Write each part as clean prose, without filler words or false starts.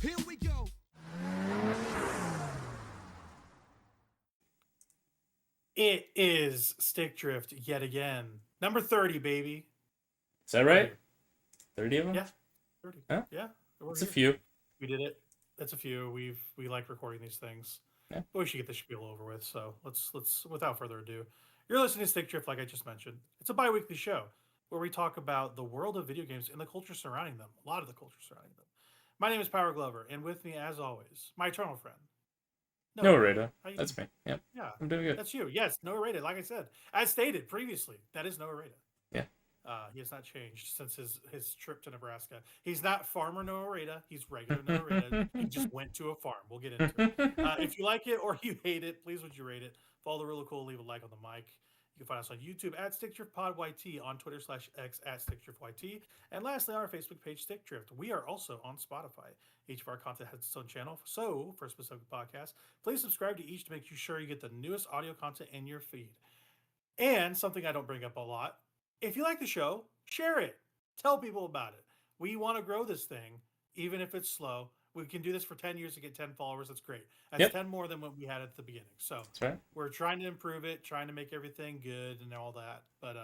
Here we go. It is Stick Drift yet again. Number 30, baby. Is that right? 30 of them? Yeah. 30. Huh? Yeah. It's a few. We did it. That's a few. We like recording these things. Yeah. But we should get the spiel over with. So let's without further ado. You're listening to Stick Drift, like I just mentioned. It's a bi-weekly show where we talk about the world of video games and the culture surrounding them. A lot of the culture surrounding them. My name is Power Glover, and with me, as always, my eternal friend. No, Rita. That's me. Yep. Yeah. I'm doing good. That's you. Yes, Noah Rated. Like I said, as stated previously, that is Noah Rated. Yeah. He has not changed since his trip to Nebraska. He's not Farmer Noah Rita. He's regular Noah Rita. He just went to a farm. We'll get into it. If you like it or you hate it, please would you rate it? Follow the really cool. Leave a like on the mic. You can find us on YouTube at StickDriftPodYT, on Twitter/X at StickDriftYT, and lastly on our Facebook page, StickDrift. We are also on Spotify. Each of our content has its own channel. So for a specific podcast, please subscribe to each to make sure you get the newest audio content in your feed. And something I don't bring up a lot, if you like the show, share it. Tell people about it. We want to grow this thing, even if it's slow. We can do this for 10 years to get 10 followers. That's great. That's 10 more than what we had at the beginning. So That's right. We're trying to improve it, trying to make everything good and all that. But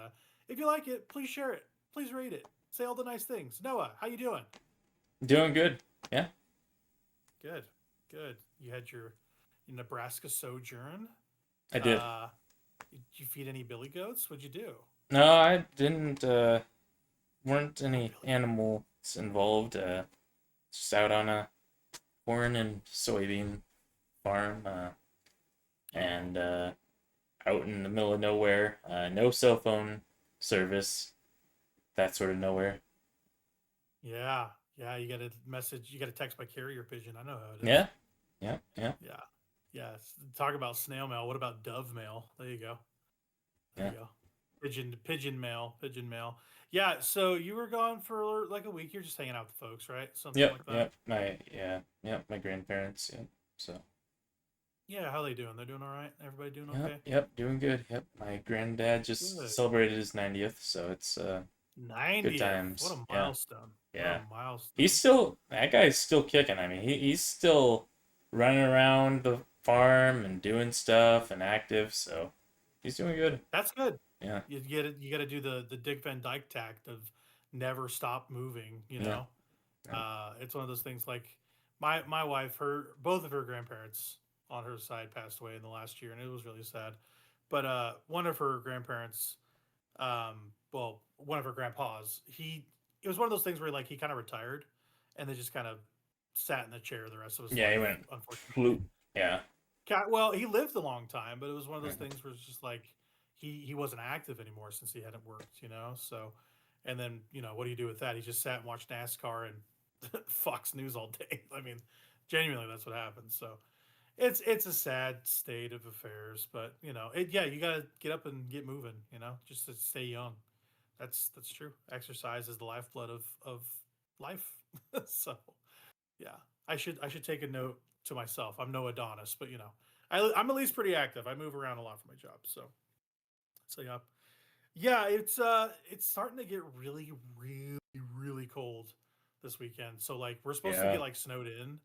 if you like it, please share it. Please rate it. Say all the nice things. Noah, how you doing? Doing good. Yeah. Good. Good. You had your Nebraska sojourn. I did. Did you feed any billy goats? What'd you do? No, I didn't. Weren't any animals involved. Just out on a corn and soybean farm. And out in the middle of nowhere. No cell phone service. That sort of nowhere. Yeah. Yeah, you got a message. You got a text by carrier pigeon. I know how it is. Yeah. Yeah. Yeah. Yeah. Yeah. Talk about snail mail. What about dove mail? There you go. There you go. Pigeon mail. Yeah. So you were gone for like a week. You're just hanging out with the folks, right? Something like that. My grandparents. Yeah. So. Yeah. How they doing? They're doing all right. Everybody doing okay? Yep. Doing good. Yep. My granddad just celebrated his 90th, so it's 90. good times. What a milestone. Yeah. What a milestone. He's still, that guy's still kicking. I mean, he's still running around the farm and doing stuff and active, so he's doing good. That's good. Yeah. You got to do the Dick Van Dyke tact of never stop moving, you know? Yeah. It's one of those things like my wife, both of her grandparents on her side passed away in the last year, and it was really sad. But one of her grandparents, one of her grandpas, it was one of those things where like he kind of retired, and they just kind of sat in the chair the rest of his life. Yeah, he went unfortunately. Yeah. Well, he lived a long time, but it was one of those things where it's just like he wasn't active anymore since he hadn't worked, you know. So, and then what do you do with that? He just sat and watched NASCAR and Fox News all day. I mean, genuinely, that's what happened. So, it's a sad state of affairs, but you gotta get up and get moving, just to stay young. That's true. Exercise is the lifeblood of life. So, yeah, I should take a note to myself. I'm no Adonis, but I'm at least pretty active. I move around a lot for my job, so yeah. It's starting to get really, really, really cold this weekend. So like we're supposed to get like snowed in.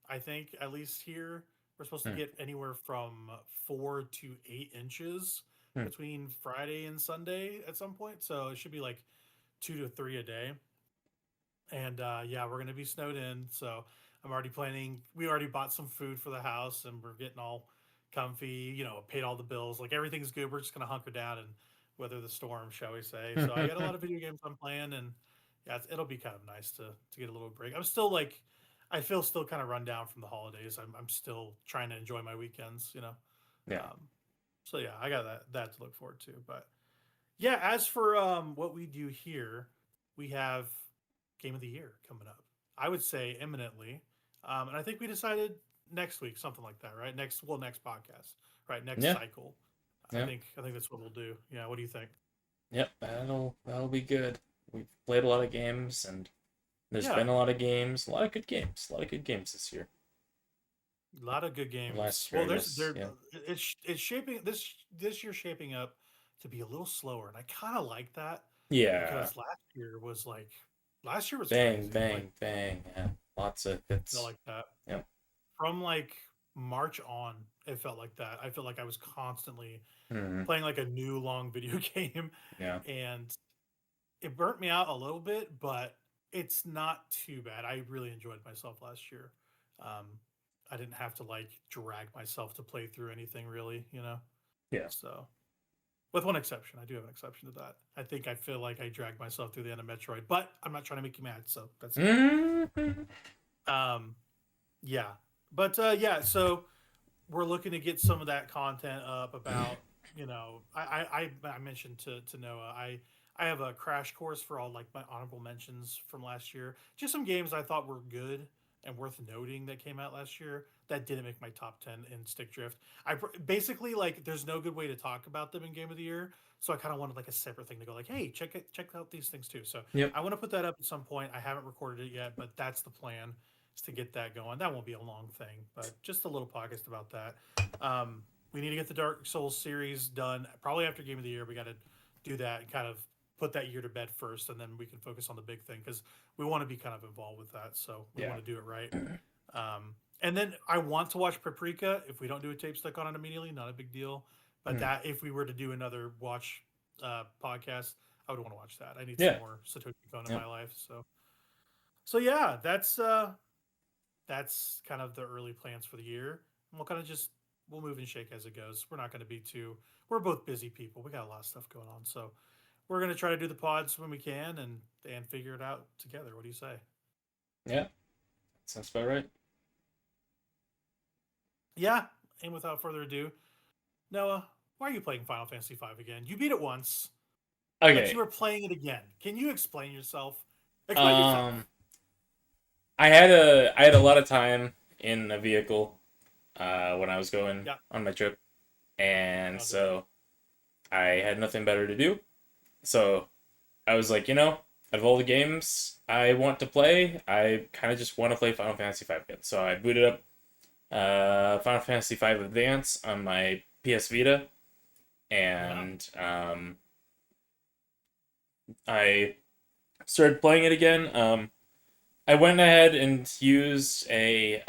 I think at least here we're supposed to get anywhere from 4 to 8 inches between Friday and Sunday at some point. So it should be like 2 to 3 a day. And we're gonna be snowed in. So I'm already planning. We already bought some food for the house, and we're getting all comfy. Paid all the bills. Like everything's good. We're just gonna hunker down and weather the storm, shall we say? So I got a lot of video games I'm playing, and it'll be kind of nice to get a little break. I'm still like, I feel still kind of run down from the holidays. I'm still trying to enjoy my weekends. Yeah. So yeah, I got that to look forward to. But yeah, as for what we do here, we have Game of the Year coming up. I would say imminently. And I think we decided next week, something like that, right? Next podcast, right? Next cycle. I think that's what we'll do. Yeah. What do you think? Yep. That'll be good. We've played a lot of games, and there's been a lot of games, a lot of good games this year. A lot of good games. It's shaping this year shaping up to be a little slower, and I kind of like that. Yeah. Because last year was bang, crazy. bang, bang. Yeah. Lots of Felt hits. like that. Yep. From like March on, it felt like that. I feel like I was constantly Hmm. playing like a new long video game, Yeah. and it burnt me out a little bit, but it's not too bad. I really enjoyed myself last year. Um, I didn't have to like drag myself to play through anything really, you know. Yeah. So, with one exception, I do have an exception to that. I feel like I dragged myself through the end of Metroid, but I'm not trying to make you mad, so that's it. Hmm. Um, yeah, but yeah, so we're looking to get some of that content up about I mentioned to Noah I have a crash course for all like my honorable mentions from last year, just some games I thought were good and worth noting that came out last year that didn't make my top 10 in stick drift. Basically, like, there's no good way to talk about them in game of the year, so I kind of wanted like a separate thing to go like, hey, check out these things too. So Yep. I want to put that up at some point. I haven't recorded it yet, but that's the plan, is to get that going. That won't be a long thing, but just a little podcast about that. We need to get the Dark Souls series done. Probably after Game of the Year, we got to do that and kind of put that year to bed first, and then we can focus on the big thing because we want to be kind of involved with that. So we Yeah. want to do it right. And then I want to watch Paprika. If we don't do a tape stuck on it immediately, not a big deal. But that if we were to do another watch podcast, I would want to watch that. I need some Yeah. more Satoshi Kon in Yep. my life. So yeah, that's kind of the early plans for the year. And we'll kind of just we'll move and shake as it goes. We're not going to be too. We're both busy people. We got a lot of stuff going on, so we're going to try to do the pods when we can and figure it out together. What do you say? Yeah. Sounds about right. Yeah. And without further ado, Noah, why are you playing Final Fantasy V again? You beat it once, but you Okay. are playing it again. Can you explain yourself? Explain yourself. Um, I had a lot of time in a vehicle when I was going Yeah. on my trip, and I'll do it. so I had nothing better to do. So I was like, out of all the games I want to play, I kind of just want to play Final Fantasy V again. So I booted up Final Fantasy V Advance on my PS Vita, Yeah. and I started playing it again. I went ahead and used a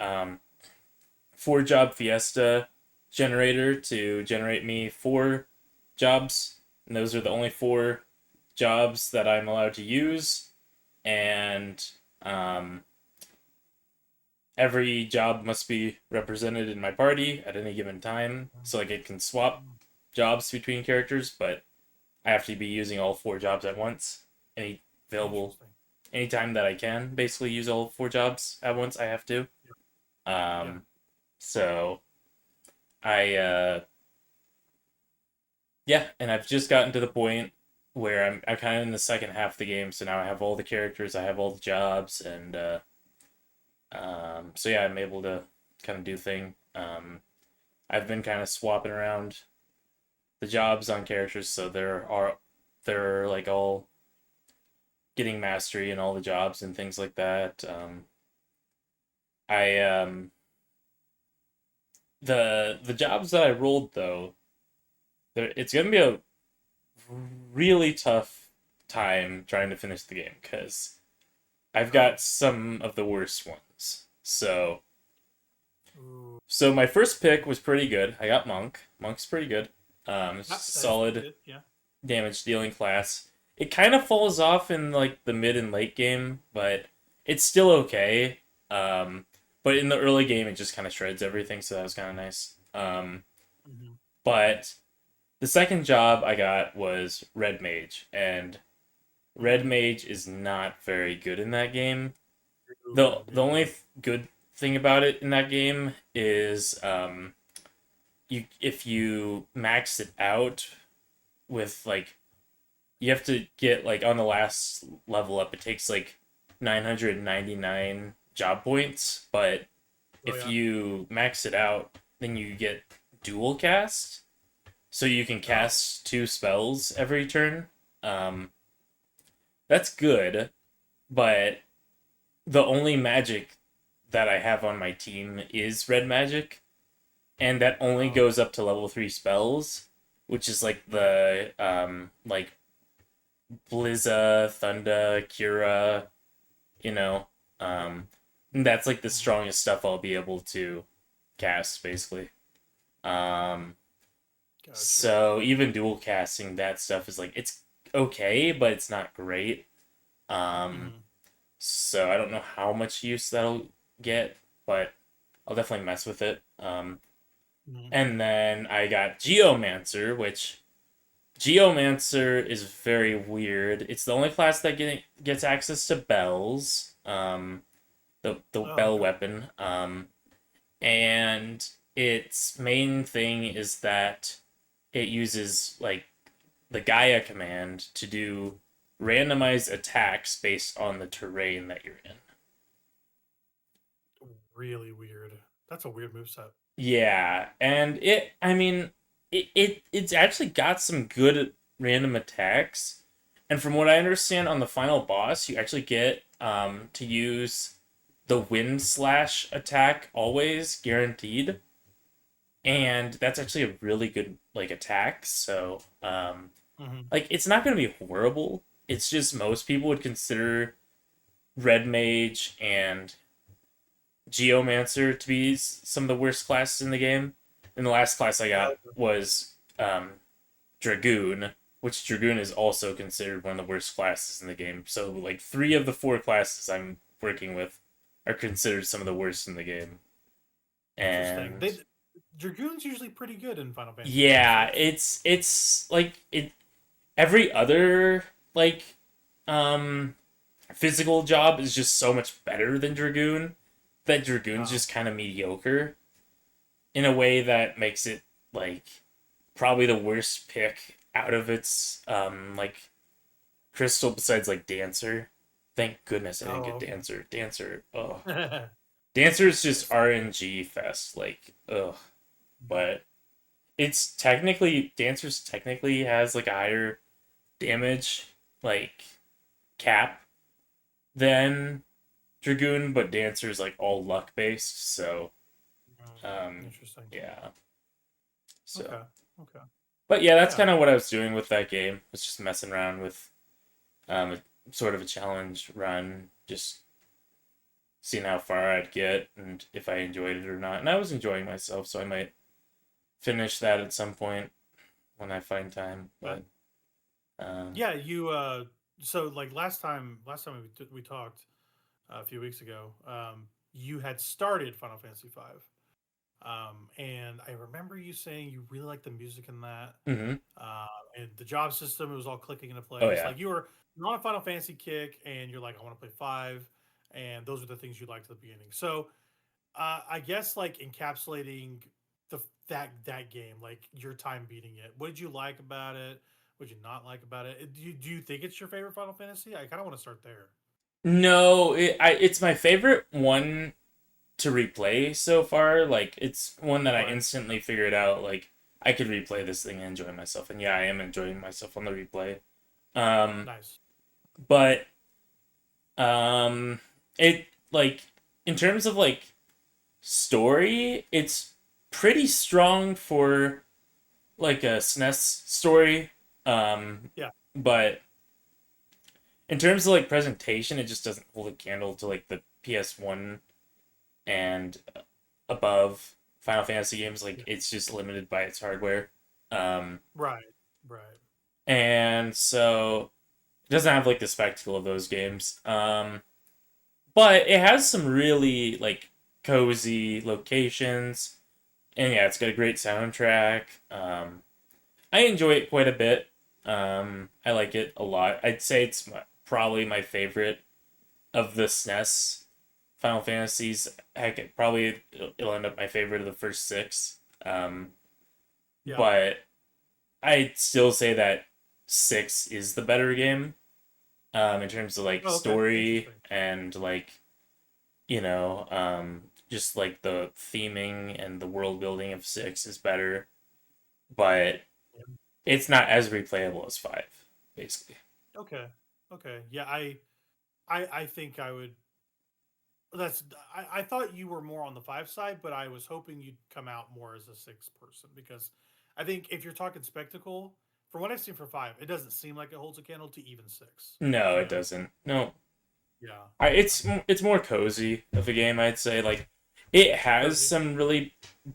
4-job Fiesta generator to generate me 4 jobs, and those are the only 4 jobs that I'm allowed to use. And every job must be represented in my party at any given time, so like it can swap jobs between characters, but I have to be using all 4 jobs at once. Any available Interesting. anytime that I can, basically use all 4 jobs at once. I have to. Yeah. So I yeah, and I've just gotten to the point where I'm kind of in the second half of the game, so now I have all the characters, I have all the jobs, and so yeah, I'm able to kind of do thing. I've been kind of swapping around the jobs on characters, so they're like all getting mastery in all the jobs and things like that. I the jobs that I rolled though, it's gonna be a really tough time trying to finish the game because I've got some of the worst ones. Ooh. So my first pick was pretty good. I got Monk. Monk's pretty good. It's That just a is solid good. Yeah. damage dealing class. It kind of falls off in like the mid and late game, but it's still okay. Um, but in the early game, it just kind of shreds everything, so that was kind of nice. Hmm. But the second job I got was Red Mage, and Red Mage is not very good in that game. The only good thing about it in that game is you if you max it out with like you have to get like on the last level up, it takes like 999 job points, but Oh if yeah. you max it out, then you get dual cast, so you can Oh. cast 2 spells every turn. Um, that's good, but the only magic that I have on my team is red magic, and that only Oh. goes up to level 3 spells, which is like the like Blizza, Thunda, Kira, you know. Um, And that's like the strongest stuff I'll be able to cast, basically. Um, Gotcha. so even dual casting that stuff is like it's okay, but it's not great. Um, Mm-hmm. so I don't know how much use that'll get, but I'll definitely mess with it. Mm-hmm. And then I got Geomancer, which Geomancer is very weird. It's the only class that gets access to bells, the Oh, bell okay. weapon. And its main thing is that it uses like the Gaia command to do randomized attacks based on the terrain that you're in. Really weird. That's a weird moveset. Yeah, and I mean, it's actually got some good random attacks. And from what I understand on the final boss, you actually get to use the wind slash attack always guaranteed. And that's actually a really good like attack. So Mm-hmm. like it's not gonna be horrible. It's just most people would consider Red Mage and Geomancer to be some of the worst classes in the game. And the last class I got was Dragoon, which Dragoon is also considered one of the worst classes in the game. So like 3 of the 4 classes I'm working with are considered some of the worst in the game. Interesting. And Dragoon's usually pretty good in Final Fantasy games. yeah, it's like it every other like um physical job is just so much better than Dragoon that Dragoon's Oh, just kind of mediocre in a way that makes it like probably the worst pick out of its like crystal besides like Dancer. Thank goodness I didn't get oh, Dancer. Dancer, oh, okay. Dancer is just It's- RNG fest. Like, ugh. But it's technically Dancer's technically has like a higher damage like cap than Dragoon, but Dancer's like all luck based. So, um, Interesting. yeah. So, Okay. Okay. but yeah, that's Yeah. kind of what I was doing with that game. Was just messing around with a, sort of a challenge run, just seeing how far I'd get and if I enjoyed it or not. And I was enjoying myself, so I might finish that at some point when I find time. But Yeah, you so like last time we talked a few weeks ago, you had started Final Fantasy 5. And I remember you saying you really liked the music in that. mm-hmm. And the job system, it was all clicking into Oh place. yeah. Like you're on a Final Fantasy kick and you're like, I want to play 5, and those are the things you liked at the beginning. So I guess like encapsulating the that game, like your time beating it. What did you like about it? What did you not like about it? Do you think it's your favorite Final Fantasy? I kind of want to start there. No, it's my favorite one to replay so far. Like it's one that I Okay, instantly figured out. Like I could replay this thing and enjoy myself, and yeah, I am enjoying myself on the replay. Um, nice. but um, it like in terms of like story, it's pretty strong for like a SNES story. Yeah. But in terms of like presentation, it just doesn't hold a candle to like the PS1 and above Final Fantasy games. Like Yeah. it's just limited by its hardware. Um, Right. Right. and so it doesn't have like the spectacle of those games. But it has some really like cozy locations, and yeah, it's got a great soundtrack. I enjoy it quite a bit. I like it a lot. I'd say it's probably my favorite of the SNES Final Fantasies. Heck, probably it'll end up my favorite of the first 6. Yeah. But I'd still say that 6 is the better game. In terms of like Oh, okay. story Interesting. and like just like the theming and the world building of 6 is better, but Yeah. it's not as replayable as 5, basically. Okay. Okay. Yeah. I think I would. That's. I thought you were more on the 5 side, but I was hoping you'd come out more as a 6 person because I think if you're talking spectacle, from what I've seen for 5, it doesn't seem like it holds a candle to even 6. No, it doesn't. No. Yeah. It's more cozy of a game, I'd say. Like, it has Cozy. some really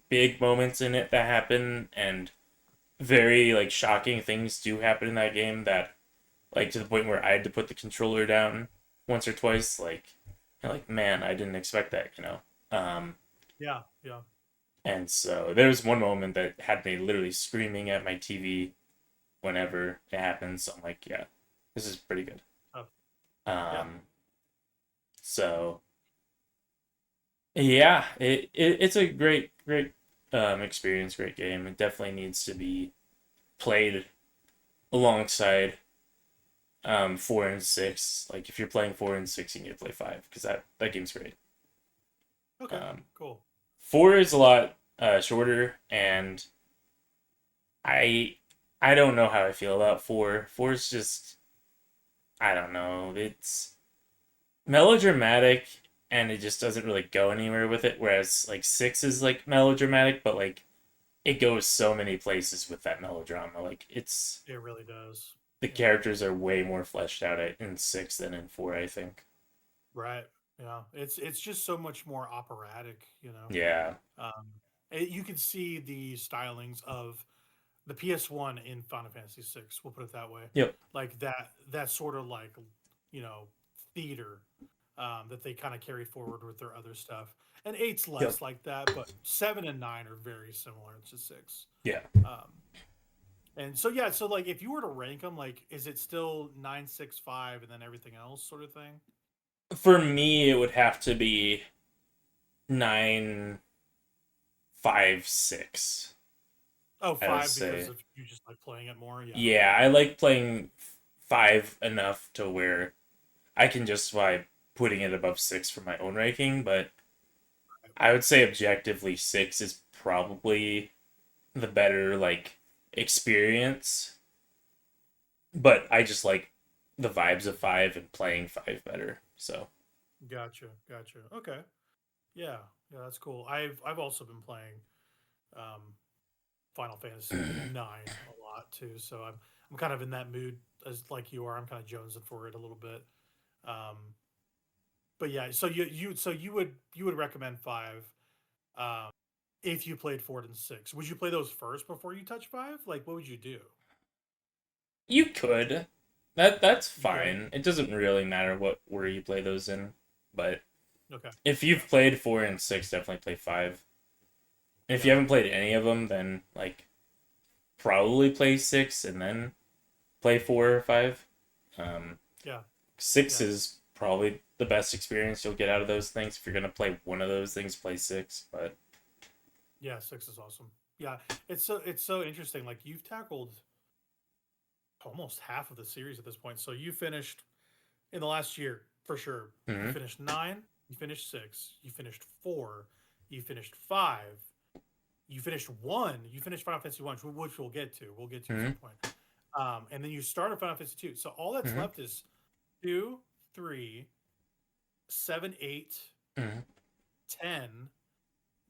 big moments in it that happen, and very like shocking things do happen in that game that, like, to the point where I had to put the controller down once or twice. Like, man, I didn't expect that, you know. Yeah. Yeah. And so there was one moment that had me literally screaming at my TV whenever it happens. So I'm like, yeah, this is pretty good. Oh, yeah. Um, so yeah, it's a great experience, great game. It definitely needs to be played alongside 4 and 6. Like, if you're playing 4 and 6, you need to play 5 because that game's great. Okay. Um, Cool. 4 is a lot shorter, and I I don't know how I feel about 4. 4 is just, I don't know. It's melodramatic, and it just doesn't really go anywhere with it. Whereas like 6 is like melodramatic, but like it goes so many places with that melodrama. Like, It really does. the Yeah. characters are way more fleshed out in 6 than in 4, I think. Right. Yeah. It's just so much more operatic, you know. Yeah. You can see the stylings of the PS1 in Final Fantasy VI. We'll put it that way. Yep. Like that sort of like, you know, theater that they kind of carry forward with their other stuff. And eight's Yep. less like that, but 7 and 9 are very similar to six. Yeah. Um, and so yeah, so like if you were to rank them, like is it still 9, 6, 5, and then everything else sort of thing? For me, it would have to be 9, 5, 6. Oh, I would five because say. of you just like playing it more. Yeah, okay. Yeah, I like playing 5 enough to where I can justify putting it above 6 for my own ranking, but I would say objectively 6 is probably the better like experience. But I just like the vibes of 5 and playing 5 better. So, Gotcha, gotcha. Okay, yeah, yeah, that's cool. I've also been playing um, Final Fantasy 9 a lot too, so I'm kind of in that mood as like you are. I'm kind of jonesing for it a little bit. Um, but yeah, so you would recommend 5 um, if you played 4 and 6. Would you play those first before you touch 5? Like, what would you do? you could. That's You could. fine. It doesn't really matter what order you play those in, but Okay. if Okay. you've played 4 and 6, definitely play 5. And if you Yeah. haven't played any of them, then like probably play 6 and then play 4 or 5. Um, Yeah. 6 Yeah. is probably the best experience you'll get out of those things. If you're gonna play one of those things, play 6. But Yeah. 6 is awesome. Yeah. It's so interesting. Like you've tackled almost half of the series at this point. So you finished in the last year for sure. You mhm, finished 9. You finished 6. You finished 4. You finished 5. You finished 1. You finished Final Fantasy 1, which we'll get to. We'll get to at some mhm, point. And then you started Final Fantasy 2. So all that's mhm, left is 2, 3, 7, 8, mhm. 10,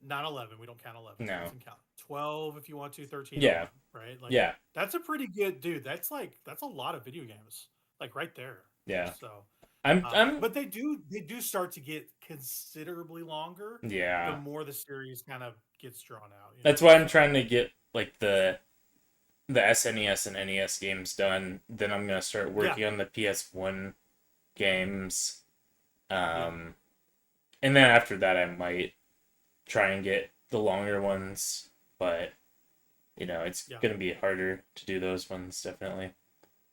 not 11. We don't count 11. That No, doesn't count. 12 if you want to, 13 and yeah, 1, right? Like yeah, that's a pretty good dude. That's a lot of video games. Like right there. yeah. So, I'm but they do start to get considerably longer the yeah. more the series kind of gets drawn out, you That's know. why I'm So, trying to get like the SNES and NES games done. Then I'm gonna start yeah, working on the PS1 games. yeah, Um, and then after that, I might try and get the longer ones. But it's yeah. gonna be harder to do those ones definitely.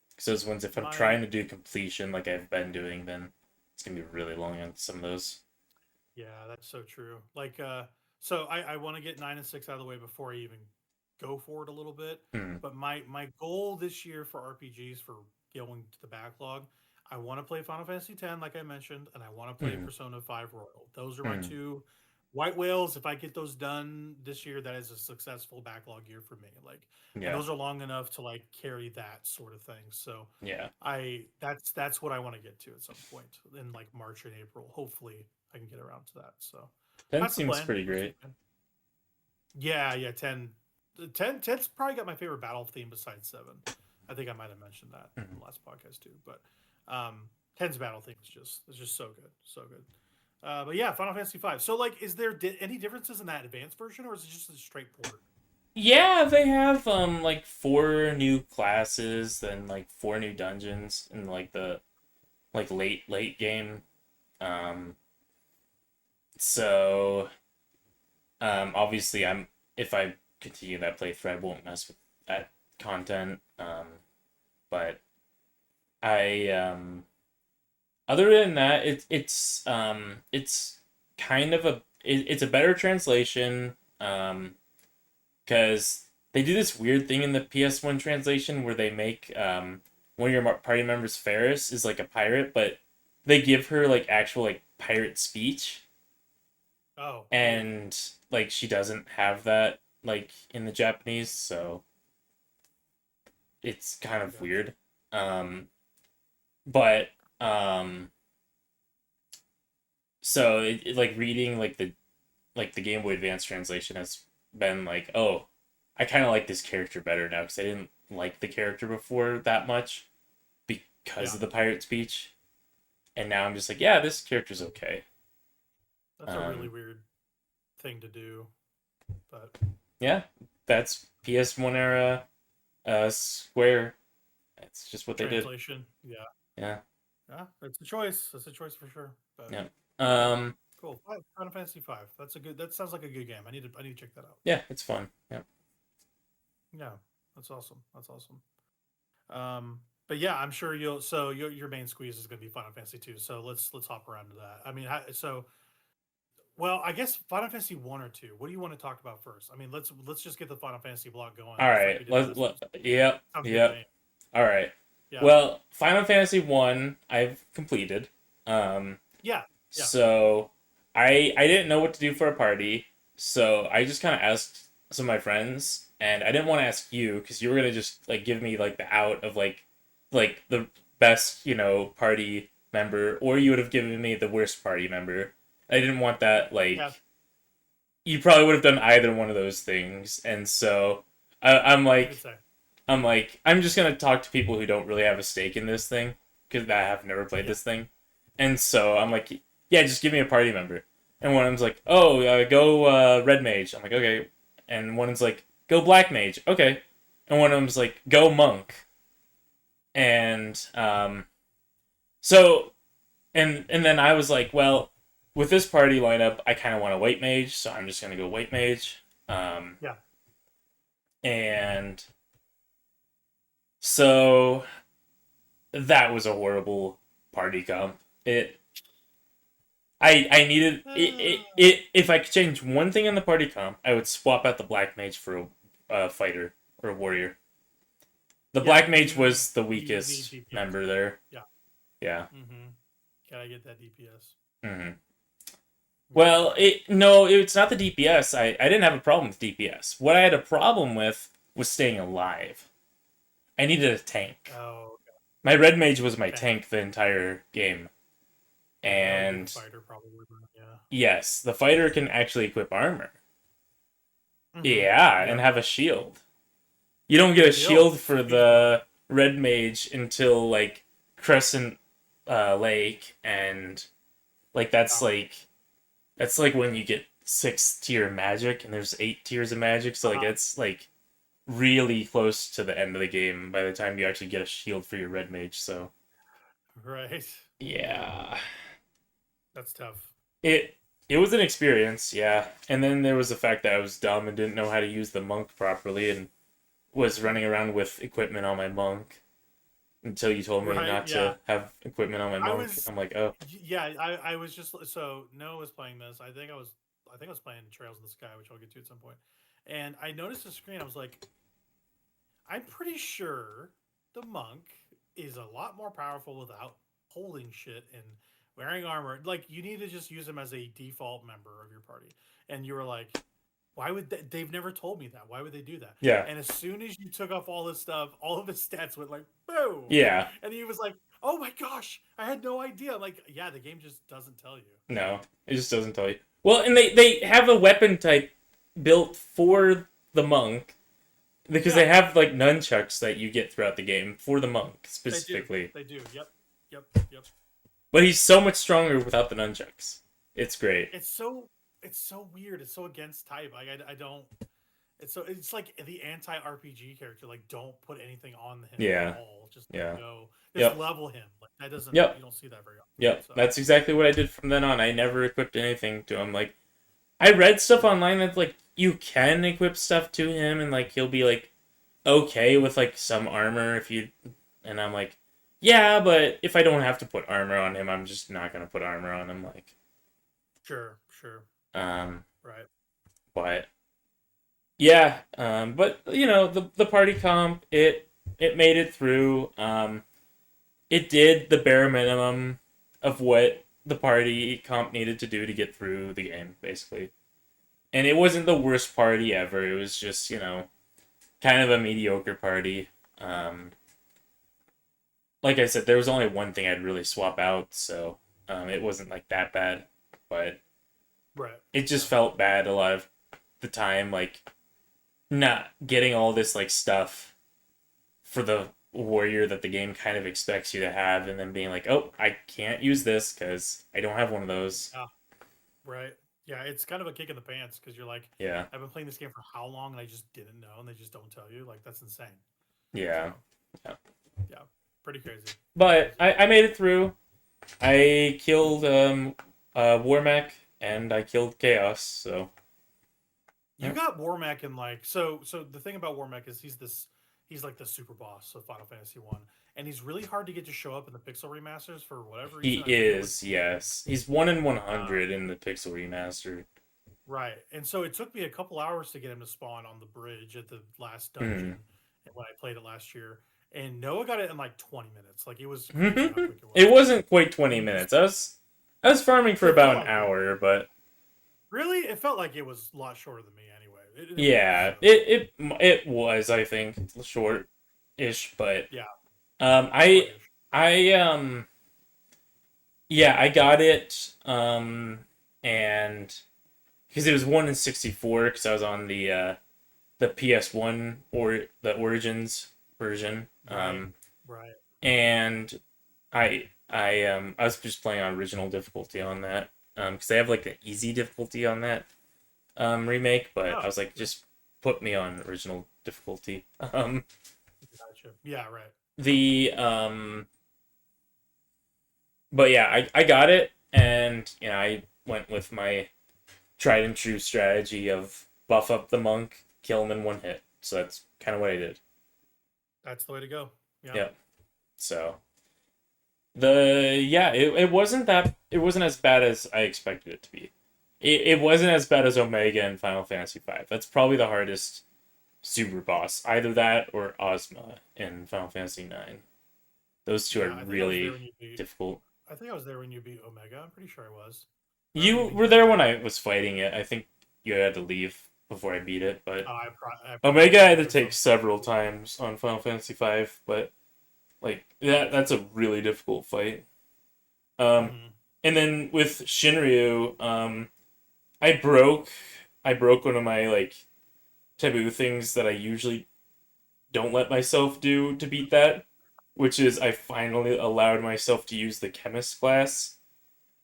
Because those ones, if I'm My trying to do completion like I've been doing, then it's gonna be really long on some of those. Yeah, that's so true. Like, so I want to get 9 and 6 out of the way before I even go for it a little bit. Hmm. But my goal this year for RPGs for going to the backlog, I want to play Final Fantasy X, like I mentioned, and I want to play Hmm. Persona 5 Royal. Those are my Hmm. two white whales. If I get those done this year, that is a successful backlog year for me. Like, and Yeah. those are long enough to like carry that sort of thing. So Yeah. that's what I want to get to at some point in like March and April. Hopefully I can get around to that. So 10 that's the seems plan. pretty That's the great. plan. Yeah, yeah, 10. 10's probably got my favorite battle theme besides 7. I think I might have mentioned that in Hmm. the last podcast too. But um Ken's battle theme is just so good, so good. But yeah, Final Fantasy V. So like, is there any differences in that advanced version, or is it just a straight port? Yeah, they have like 4 new classes, then like 4 new dungeons in like the like late game. Um, so obviously I'm if I continue that playthrough, I won't mess with that content. But I other than that, it's kind of it's a better translation. Because they do this weird thing in the PS1 translation where they make one of your party members, Ferris, is like a pirate, but they give her like actual like pirate speech, Oh, and like she doesn't have that like in the Japanese, so it's kind of okay. weird. Um, but so like reading like the Game Boy Advance translation has been like, oh, I kind of like this character better now because I didn't like the character before that much because Yeah, of the pirate speech, and now I'm just like, yeah, this character's okay. that's a really Um, weird thing to do, but yeah, that's PS1 era, Square. It's just what they did. translation, yeah, Yeah, yeah, it's a choice. It's a choice for sure. But yeah, cool, um, cool. Final Fantasy V. That's a good. That sounds like a good game. I need to check that out. yeah, it's fun. Yeah, Yeah, that's awesome. That's awesome. But yeah, I'm sure you'll. So your main squeeze is going to be Final Fantasy 2. So let's hop around to that. I mean, so well, I guess Final Fantasy 1 or 2. What do you want to talk about first? I mean, let's just get the Final Fantasy block going, all just like right, we did last time. yep, Sounds good to yep, me. all right. Yeah, Well, Final Fantasy 1 I've completed. Um, yeah, yeah. So I didn't know what to do for a party, so I just kind of asked some of my friends, and I didn't want to ask you because you were gonna just like give me like the out of like the best party member, or you would have given me the worst party member. I didn't want that Yeah, you probably would have done either one of those things, and so I'm you could like say. I'm just gonna talk to people who don't really have a stake in this thing because I have never played Yeah, this thing, and so I'm like, yeah, just give me a party member. And one of them's like, oh, go red mage. I'm like, okay. And one is like, go black mage. Okay. And one of them's like, go monk. And so and then I was like, well, with this party lineup, I kind of want a white mage, so I'm just gonna go white mage. yeah. And so that was a horrible party comp. I needed if I could change one thing in the party comp, I would swap out the black mage for a fighter or a warrior. The Yeah, black mage was the you need weakest DPS. member there. Yeah. Yeah. Mm-hmm. Gotta get that DPS. hmm Yeah. Well, no, it's not the DPS. I didn't have a problem with DPS. What I had a problem with was staying alive. I needed a tank. Oh, My red mage was my okay. tank the entire game. And fighter probably. Yeah. yes, the fighter can actually equip armor. Mm-hmm. Yeah, and have a shield. You don't get a shield for the red mage until like Crescent Lake, and like that's like when you get 6th tier magic, and there's 8 tiers of magic, so like it's like really close to the end of the game by the time you actually get a shield for your red mage. So right. yeah, That's tough. it was an experience, yeah. And then there was the fact that I was dumb and didn't know how to use the monk properly, and was running around with equipment on my monk until you told me not to have equipment on my monk. I'm like, oh, yeah, I was just so Noah was playing this. I think I was playing Trails in the Sky, which I'll get to at some point. And I noticed the screen. I was like, I'm pretty sure the monk is a lot more powerful without holding shit and wearing armor. Like, you need to just use him as a default member of your party. And you were like, why would they've never told me that? Why would they do that? yeah, And as soon as you took off all this stuff, all of his stats went like boom. yeah. And he was like, "Oh my gosh, I had no idea." I'm like, yeah, the game just doesn't tell you. No, it just doesn't tell you. Well, and they have a weapon type built for the monk because they have like nunchucks that you get throughout the game for the monk specifically. They do. Yep. but he's so much stronger without the nunchucks. It's great. It's so weird. It's so against type. Like I don't. It's like the anti RPG character. Like don't put anything on him at Yeah, all. Just let him yeah, go. Just yep, level him. Like that doesn't. yep, You don't see that very often. yep. So That's exactly what I did from then on. I never equipped anything to him. Like I read stuff right. online that like you can equip stuff to him, and like he'll be like okay with like some armor if you. And I'm like, yeah, but if I don't have to put armor on him, I'm just not gonna put armor on him. Like, Sure. Sure. um, Right. but yeah, but you know the party comp it made it through. It did the bare minimum of what the party comp needed to do to get through the game, basically. And it wasn't the worst party ever. It was just kind of a mediocre party. Um, like I said, there was only one thing I'd really swap out, so it wasn't like that bad. But Right. it just Yeah. felt bad a lot of the time, like not getting all this like stuff for the warrior that the game kind of expects you to have, and then being like, oh, I can't use this because I don't have one of those. Yeah. Right. Yeah. It's kind of a kick in the pants because you're like, Yeah, I've been playing this game for how long and I just didn't know and they just don't tell you. Like that's insane. So yeah, yeah. yeah, pretty crazy. Pretty But crazy. I made it through. I killed Warmech and I killed Chaos. So You yeah. got Warmech in like so the thing about Warmech is he's like the super boss of Final Fantasy 1 and he's really hard to get to show up in the pixel remasters for whatever He reason. I forget what is, yes. He's 1 in uh 100 in the Pixel Remaster. right. And so it took me a couple hours to get him to spawn on the bridge at the last dungeon Mhm. when I played it last year. And Noah got it in like 20 minutes. Like it was crazy how quick it was. It wasn't quite And 20 you just minutes. I was farming for it about felt an like it. hour, but Really? It felt like it was a lot shorter than me anyway. It was. yeah, So it was, I think, short-ish, but yeah, um I sluggish. I yeah, I got it and because it was 1 in 64 because I was on the PS1 or the Origins version. Right. Right. And I was just playing on original difficulty on that. Because they have like the easy difficulty on that remake, but I Oh, was like, okay. just put me on original difficulty. Gotcha. Yeah, right. The but yeah, I got it, and I went with my tried and true strategy of buff up the monk, kill him in one hit. So that's kind of what I did. That's the way to go. Yeah. Yep. So it wasn't as bad as I expected it to be. It wasn't as bad as Omega in Final Fantasy V. That's probably the hardest super boss. Either that or Ozma in Final Fantasy IX. Those two are Yeah, I think I was there really when you beat. difficult. I think I was there when you beat Omega. I'm pretty sure I was. Right when you You beat were there Omega. when I was fighting it. I think you had to leave before I beat it, but I probably Omega I did had to because take several times on Final Fantasy V, but like that's a really difficult fight. Um, hmm and then with Shinryu, I broke I broke one of my like taboo things that I usually don't let myself do to beat that, which is I finally allowed myself to use the chemist class.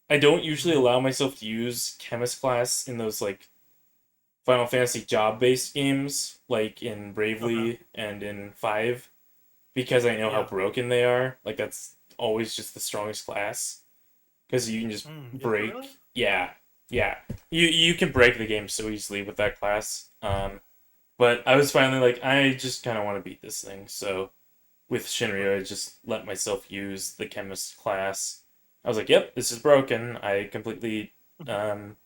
I don't usually hmm allow myself to use chemist class in those like Final Fantasy job based games like in Okay. Bravely and in 5 because I know how Yeah. broken they are. Like that's always just the strongest class because you can just Is it break. really? Yeah, yeah. You can break the game so easily with that class. But I was finally like, I just kind of want to beat this thing. So with Shinryu, I Right. just let myself use the chemist class. I was like, yep, this is broken. I completely um,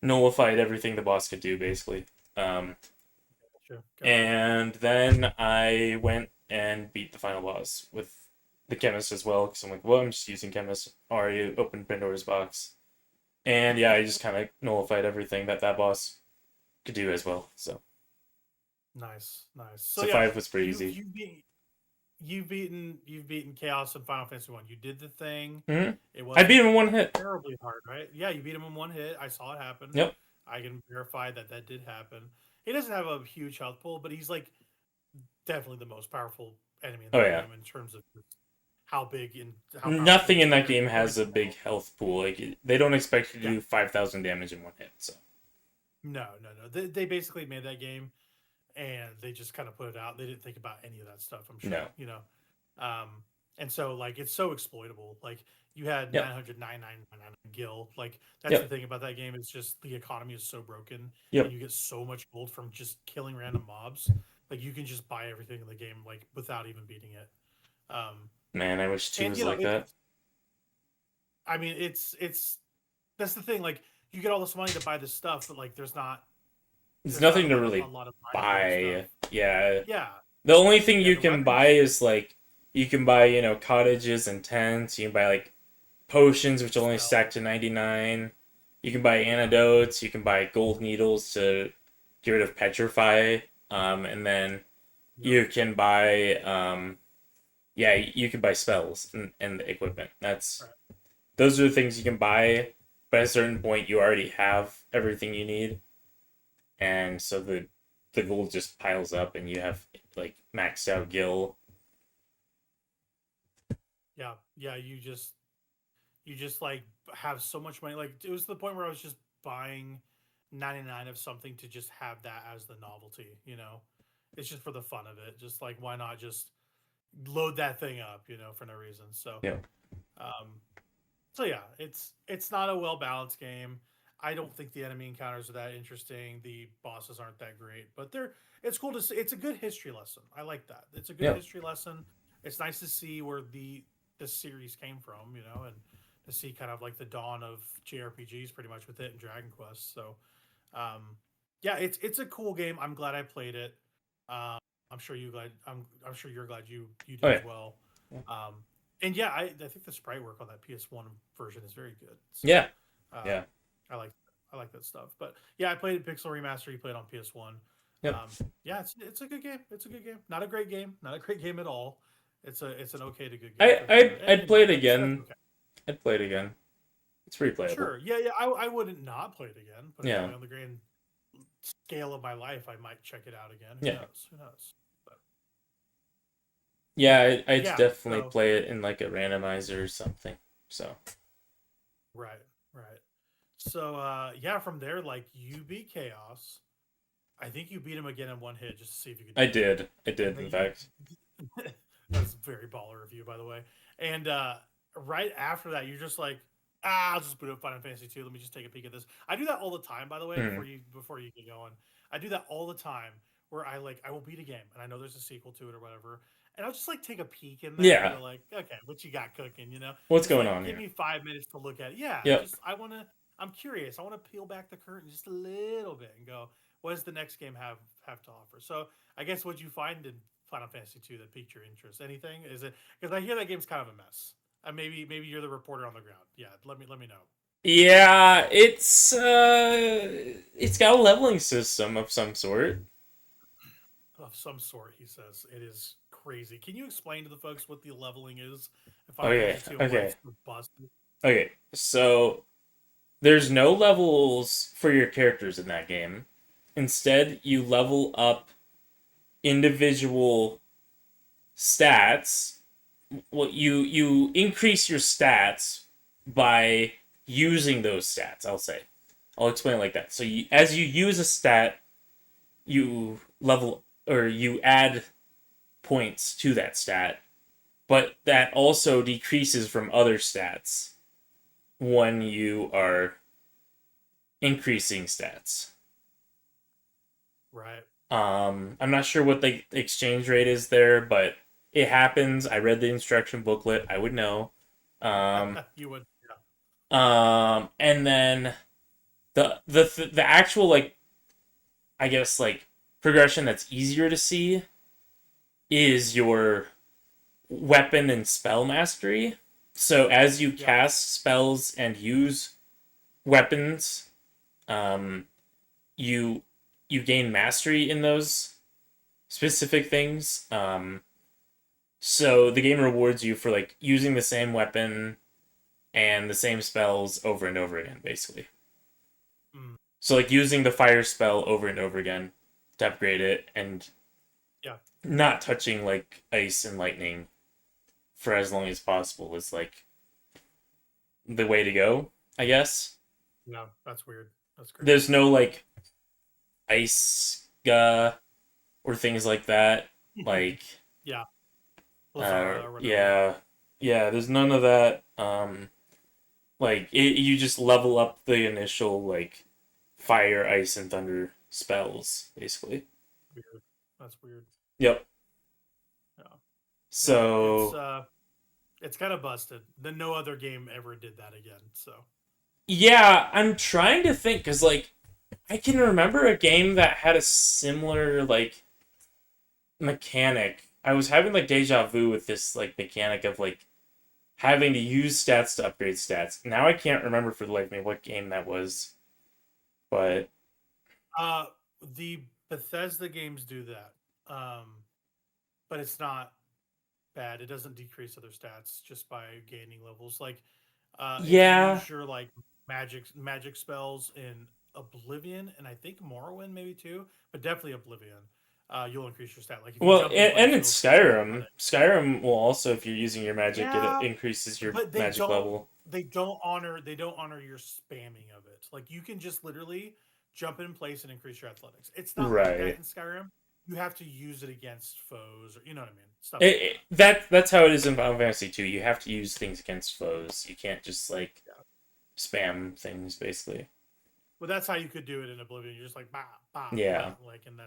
nullified everything the boss could do, basically. Um, Gotcha. Gotcha. and then I went and beat the final boss with the chemist as well, because I'm like, well, I'm just using chemist. Already opened Pandora's box. And yeah, I just kind of nullified everything that boss could do as well. Nice. Nice. So So yeah, 5 was pretty you easy. you beat you've beaten Chaos in Final Fantasy 1. You did the thing. Mm-hmm. It I beat wasn't him in one hit. terribly hard, right? Yeah, you beat him in one hit. I saw it happen. Yep. I can verify that that did happen. He doesn't have a huge health pool, but he's like definitely the most powerful enemy in Oh the yeah. game in terms of how big and how Nothing in that powerful game has a big health pool. Like they don't expect you to do 5,000 damage in one hit. So no. They basically made that game and they just kind of put it out. They didn't think about any of that stuff. I'm sure, no. Um, and so like it's so exploitable. Like you had Yep. 999 gil. Like that's the Yep. thing about that game. It's just the economy is so broken, and Yep. you get so much gold from just killing random mobs. Like you can just buy everything in the game like without even beating it. Man, I wish 2 And was like that. I mean, it's that's the thing. Like you get all this money to buy this stuff, but like There's there's not nothing to a really lot of buyable stuff. buy. Yeah. Yeah, The only thing yeah. you The can buy weapons. is like you can buy, cottages and tents. You can buy like potions which only Spell. stack to 99. You can buy Yeah. antidotes, you can buy gold needles to get rid of petrify. And then Yep. you can buy yeah, you can buy spells and the equipment. Right. Those are the things you can buy, but at a certain point you already have everything you need. And so the gold just piles up and you have like maxed out gil. Yeah. Yeah. You just like have so much money. Like it was to the point where I was just buying 99 of something to just have that as the novelty. It's just for the fun of it. Just like why not just load that thing up, for no reason. Yeah. Um, so yeah, it's not a well balanced game. I don't think the enemy encounters are that interesting. The bosses aren't that great, but it's cool to see. It's a good history lesson. I like that. It's a good Yeah. history lesson. It's nice to see where this series came from, and to see kind of like the dawn of JRPGs pretty much with it and Dragon Quest. So yeah, it's a cool game. I'm glad I played it. Um, I'm sure you're glad you Oh did yeah. as well. Yeah. And yeah, I think the sprite work on that PS1 version is very good. So Yeah. uh, Yeah. I like I like that stuff. But yeah, I played Pixel Remaster. You played on PS1. Yep. Yeah, it's a good game. It's a good game. Not a great game. Not a great game at all. It's an okay to good game I for sure. I'd, And I'd play it that's again. okay. I'd play it again. It's replayable. Sure. Yeah, yeah. I wouldn't not play it again. But Yeah. on the grand scale of my life, I might check it out again. Who Yeah. knows? Who knows? But Yeah, I'd yeah. definitely So play it in like a randomizer or something. So right, right. So yeah, from there, like you beat Chaos. I think you beat him again in one hit just to see if you could do I it. did. I And did, then in fact. that's very baller of you, by the way. And right after that, you're just like, I'll just boot up Final Fantasy 2. Let me just take a peek at this. I do that all the time, by the way, Hmm. before you get going. I do that all the time where I will beat a game and I know there's a sequel to it or whatever. And I'll just like take a peek in there and Yeah. go like, okay, what you got cooking, What's Just going like on give here? me 5 minutes to look at it. Yeah, Yep. just I'm curious. I want to peel back the curtain just a little bit and go, what does the next game have to offer? So I guess what you find in Final Fantasy 2 that piqued your interest? Anything? Is it because I hear that game's kind of a mess? Maybe you're the reporter on the ground. Yeah, let me know. Yeah, it's got a leveling system of some sort. Of some sort, he says. It is crazy. Can you explain to the folks what the leveling is in Final Okay, Fantasy 2 and why okay, it's busted? okay. So there's no levels for your characters in that game. Instead, you level up individual stats. Well, you increase your stats by using those stats. I'll explain it like that. So as you use a stat, you level or you add points to that stat, but that also decreases from other stats when you are increasing stats. Right. I'm not sure what the exchange rate is there, but it happens. I read the instruction booklet. I would know. You would. Yeah. And then the actual like I guess like progression that's easier to see is your weapon and spell mastery. So as you Yeah. cast spells and use weapons, um, you you gain mastery in those specific things. So the game rewards you for like using the same weapon and the same spells over and over again, basically. Mm. So like using the fire spell over and over again to upgrade it, and Yeah. not touching like ice and lightning for as long as possible is like the way to go, I guess. No, that's weird. That's crazy. There's no like ice or things like that. Like Yeah, Lazara or whatever. yeah. Yeah, there's none of that. Like you just level up the initial like fire, ice, and thunder spells, basically. Weird. That's weird. Yep. Yeah. Yeah, So it's kind of busted. Then no other game ever did that again. So yeah, I'm trying to think because like I can remember a game that had a similar like mechanic. I was having like deja vu with this like mechanic of like having to use stats to upgrade stats. Now I can't remember for the life of me what game that was, but the Bethesda games do that. But it's not bad. It doesn't decrease other stats just by gaining levels. Like if you yeah. use your like magic spells in Oblivion and I think Morrowind maybe too, but definitely Oblivion, you'll increase your stat. Like if you Well, jump in and place, in you'll see it on Skyrim, it. Skyrim will also, if you're using your magic, it Yeah, increases your but magic level. they don't honor your spamming of it. Like you can just literally jump in place and increase your athletics. It's not like that Right. in Skyrim. You have to use it against foes, or you know what I mean, stuff like It, that's how it is in Final Fantasy 2. You have to use things against foes. You can't just like that. spam things, basically. But that's how you could do it in Oblivion. You're just like bah bah Yeah. bah, like, and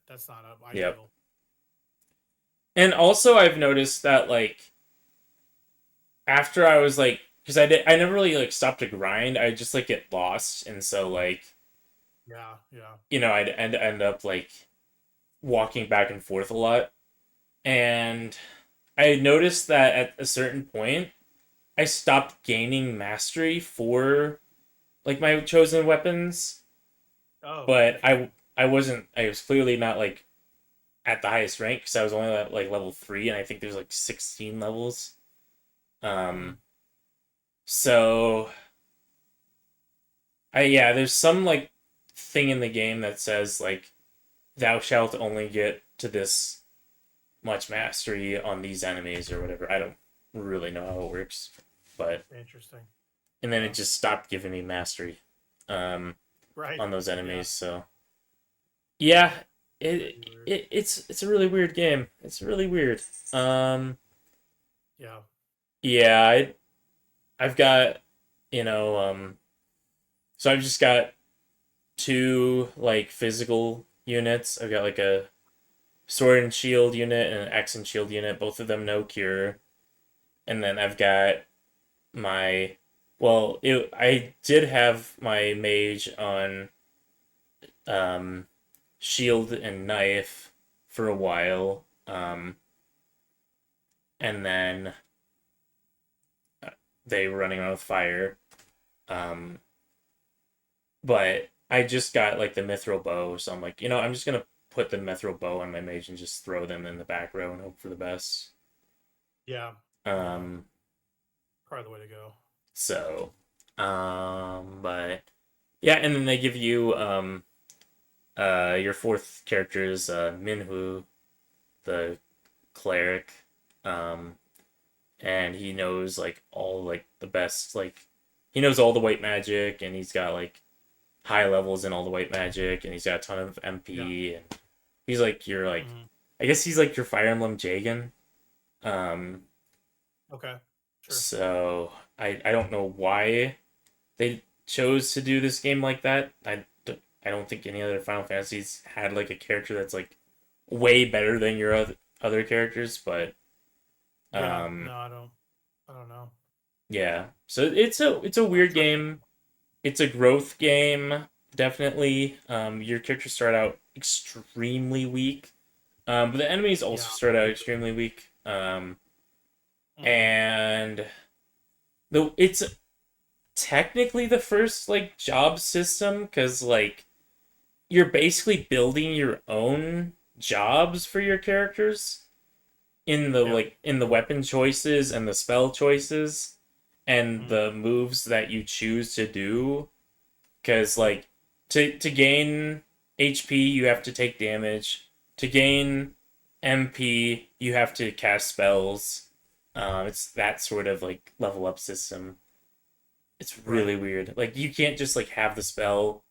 that's not Yep. ideal. And also, I've noticed that like after I was like, because I never really like stopped to grind. I just like get lost, and so like Yeah, yeah, I'd end up like walking back and forth a lot, and I noticed that at a certain point, I stopped gaining mastery for like my chosen weapons, oh, but interesting. I wasn't. I was clearly not like at the highest rank because I was only at like level 3, and I think there's like 16 levels. Mm. So there's some like thing in the game that says like thou shalt only get to this much mastery on these enemies or whatever. I don't really know how it works, but Interesting. and then it just stopped giving me mastery Right. on those Yeah. enemies. So yeah, Pretty weird. it's a really weird game. It's really weird. Yeah. Yeah, I've got you know so I've just got two like physical units. I've got like a sword and shield unit and an axe and shield unit. Both of them no cure. And then I've got my I did have my mage on shield and knife for a while. And then they were running around with fire. Um, but I just got like the mithril bow, so I'm like, I'm just gonna put the mithril bow on my mage and just throw them in the back row and hope for the best. Yeah. Yeah. Um, Probably the way to go. so, but yeah, and then they give you your fourth character is Minhu, the cleric, um, and he knows like all like the best like he knows all the white magic, and he's got like high levels in all the white magic, and he's got a ton of MP, Yeah. and he's like your like Hmm. I guess he's like your Fire Emblem Jagan. Okay. Sure. So I don't know why they chose to do this game like that. I don't think any other Final Fantasies had like a character that's like way better than your other characters, but Yeah. um No, I don't. I don't know. yeah. So it's a weird Try- game. It's a growth game, definitely. Your characters start out extremely weak, but the enemies Yeah. also start out extremely weak. Mhm. And though it's technically the first like job system because like you're basically building your own jobs for your characters in the Yeah. like in the weapon choices and the spell choices and Mhm. the moves that you choose to do because like to gain HP you have to take damage, to gain MP you have to cast spells, It's that sort of like level up system. It's really Right. weird. Like you can't just like have the spell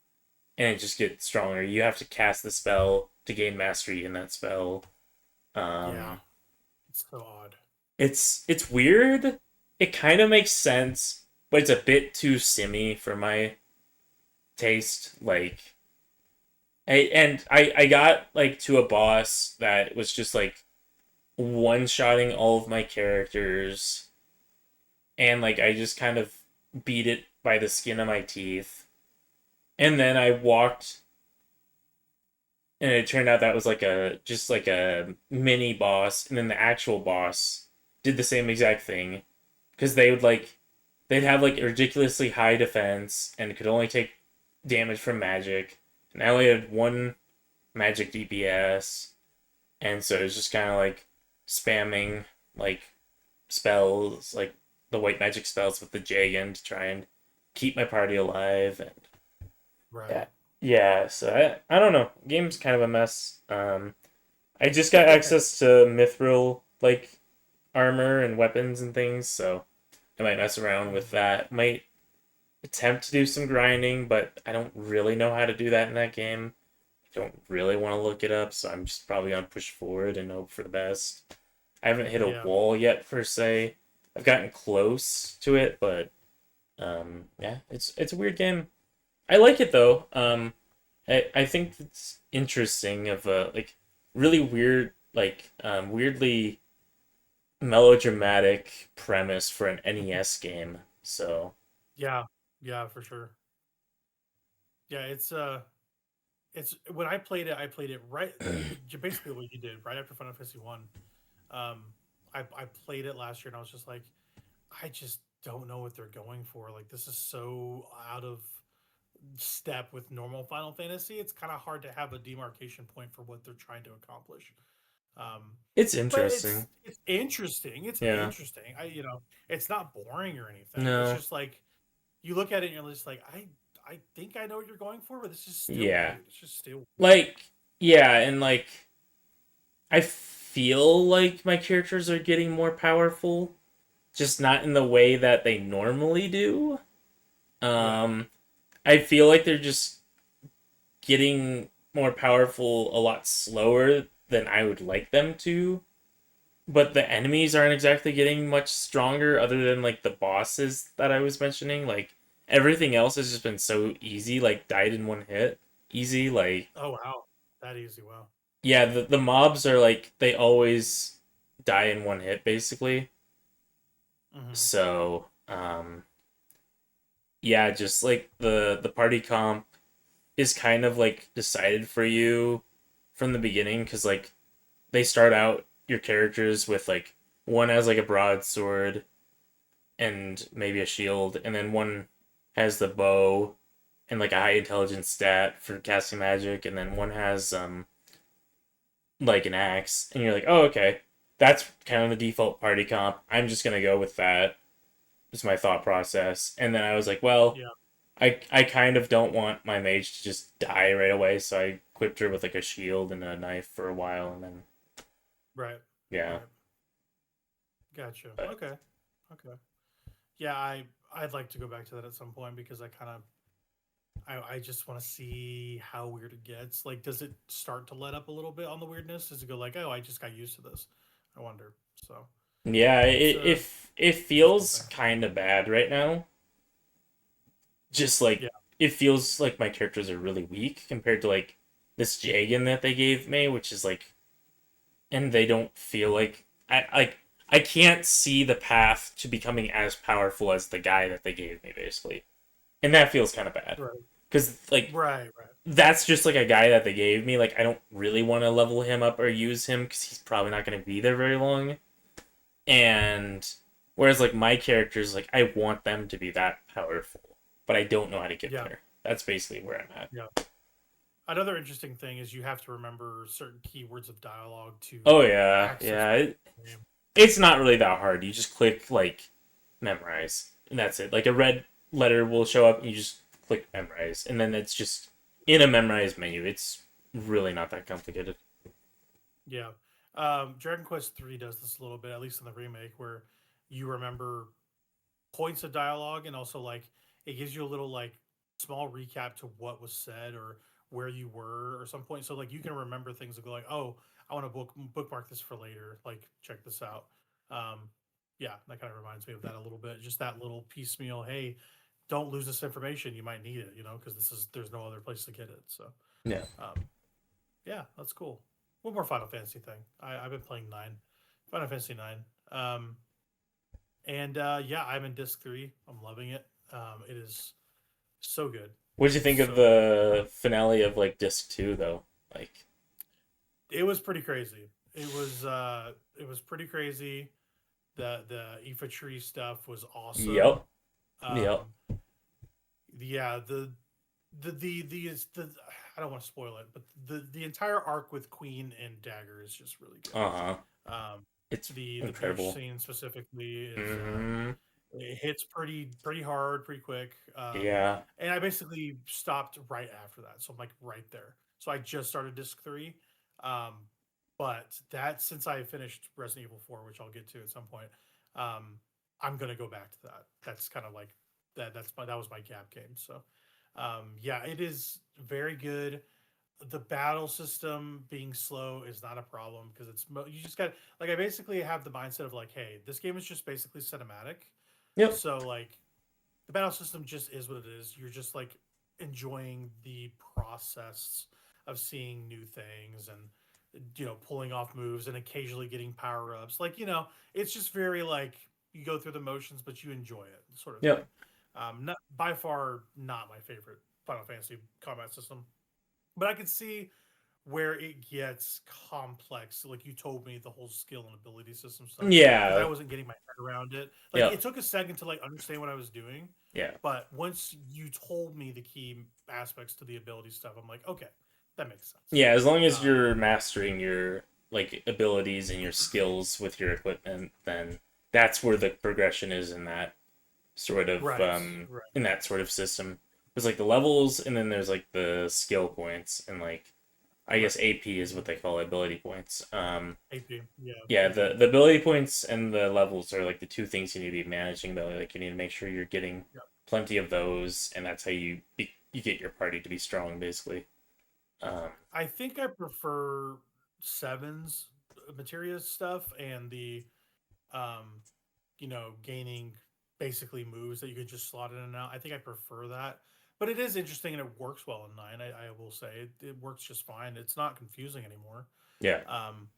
and it just gets stronger. You have to cast the spell to gain mastery in that spell. Yeah. Um, It's so odd. it's weird. It kind of makes sense, but it's a bit too simmy for my taste. Like, I got like to a boss that was just like one-shotting all of my characters, and like I just kind of beat it by the skin of my teeth. And then I walked, and it turned out that was like a just like a mini boss, and then the actual boss did the same exact thing because they'd have like ridiculously high defense and could only take damage from magic, and I only had one magic DPS, and so it was just kind of like spamming like spells, like the white magic spells with the Jagan to try and keep my party alive. And Right. yeah, yeah. So I don't know. Game's kind of a mess. I just got access to mithril like armor and weapons and things, so I might mess around with that. Might attempt to do some grinding, but I don't really know how to do that in that game. I don't really want to look it up, so I'm just probably gonna push forward and hope for the best. I haven't hit a Yeah. wall yet per se. I've gotten close to it, but yeah, it's a weird game. I like it though. I think it's interesting of a like really weird like weirdly melodramatic premise for an NES game. So Yeah. Yeah, for sure. Yeah, it's when I played it right basically what you did right after Final Fantasy 1. Um I played it last year and I was just like I just don't know what they're going for. Like this is so out of step with normal Final Fantasy. It's kind of hard to have a demarcation point for what they're trying to accomplish. Um, it's but interesting. it's interesting. It's Yeah. interesting. It's not boring or anything. It's No. just like you look at it and you're just like, I think I know what you're going for, but this is still Yeah. weird. It's just still Like yeah, and like I feel like my characters are getting more powerful, just not in the way that they normally do. right. Um I feel like they're just getting more powerful a lot slower than I would like them to. But the enemies aren't exactly getting much stronger other than like the bosses that I was mentioning. Like everything else has just been so easy, like died in one hit. Easy, like Oh wow, that easy. Wow. yeah, the mobs are like they always die in one hit basically. Hmm. So, yeah, just like the party comp is kind of like decided for you from the beginning because like they start out your characters with like one has like a broadsword and maybe a shield, and then one has the bow and like a high intelligence stat for casting magic, and then one has like an axe, and you're like, oh okay, that's kind of the default party comp. I'm just gonna go with that. Is my thought process, and then I was like, well, Yeah. I kind of don't want my mage to just die right away, so I equipped her with like a shield and a knife for a while, and then Right. yeah, Right. Gotcha. but Okay. Okay. Yeah, I'd like to go back to that at some point because I just want to see how weird it gets. Like, does it start to let up a little bit on the weirdness? Does it go like, oh, I just got used to this? I wonder. So yeah, it's a it interesting feels thing. kind of bad right now. Just like Yeah. it feels like my characters are really weak compared to like this Jagan that they gave me, which is like, and they don't feel like I can't see the path to becoming as powerful as the guy that they gave me basically, and that feels kind of bad Right. because like Right. Right. that's just like a guy that they gave me. Like I don't really want to level him up or use him because he's probably not going to be there very long. And whereas like my characters, like I want them to be that powerful, but I don't know how to get Yeah. there. That's basically where I'm at. Yeah. Another interesting thing is you have to remember certain keywords of dialogue to Oh yeah, access yeah. the game. It's not really that hard. You just click like memorize, and that's it. Like a red letter will show up, and you just click memorize, and then it's just in a memorize menu. It's really not that complicated. Yeah. Dragon Quest 3 does this a little bit, at least in the remake, where you remember points of dialogue, and also like it gives you a little like small recap to what was said or where you were or some point. So like you can remember things and go like, oh, I want to bookmark this for later. Like check this out. Um, yeah, that kind of reminds me of that a little bit. Just that little piecemeal. Hey, don't lose this information. You might need it, because there's no other place to get it. So Yeah. um, yeah, that's cool. One more Final Fantasy thing. I've been playing Final Fantasy 9. Um, and yeah, I'm in disc 3. I'm loving it. It is so good. What did you think of So good. the finale of like disc 2 though? Like, It was pretty crazy. It was pretty crazy. The Aoife tree stuff was awesome. yep, yep. Um, yeah, the I don't want to spoil it, but the entire arc with Queen and Dagger is just really good. Uh-huh. Um, It's the beach incredible. scene specifically is Hmm. it hits pretty hard, pretty quick. Yeah. And I basically stopped right after that, so I'm like right there. So I just started disc 3, um, but that since I finished Resident Evil 4, which I'll get to at some point, um, I'm gonna go back to that. That's kind of like that was my gap game. So yeah, it is very good. The battle system being slow is not a problem because you just got like I basically have the mindset of like, hey, this game is just basically cinematic. Yep. So like the battle system just is what it is. You're just like enjoying the process of seeing new things and pulling off moves and occasionally getting power ups. Like it's just very like you go through the motions, but you enjoy it, sort of thing. Yep. Not by far not my favorite Final Fantasy combat system, but I can see where it gets complex. Like you told me the whole skill and ability system stuff because I Yeah. wasn't getting my head around it. Like it Yep. took a second to like understand what I was doing, Yeah. but once you told me the key aspects to the ability stuff, I'm like, okay, that makes sense. Yeah, as long as Um, you're mastering your like abilities and your skills with your equipment, then that's where the progression is in that sort of right, right, in that sort of system. There's like the levels and then there's like the skill points and like I right. guess AP is what they call it, ability points. AP, yeah, Yeah, AP. the ability points and the levels are like the two things you need to be managing though. Like you need to make sure you're getting Yeah. plenty of those and that's how you get your party to be strong basically. I think I prefer Seven's materia stuff and the um, gaining basically moves that you could just slot in and out. I think I prefer that. But it is interesting and it works well in 9. I will say it works just fine. It's not confusing anymore. Yeah. Um,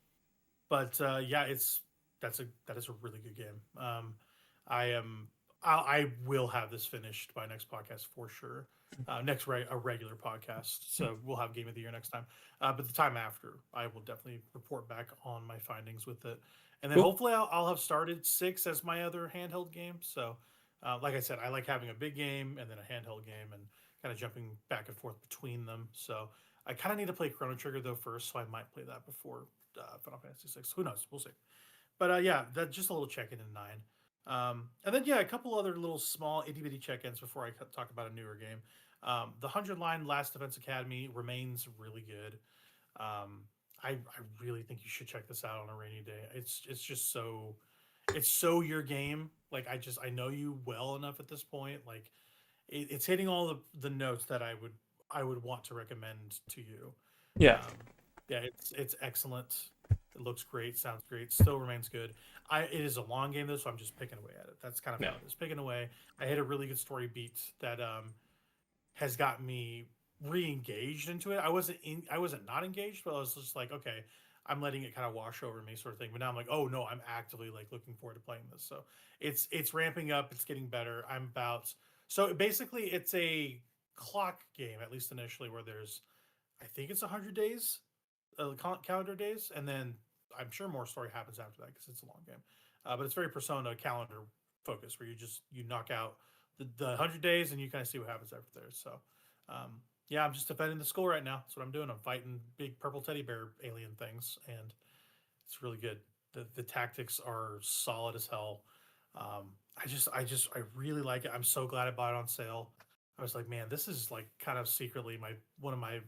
but yeah, that is a really good game. I am I will have this finished by next podcast for sure. A regular podcast, so we'll have game of the year next time. But the time after, I will definitely report back on my findings with it, and then Cool. hopefully I'll have started 6 as my other handheld game. So, like I said, I like having a big game and then a handheld game, and kind of jumping back and forth between them. So I kind of need to play Chrono Trigger though first, so I might play that before Final Fantasy 6. Who knows? We'll see. But yeah, that just a little check in 9. And then yeah, a couple other little small itty bitty check ins before I talk about a newer game. The 100 line Last Defense Academy remains really good. Um, I really think you should check this out on a rainy day. It's just it's so your game. Like I know you well enough at this point. Like it's hitting all the notes that I would want to recommend to you. Yeah. Yeah, it's excellent. It looks great, sounds great, still remains good. It is a long game though, so I'm just picking away at it. That's kind of No. how it is. Picking away. I hit a really good story beat that has got me re-engaged into it. I wasn't not engaged, but I was just like, okay, I'm letting it kind of wash over me, sort of thing. But now I'm like, oh no, I'm actively like looking forward to playing this. So it's ramping up. It's getting better. I'm about so basically it's a clock game, at least initially, where there's I think it's 100 days, calendar days, and then I'm sure more story happens after that because it's a long game. But it's very Persona calendar focused, where you knock out the 100 days and you kind of see what happens after there. So, yeah, I'm just defending the school right now. That's what I'm doing. I'm fighting big purple teddy bear alien things, and it's really good. The tactics are solid as hell. I really like it. I'm so glad I bought it on sale. I was like, man, this is like kind of secretly my one of my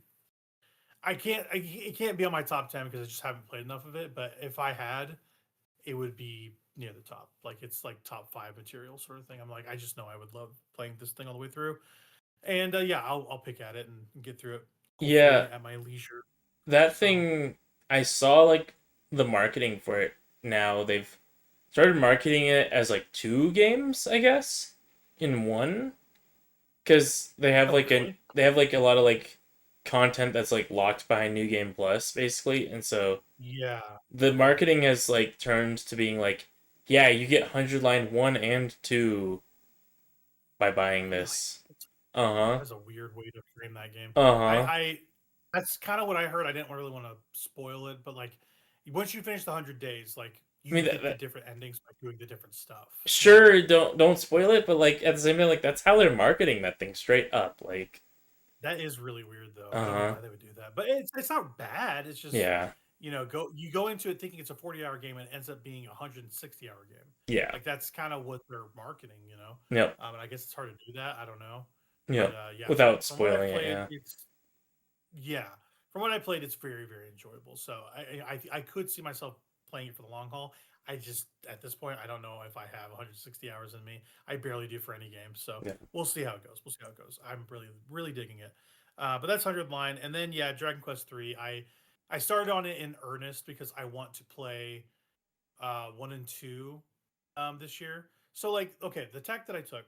It can't be on my top 10 because I just haven't played enough of it. But if I had, it would be near the top. Like it's like top 5 material sort of thing. I'm like, I just know I would love playing this thing all the way through. And yeah, I'll pick at it and get through it. Yeah, Hopefully at my leisure. that So thing, I saw like the marketing for it now. They've started marketing it as like two games, I guess, in one. Because oh really? they have like a lot of like content that's like locked behind New Game Plus, basically. And so Yeah. the Okay. marketing has like turned to being like, yeah, you get 100 line 1 and 2 by buying Really? this. Uh-huh. That's a weird way to frame that game. Uh-huh. I that's kind of what I heard. I didn't really want to spoil it, but like once you finish the 100 days, like I you mean get the different endings by doing the different stuff. You know? sure, don't spoil it, but like at the same time, like that's how they're marketing that thing straight up. Like, That is really weird though. I don't know uh-huh. why they would do that. But it's not bad. It's just, Yeah. you go into it thinking it's a 40-hour game and it ends up being a 160-hour game. Yeah. Like that's kind of what they're marketing. Yep. And I guess it's hard to do that. I don't know. But Yep. yeah, Without from what I spoiling it, played, yeah. it's yeah. From what I played, it's very, very enjoyable. So I could see myself playing it for the long haul. I just at this point I don't know if I have 160 hours in me. I barely do for any game. So Yeah. we'll see how it goes. We'll see how it goes. I'm really, really digging it. But that's 100 line, and then yeah, Dragon Quest 3. I started on it in earnest because I want to play 1 and 2 this year. So like, okay, the tack that I took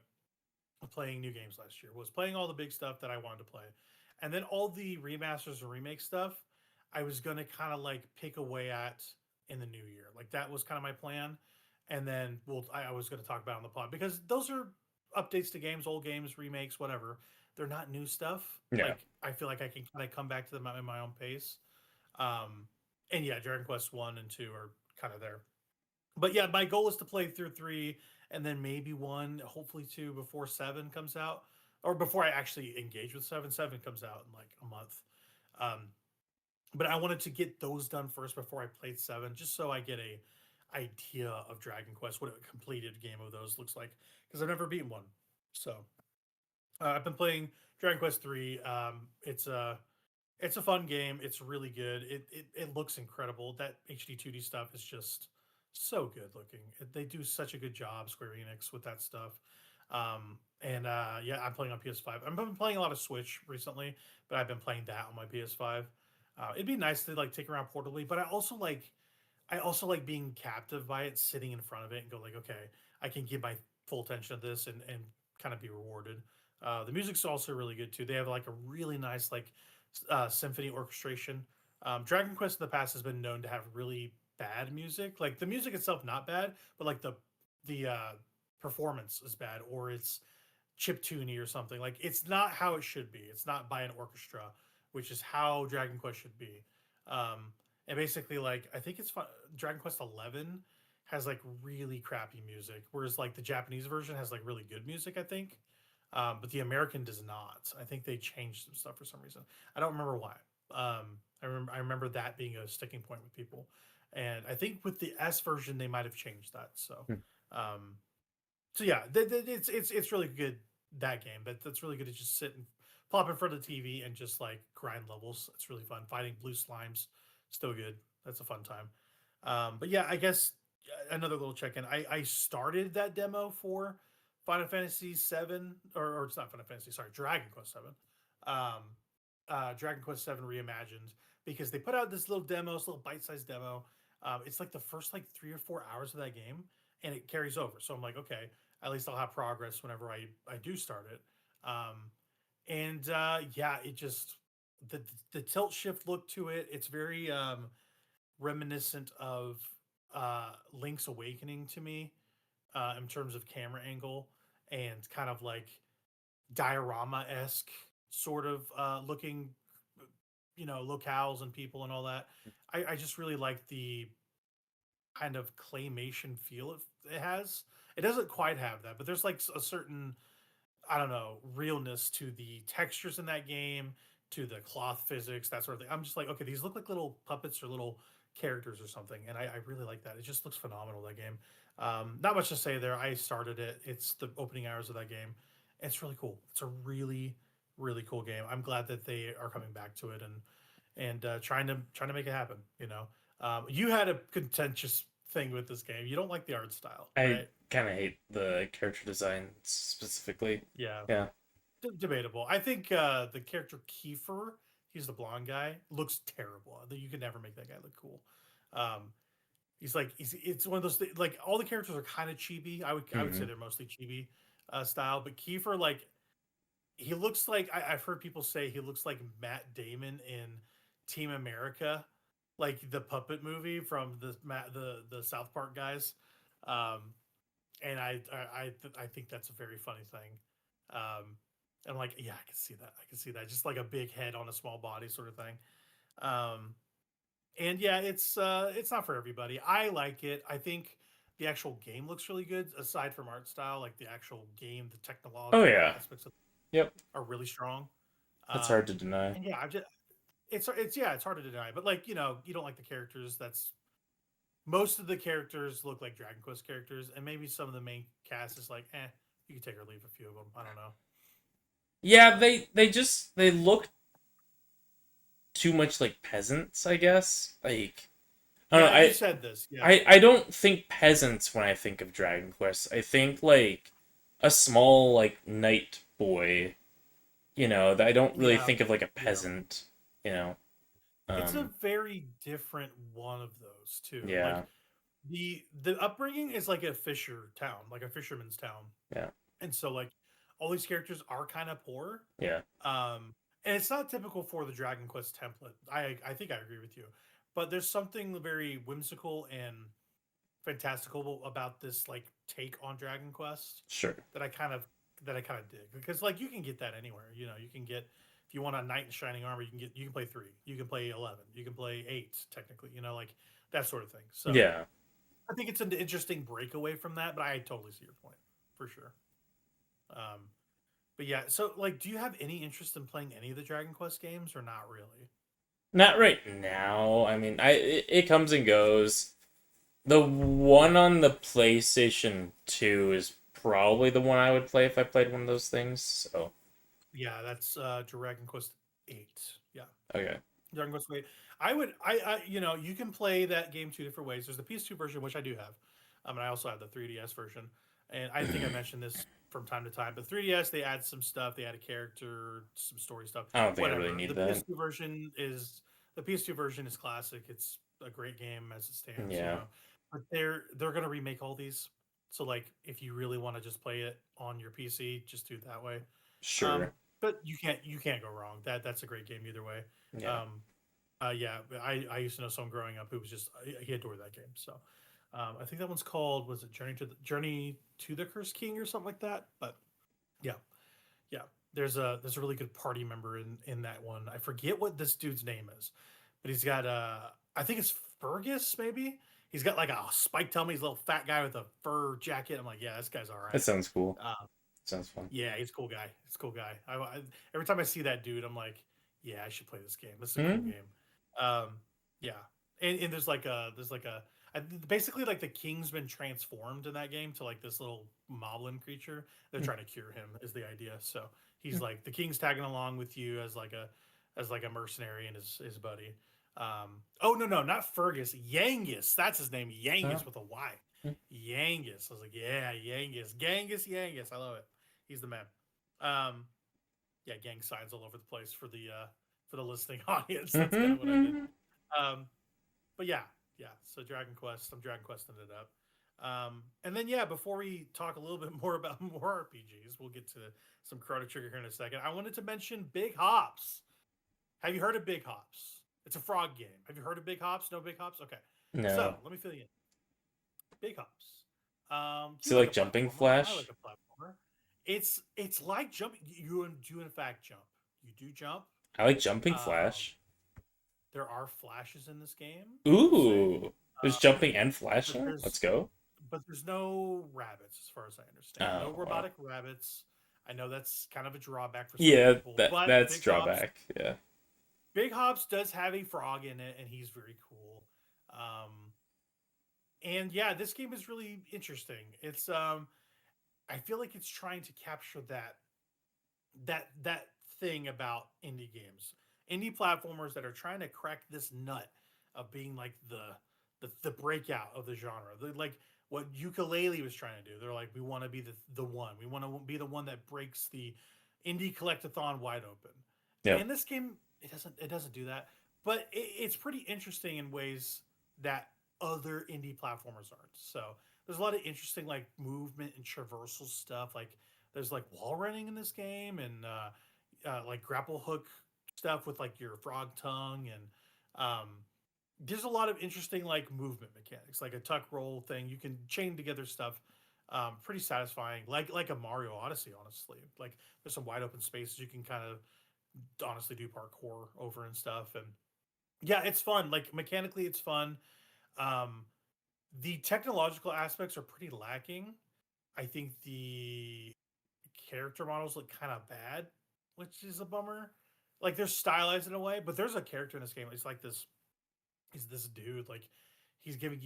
playing new games last year was playing all the big stuff that I wanted to play. And then all the remasters and remake stuff, I was going to kind of like pick away at in the new year. Like that was kind of my plan. And then I was going to talk about it on the pod because those are updates to games, old games, remakes, whatever. They're not new stuff. Yeah. Like I feel like I can kind of come back to them at my own pace. Um, and yeah, Dragon Quest 1 and 2 are kind of there. But yeah, my goal is to play through 3 and then maybe 1, hopefully 2 before 7 comes out, or before I actually engage with 7. 7 comes out in like a month. Um, but I wanted to get those done first before I played 7, just so I get a idea of Dragon Quest, what a completed game of those looks like, because I've never beaten one. So I've been playing Dragon Quest 3. It's a fun game. It's really good. It looks incredible. That HD 2D stuff is just so good looking. They do such a good job, Square Enix, with that stuff. And yeah, I'm playing on PS5. I've been playing a lot of Switch recently, but I've been playing that on my PS5. It'd be nice to like take around portably, but I also like being captive by it, sitting in front of it and go like, okay, I can give my full attention to this and kind of be rewarded. The music's also really good too. They have like a really nice like symphony orchestration. Dragon Quest in the past has been known to have really bad music. Like the music itself not bad, but like the performance is bad or it's chip tuney or something. Like it's not how it should be. It's not by an orchestra, which is how Dragon Quest should be. Um, and basically, like I think it's fun. Dragon Quest 11 has like really crappy music, whereas like the Japanese version has like really good music. I think, but the American does not. I think they changed some stuff for some reason. I don't remember why. I remember that being a sticking point with people, and I think with the S version they might have changed that. So, Hmm. um, so yeah, it's really good that game. That's really good to just sit and plop in front of the TV and just like grind levels. It's really fun. Fighting blue slimes, still good. That's a fun time. But yeah, I guess another little check in. I started that demo for Final Fantasy 7 or it's not Final Fantasy, sorry, Dragon Quest 7. Um, Dragon Quest 7 reimagined because they put out this little demo, this little bite-sized demo. It's like the first like 3 or 4 hours of that game and it carries over. So I'm like, okay, at least I'll have progress whenever I do start it. And yeah, it just the tilt shift look to it. It's very reminiscent of Link's Awakening to me in terms of camera angle and kind of like diorama esque sort of looking, locales and people and all that. I just really like the kind of claymation feel it has. It doesn't quite have that, but there's like a certain, I don't know, realness to the textures in that game, to the cloth physics, that sort of thing. I'm just like, okay, these look like little puppets or little characters or something, and I really like that. It just looks phenomenal, that game. Not much to say there. I started it. It's the opening hours of that game. It's really cool. It's a really, really cool game. I'm glad that they are coming back to it, and trying to make it happen. You had a contentious thing with this game. You don't like the art style, I right? kind of hate the character design specifically. Yeah, Yeah. debatable. I think the character Kiefer, he's the blonde guy, looks terrible. You could never make that guy look cool. Um, it's one of those like all the characters are kind of chibi. I would say Hmm. they're mostly chibi style, but Kiefer like he looks like I've heard people say he looks like Matt Damon in Team America, like the puppet movie from the South Park guys. Um, and I think that's a very funny thing. Um, I'm like, yeah, I can see that. I can see that. Just like a big head on a small body sort of thing. Um, and yeah, it's not for everybody. I like it. I think the actual game looks really good aside from art style. Like the actual game, the Oh technological yeah. aspects of Yep. are really strong. That's hard Um, to deny. and yeah, I just it's yeah, it's hard to deny. But like you don't like the characters. That's most of the characters look like Dragon Quest characters, and maybe some of the main cast is like, you can take or leave a few of them. I don't know. Yeah, they look too much like peasants, I guess. Like I don't Yeah, know. you said this. Yeah, I don't think peasants when I think of Dragon Quest. I think like a small like knight boy. I don't really yeah, think of like a yeah. peasant. You know. It's a Um. very different one of those too. Like Yeah. the upbringing is like a fisher town, like a fisherman's town, Yeah. and so like all these characters are kind of poor. Yeah. Um, and it's not typical for the Dragon Quest template. I think I agree with you, but there's something very whimsical and fantastical about this like take on Dragon Quest Sure. that I kind of dig because like you can get that anywhere. You can get if you want a knight in shining armor, you can play 3, you can play 11, you can play 8 technically. Like that sort of thing. So Yeah. I think it's an interesting breakaway from that, but I totally see your point for sure. Um, but yeah, so like, do you have any interest in playing any of the Dragon Quest games or not really? Not right now. I mean, it comes and goes. The one on the PlayStation 2 is probably the one I would play if I played one of those things. So, Yeah, that's Dragon Quest 8. Yeah. okay. Dragon Quest 8. I you can play that game two different ways. There's the PS2 version, which I do have. And I also have the 3DS version. And I think I mentioned this from time to time. But 3DS, they add some stuff. They add a character, some story stuff, I don't think I really whatever. need The that. PS2 version is classic. It's a great game as it stands. Yeah. But they're gonna remake all these. So like, if you really want to just play it on your PC, just do it that way. Sure. But you can't go wrong. That's a great game either way. Yeah. Um, yeah, I used to know someone growing up who was just he adored that game. So I think that one's called was it Journey to the Cursed King or something like that. But yeah, yeah. There's a really good party member in that one. I forget what this dude's name is, but he's got I think it's Fergus maybe. He's got like a spiked helmet. He's a little fat guy with a fur jacket. I'm like, yeah, this guy's all That right. sounds cool. Uh, Sounds fun. yeah, he's a cool guy. He's a cool guy. Every time I see that dude, I'm like, yeah, I should play this game. This is a cool Hmm? game. Um, yeah, and basically like the king's been transformed in that game to like this little moblin creature. They're trying to cure him is the idea. So he's like the king's tagging along with you as like a mercenary and his buddy. Oh no, not Fergus, Yangus. That's his name, Huh? Yangus with a Y. Yangus. I was like, yeah, Yangus. I love it. He's the man. Um, yeah, gang signs all over the place for the listening audience. That's kind of what I did. Um, but yeah. So Dragon Quest, I'm Dragon Questing it up. And then yeah, before we talk a little bit more about more RPGs, we'll get to some Chrono Trigger here in a second. I wanted to mention Big Hops. Have you heard of Big Hops? It's a frog game. Have you heard of Big Hops? No Big Hops? Okay. So No. let me fill you in. Big Hops. Do Is it you like like a Jumping platformer? I like Flash? a platformer. It's like jumping. You do in fact jump. You do jump. I like Jumping Um, Flash. there are flashes in this game. I will say, Ooh. There's jumping and but flashing? Let's go. there's no rabbits as far as I understand. No Oh, well. robotic rabbits. I know that's kind of a drawback for some Yeah, people, that but that's drawback. Yeah. Big Hops does have a frog in it, and he's very cool. Um, and yeah, this game is really interesting. It's I feel like it's trying to capture that thing about indie games. indie platformers that are trying to crack this nut of being like the breakout of the genre. Like what Ukulele was trying to do. They're like, we want to be the one. We want to be the one that breaks the indie collectathon wide open. Yeah. And this game, it doesn't do that, but it's pretty interesting in ways that other indie platformers aren't. So there's a lot of interesting like movement and traversal stuff. Like there's like wall running in this game and like grapple hook stuff with like your frog tongue and there's a lot of interesting like movement mechanics, like a tuck roll thing. You can chain together stuff. Pretty satisfying, like a Mario Odyssey. Honestly, like there's some wide open spaces you can kind of honestly do parkour over and stuff. And yeah, it's fun. Like mechanically, it's fun. Um, the technological aspects are pretty lacking. I think the character models look kind of bad, which is a bummer. Like they're stylized in a way, but there's a character in this game. It's like this. He's this dude. Like he gives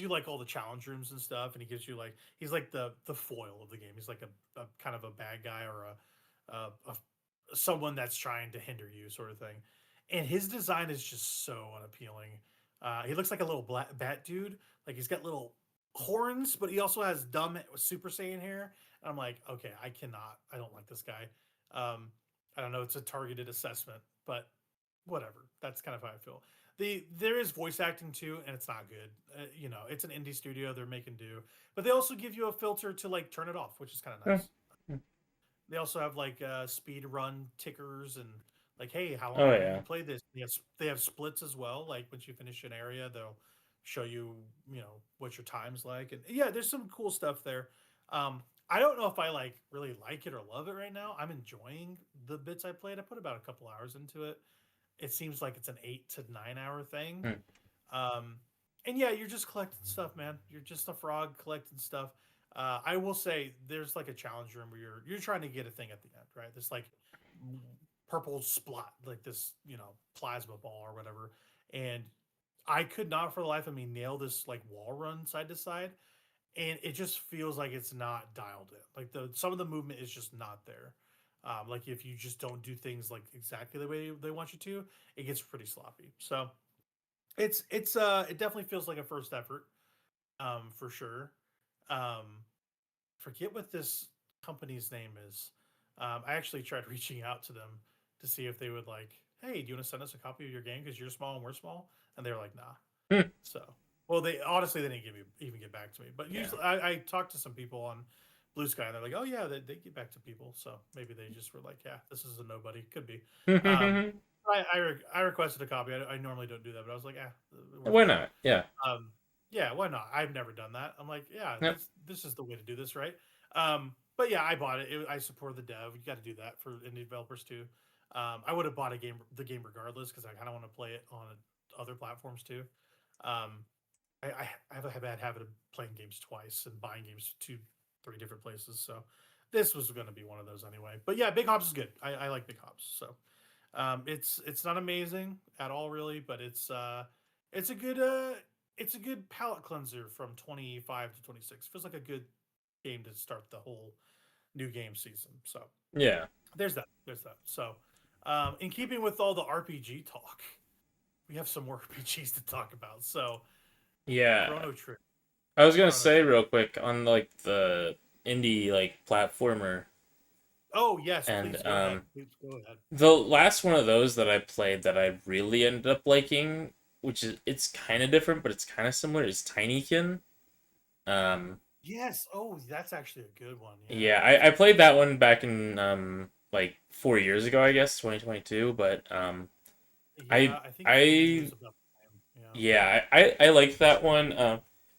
you like all the challenge rooms and stuff, and he gives you like he's like the foil of the game. He's like a kind of a bad guy or a someone that's trying to hinder you, sort of thing. And his design is just so unappealing. He looks like a little black bat dude. Like he's got little horns, but he also has dumb Super Saiyan hair. And I'm like, okay, I cannot. I don't like this guy. Um, I don't know. It's a targeted assessment, but whatever. That's kind of how I feel. There is voice acting too, and it's not good. It's an indie studio; they're making do, but they also give you a filter to like turn it off, which is kind of Yeah. nice. They also have like speed run tickers and like, hey, how long Oh have yeah. you played this? They have splits as well. Like once you finish an area, they'll show you what your time's like, and yeah, there's some cool stuff there. I don't know if I like really like it or love it right now. I'm enjoying the bits I played. I put about a couple hours into it. It seems like it's an 8 to 9 hour thing. Mm. Um, and yeah, you're just collecting stuff, man. You're just a frog collecting stuff. I will say there's like a challenge room where you're trying to get a thing at the end, right? This like purple splot, like this plasma ball or whatever, and I could not for the life of me nail this like wall run side to side, and it just feels like it's not dialed in. Like some of the movement is just not there. Like if you just don't do things like exactly the way they want you to, it gets pretty sloppy. So it definitely feels like a first effort, for sure. Um, Forget what this company's name is. I actually tried reaching out to them to see if they would like, hey, do you want to send us a copy of your game because you're small and we're small? And they were like, nah. Hmm. So, well, they honestly they didn't even get back to me. But Yeah. usually, I talked to some people on Blue Sky, and they're like, oh yeah, they get back to people. So maybe they just were like, yeah, this is a nobody. Could be. Um, I requested a copy. I normally don't do that, but I was like, worth a Why shot. not? Yeah. Yeah, why not? I've never done that. I'm like, yeah, Yep. this is the way to do this, right? But yeah, I bought it. I support the dev. You got to do that for indie developers too. I would have bought the game regardless because I kind of want to play it on other platforms too. Um, I have a bad habit of playing games twice and buying games two, three different places. So this was going to be one of those anyway. But yeah, Big Hops is good. I like Big Hops. So it's not amazing at all, really, but it's a good it's a good palate cleanser from 25 to 26. Feels like a good game to start the whole new game season. So Yeah. there's that. There's that. So in keeping with all the RPG talk, we have some more RPGs to talk about. So Yeah. Chrono Trigger. I was gonna Chrono say Trigger. real quick on like the indie like platformer, Oh yes, and please go ahead. Please go ahead. the last one of those that I played that I really ended up liking, which is it's kind of different but it's kind of similar, is Tinykin. Um, Yes. Oh, that's actually a good one. Yeah. yeah, I played that one back in like 4 years ago, I guess 2022, but Yeah, I I think it I was about the time. yeah, I liked that one.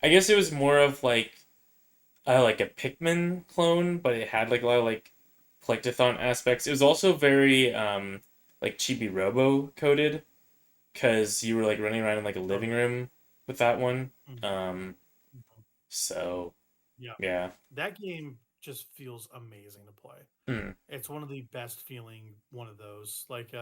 I guess it was more of like a Pikmin clone, but it had like a lot of like collectathon aspects. It was also very like Chibi Robo coded because you were like running around in like a Oh living yeah. room with that one. Mhm, Um, mhm. so Yeah. yeah. That game just feels amazing to play. Hmm. It's one of the best feeling one of those. Like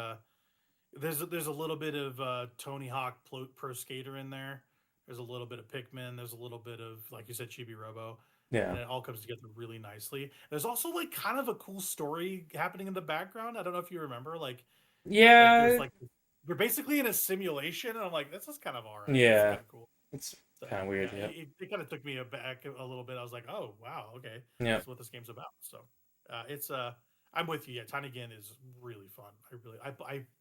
there's a little bit of Tony Hawk Pro Skater in there. There's a little bit of Pikmin. There's a little bit of like you said Chibi Robo, and Yeah. it all comes together really nicely. There's also like kind of a cool story happening in the background. I don't know if you remember. Like Like there's Yeah, like you're basically in a simulation, and I'm like, this is kind of all right. This is yeah, kind of cool. it's So kind of weird. yeah, Yep. it kind of took me aback a little bit. I was like, oh wow, okay, Yep. this is what this game's about. So it's I'm with you. Yeah, Tiny Again is really fun.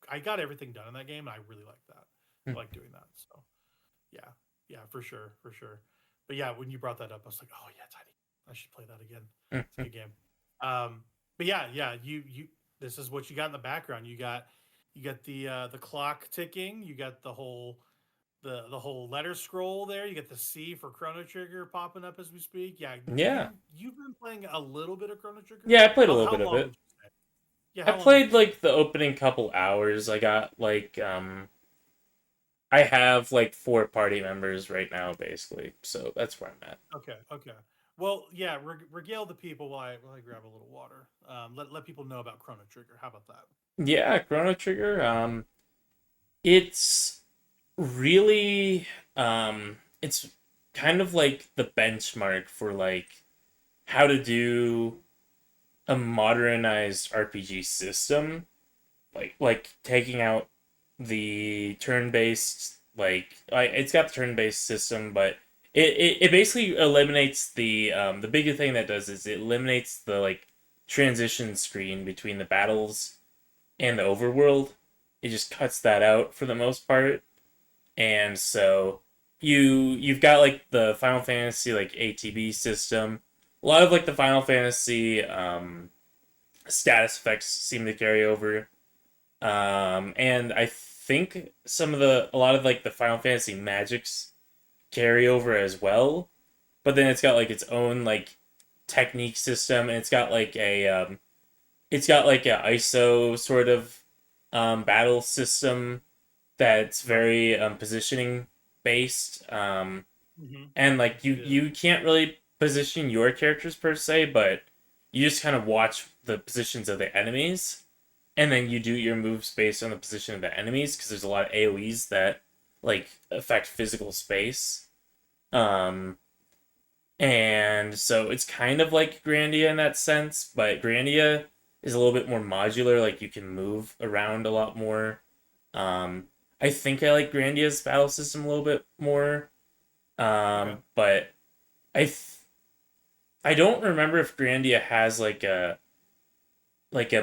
I got everything done in that game, and I really like that. I like doing that. So yeah, yeah, for sure, for sure. But yeah, when you brought that up, I was like, oh yeah, Tiny. I should play that again. It's a good game. But yeah, yeah, you. This is what you got in the background. You got the clock ticking. You got the whole letter scroll there. You get the C for Chrono Trigger popping up as we speak. Yeah, Yeah. you've been playing a little bit of Chrono Trigger. Yeah, I played a little How bit of long it. would you say? Yeah, I how long would you played say? like the opening couple hours. I got like I have like 4 party members right now basically. So that's where I'm at. Okay, okay. Well, yeah, regale the people while I grab a little water. Let people know about Chrono Trigger. How about that? Yeah, Chrono Trigger. It's really it's kind of like the benchmark for like how to do a modernized RPG system, like taking out the turn-based like it's got the turn-based system, but it basically eliminates the bigger thing that does is it eliminates the like transition screen between the battles and the overworld. It just cuts that out for the most part, and so you've got like the Final Fantasy like ATB system. A lot of like the Final Fantasy status effects seem to carry over. And I think a lot of like the Final Fantasy magics carry over as well. But then it's got like its own like technique system, and it's got like a ISO sort of battle system that's Right. very positioning based. Mm-hmm. And like It is. you can't really position your characters per se, but you just kind of watch the positions of the enemies, and then you do your moves based on the position of the enemies because there's a lot of AOE's that like affect physical space. Um, and so it's kind of like Grandia in that sense, but Grandia is a little bit more modular. Like you can move around a lot more. Um, I think I like Grandia's battle system a little bit more. Okay. But I th- I don't remember if Grandia has like a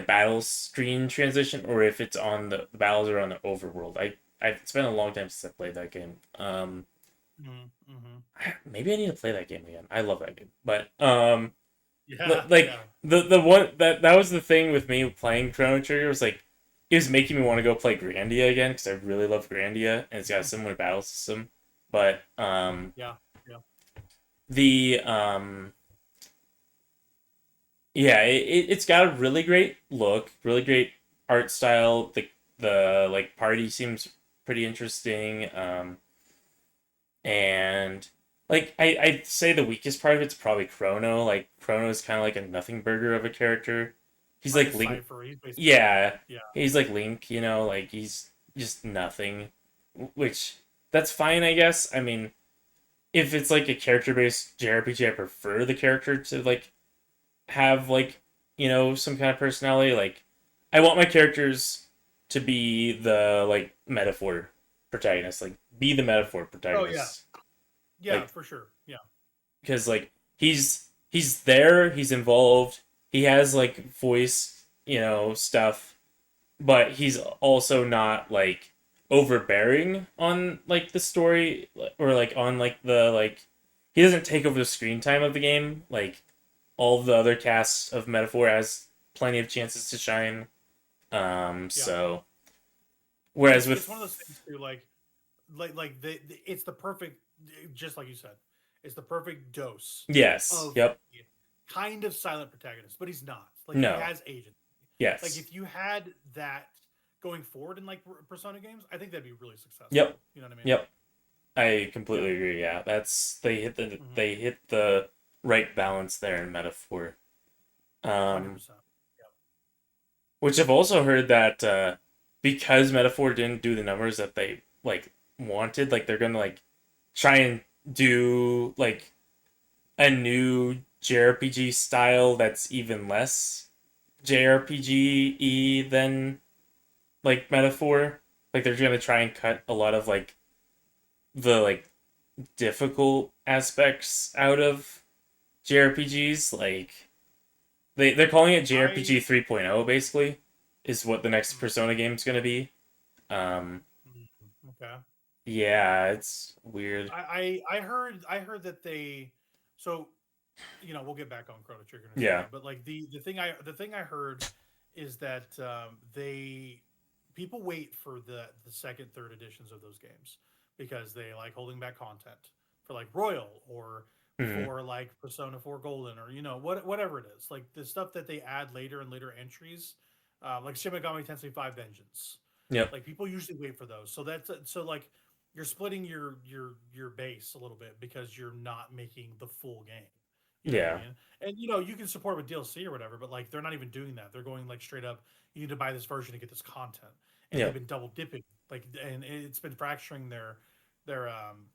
battle screen transition or if it's on the battles are on the overworld. It's been a long time since I played that game. Mm-hmm. Maybe I need to play that game again. I love that game, but Yeah, like yeah. the one that was the thing with me playing Chrono Trigger was like it was making me want to go play Grandia again because I really love Grandia and it's got a similar battle system. But Yeah, yeah. the yeah, it's got a really great look, really great art style. The like party seems pretty interesting. And like I'd say the weakest part of it's probably Chrono. Like Chrono is kind of like a nothing burger of a character. He's Like like a Link. cipher. He's basically Link. Yeah, Yeah. he's like Link. You know, like he's just nothing. Which that's fine, I guess. I mean, if it's like a character based JRPG, I prefer the character to like have like some kind of personality. Like I want my characters to be the like metaphor protagonist, like be the metaphor Oh yeah. protagonist, Yeah, like for sure. Yeah. because like he's there, he's involved, he has like voice stuff, but he's also not like overbearing on like the story or like on like the like he doesn't take over the screen time of the game like all the other casts of Metaphor has plenty of chances to shine. Yeah. So whereas It's one of those with things too, it's the perfect, just like you said, it's the perfect dose yes, of yep, kind of silent protagonist, but he's not. Like he no, has agency. Like yes, if you had that going forward in like Persona games, I think that'd be really successful. yep, You know what I mean? yep. I Yeah. completely agree. Yeah, that's Mm-hmm. they hit the right balance there in Metaphor. 100%. Um, Yeah. which I've also heard that because Metaphor didn't do the numbers that they like wanted, like they're gonna like try and do like a new JRPG style that's even less JRPG y than like metaphor. Like they're gonna try and cut a lot of like the like difficult aspects out of JRPGs. Like they're calling it JRPG I 3.0 basically is what the next mm, Persona game's gonna be. Um, okay. yeah, it's weird. I heard that they so we'll get back on Chrono Trigger in a Yeah. second, but like the thing I heard is that they people wait for the second, third editions of those games because they like holding back content for like Royal or Hmm. for like Persona 4 Golden or whatever it is. Like the stuff that they add later in later entries, like Shin Megami Tensei 5 Vengeance. Yep. Like people usually wait for those. So so like you're splitting your base a little bit because you're not making the full game. You know what I Yeah. mean? And you can support with DLC or whatever, but like they're not even doing that. They're going like straight up. You need to buy this version to get this content, and they've Yep. been double dipping. Like, and it's been fracturing their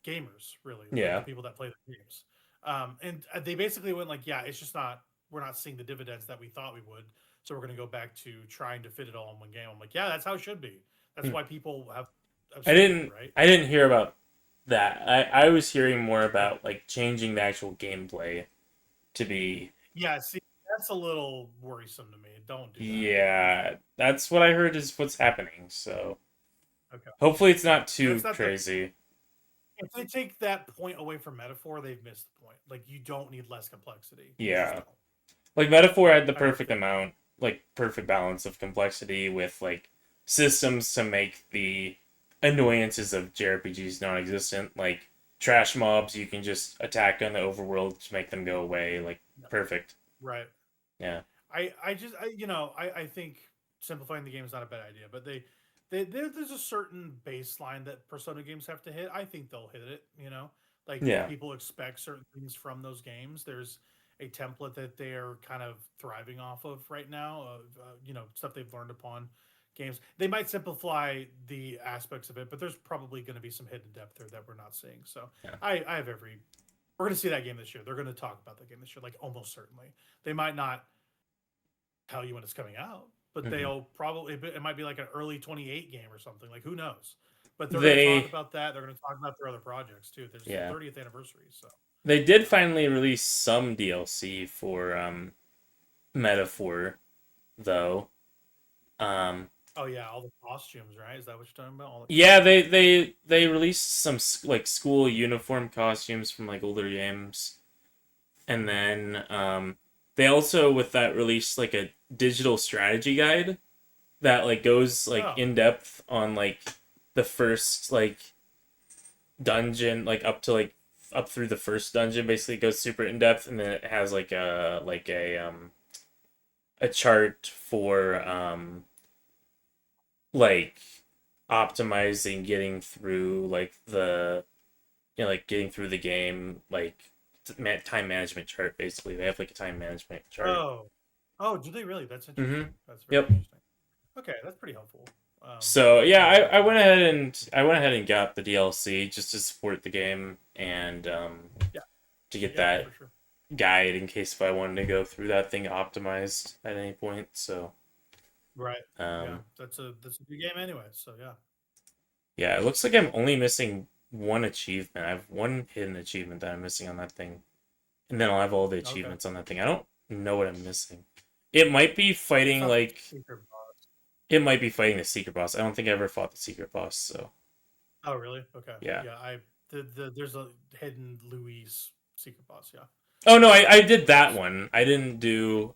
gamers really, the Yeah. people that play the games. And they basically went like, yeah, it's just not. We're not seeing the dividends that we thought we would. So we're going to go back to trying to fit it all in one game. I'm like, yeah, that's how it should be. That's Hmm. why people have I stayed, didn't right? I didn't hear about that. I was hearing more about like changing the actual gameplay to be. Yeah, see, that's a little worrisome to me. Don't do that. Yeah, that's what I heard is what's happening. So Okay. hopefully it's not too That's not the crazy. if they take that point away from metaphor, they've missed the point. Like you don't need less complexity. You just Yeah. don't. Like Metaphor had the I really perfect don't. amount, like perfect balance of complexity with like systems to make the annoyances of JRPGs non-existent. Like trash mobs, you can just attack on the overworld to make them go away. Like No. perfect. Right. Yeah. I think simplifying the game is not a bad idea, but there's a certain baseline that Persona games have to hit. I think they'll hit it. Like if Yeah. people expect certain things from those games, there's a template that they're kind of thriving off of right now of stuff they've learned upon games. They might simplify the aspects of it, but there's probably going to be some hidden depth there that we're not seeing. So Yeah. I have every we're going to see that game this year. They're going to talk about that game this year, like almost certainly. They might not tell you when it's coming out, but Hmm. they'll probably it might be like an early 28 game or something. Like who knows? But they're going to talk They about that. They're going to talk about their other projects too. There's the yeah. 30th anniversary, so They did yeah. finally release some DLC for Metaphor though. Um Oh yeah, all the costumes, right? Is that what you're talking about? All the Yeah, costumes. they released some like school uniform costumes from like older games, and Mm. then they also with that released like a digital strategy guide that like goes like Oh, in depth on like the first like dungeon like up to like up through the first dungeon basically goes super in depth, and then it has like a chart for like optimizing getting through like the like getting through the game like time management chart basically they have like a time management chart. oh, oh. Do they really? That's Mm-hmm. interesting. That's very Yep. interesting. Okay, that's pretty helpful. So yeah, Yeah, I definitely. went ahead and got the DLC just to support the game and Yeah, to get yeah, that for sure. guide in case if I wanted to go through that thing optimized at any point. So Right. Yeah, um that's a good game anyway. So yeah. yeah, it looks like I'm only missing one achievement. I have one hidden achievement that I'm missing on that thing. And then I'll have all the Okay. achievements on that thing. I don't know what I'm missing. It might be It's fighting not the like secret boss. it might be fighting the secret boss. I don't think I ever fought the secret boss, so Oh, really? Okay. yeah. Yeah, there's a hidden Louis secret boss. Yeah. Oh no, I did Which that is one. I didn't do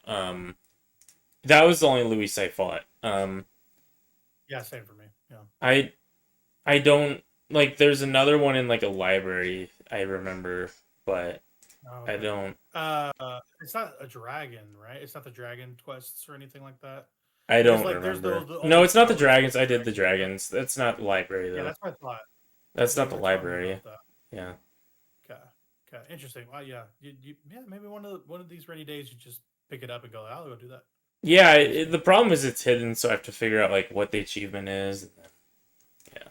that was the only Luis I fought. yeah, same for me. Yeah. I I don't like there's another one in like a library I remember, but Oh, I okay. don't It's not a dragon, right? It's not the dragon quests or anything like that. I There's don't like there's remember. all No, the it's not the towers with dragons. the I did the dragons and stuff. dragons. That's not the library Yeah, though. that's what I thought. That's Yeah, not you the were telling me library. about that. Yeah. Okay. Okay. Interesting. Well, yeah. Yeah. Maybe one of these rainy days you just pick it up and go. I'll go do that. Yeah, Interesting. the problem is it's hidden, so I have to figure out like what the achievement is. And then, yeah,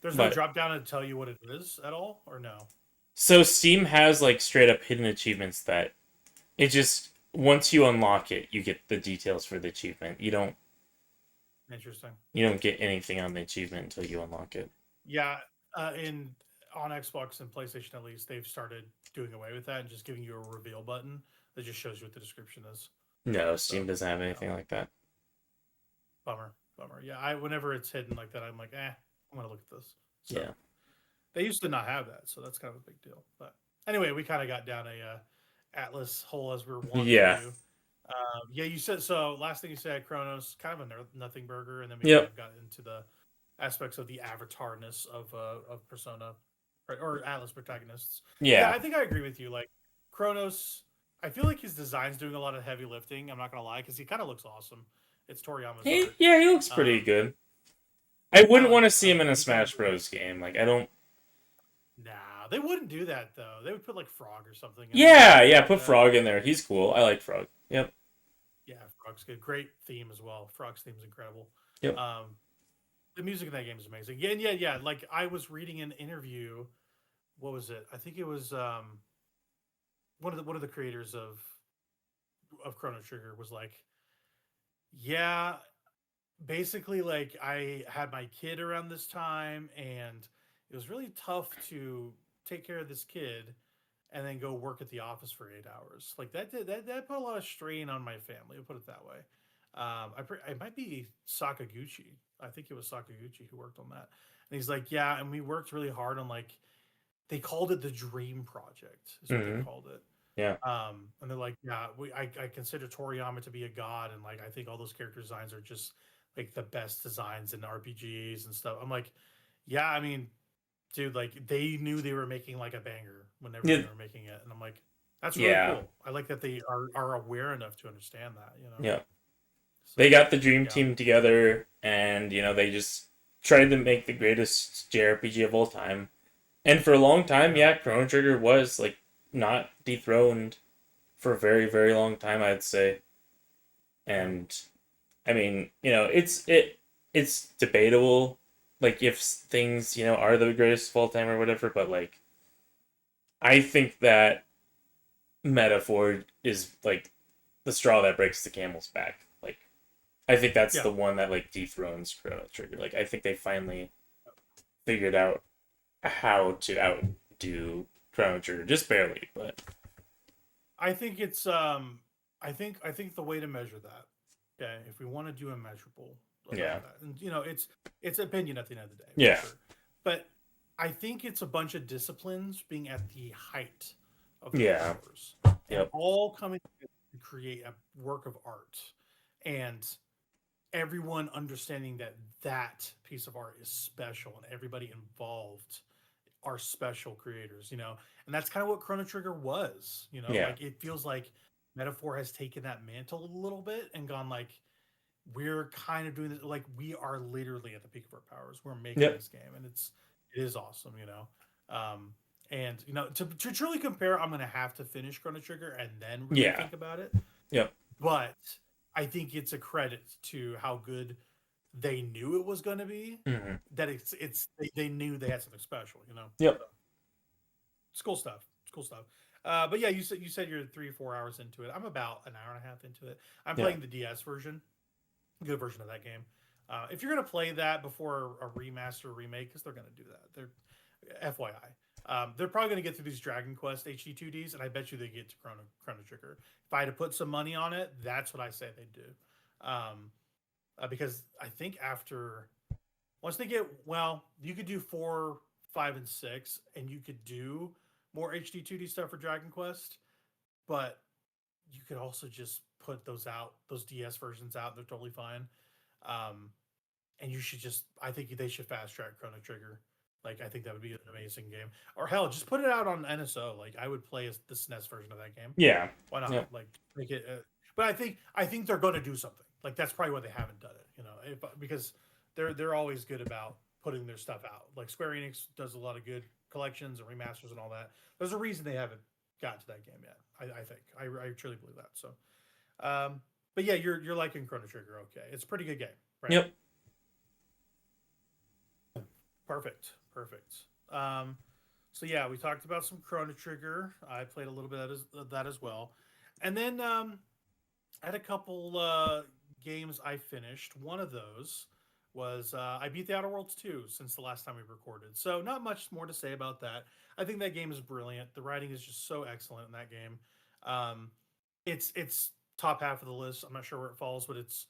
There's no but drop down to tell you what it is at all, or no? so Steam has like straight up hidden achievements that it just once you unlock it, you get the details for the achievement. You don't Interesting. You don't get anything on the achievement until you unlock it. Yeah, in on Xbox and PlayStation at least, they've started doing away with that and just giving you a reveal button that just shows you what the description is. No, So, Steam doesn't have anything like that. Bummer. Yeah, whenever it's hidden like that, I'm like, I'm gonna look at this. So, Yeah. they used to not have that, so that's kind of a big deal. But anyway, we kind of got down a Atlas hole as we were wanting Yeah. to do. Yeah, you said so. Last thing you said, Chronos, kind of a nothing burger, and then we kind Yep. of got into the aspects of the avatarness of Persona or Atlas protagonists. Yeah, Yeah. I think I agree with you. Like Chronos, I feel like his design's doing a lot of heavy lifting. I'm not gonna lie, because he kind of looks awesome. It's Toriyama's art. Yeah, he looks pretty good. I wouldn't want to see him in a he Smash kinda- Bros. Game. Like, I don't. Nah, they wouldn't do that though. They would put like Frog or something. Yeah, put Frog in there. He's cool. I like Frog. Yep. Yeah, Frog's good. Great theme as well. Frog's theme is incredible. Yep. The music in that game is amazing. Yeah. Like I was reading an interview. What was it? I think it was one of the creators of Chrono Trigger was like, yeah, basically like I had my kid around this time and it was really tough to take care of this kid and then go work at the office for 8 hours. Like that put a lot of strain on my family. I'll put it that way. It might be Sakaguchi. I think it was Sakaguchi who worked on that. And he's like, yeah, and we worked really hard on like they called it the Dream Project, is what they called it. Yeah. And they're like, yeah, I consider Toriyama to be a god, and like I think all those character designs are just like the best designs in RPGs and stuff. I'm like, yeah, I mean, dude, like they knew they were making like a banger whenever they were making it, and I'm like, that's really cool. I like that they are aware enough to understand that, you know. Yeah. So, they got the dream team together, and they just tried to make the greatest JRPG of all time. And for a long time, Chrono Trigger was like not dethroned for a very, very long time, I'd say. And I mean, it's debatable, like if things are the greatest of all time or whatever. But like, I think that metaphor is like the straw that breaks the camel's back. Like, I think that's the one that like dethrones Chrono Trigger. Like, I think they finally figured out how to outdo Chrono Trigger, just barely, but I think it's I think the way to measure that, okay, if we want to do a measurable that, and it's opinion at the end of the day, yeah, sure. But I think it's a bunch of disciplines being at the height of the powers, and all coming together to create a work of art, and everyone understanding that piece of art is special, and everybody involved are special creators, and that's kind of what Chrono Trigger was, like it feels like Metaphor has taken that mantle a little bit and gone like, we're kind of doing this, like we are literally at the peak of our powers. We're making this game, and it is awesome, and to truly compare, I'm gonna have to finish Chrono Trigger and then really think about it. But I think it's a credit to how good they knew it was going to be, that they knew they had something special, So, it's cool stuff. But yeah, you said you're 3 or 4 hours into it. I'm about an hour and a half into it. I'm playing the DS version, good version of that game. If you're gonna play that before a remaster or remake, because they're gonna do that, they're FYI. They're probably gonna get through these Dragon Quest HD 2Ds, and I bet you they get to Chrono Trigger. If I had to put some money on it, that's what I say they do. Because I think once they get, you could do 4, 5, and 6, and you could do more HD 2D stuff for Dragon Quest, but you could also just put those DS versions out. They're totally fine. And I think they should fast track Chrono Trigger. Like, I think that would be an amazing game. Or hell, just put it out on NSO. Like, I would play the SNES version of that game. Yeah. Why not? Yeah. Like, make it. But I think they're going to do something. Like, that's probably why they haven't done it. Because they're always good about putting their stuff out. Like Square Enix does a lot of good collections and remasters and all that. There's a reason they haven't gotten to that game yet. I think I truly believe that. So, but yeah, you're liking Chrono Trigger. Okay, it's a pretty good game, right? Yep. Perfect. So yeah, we talked about some Chrono Trigger. I played a little bit of that as well, and then I had a couple games I finished. One of those was I beat the Outer Worlds 2 since the last time we recorded. So not much more to say about that. I think that game is brilliant. The writing is just so excellent in that game. Um, it's top half of the list. I'm not sure where it falls, but it's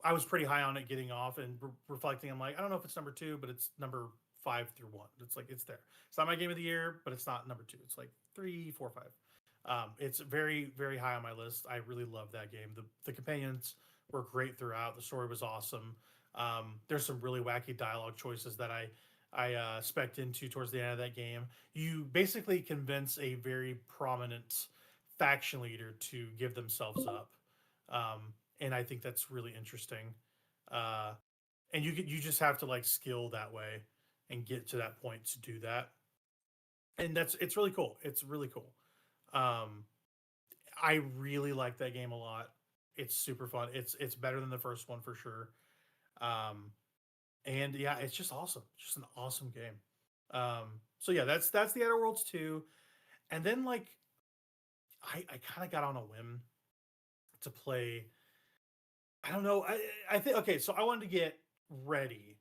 I was pretty high on it getting off and reflecting. I'm like, I don't know if it's number 2, but it's number 5 through 1. It's like it's there. It's not my game of the year, but it's not number 2. It's like 3, 4, 5. It's very, very high on my list. I really love that game. The companions were great throughout. The story was awesome. There's some really wacky dialogue choices that I specced into towards the end of that game. You basically convince a very prominent faction leader to give themselves up, and I think that's really interesting. Uh, and you just have to like skill that way and get to that point to do that, and it's really cool. It's really cool. Um, I really like that game a lot. It's super fun. It's better than the first one for sure. Um, and yeah, it's just awesome. Just an awesome game. So yeah, that's the Outer Worlds 2. And then like I kind of got on a whim to play. I don't know. I think okay, so I wanted to get ready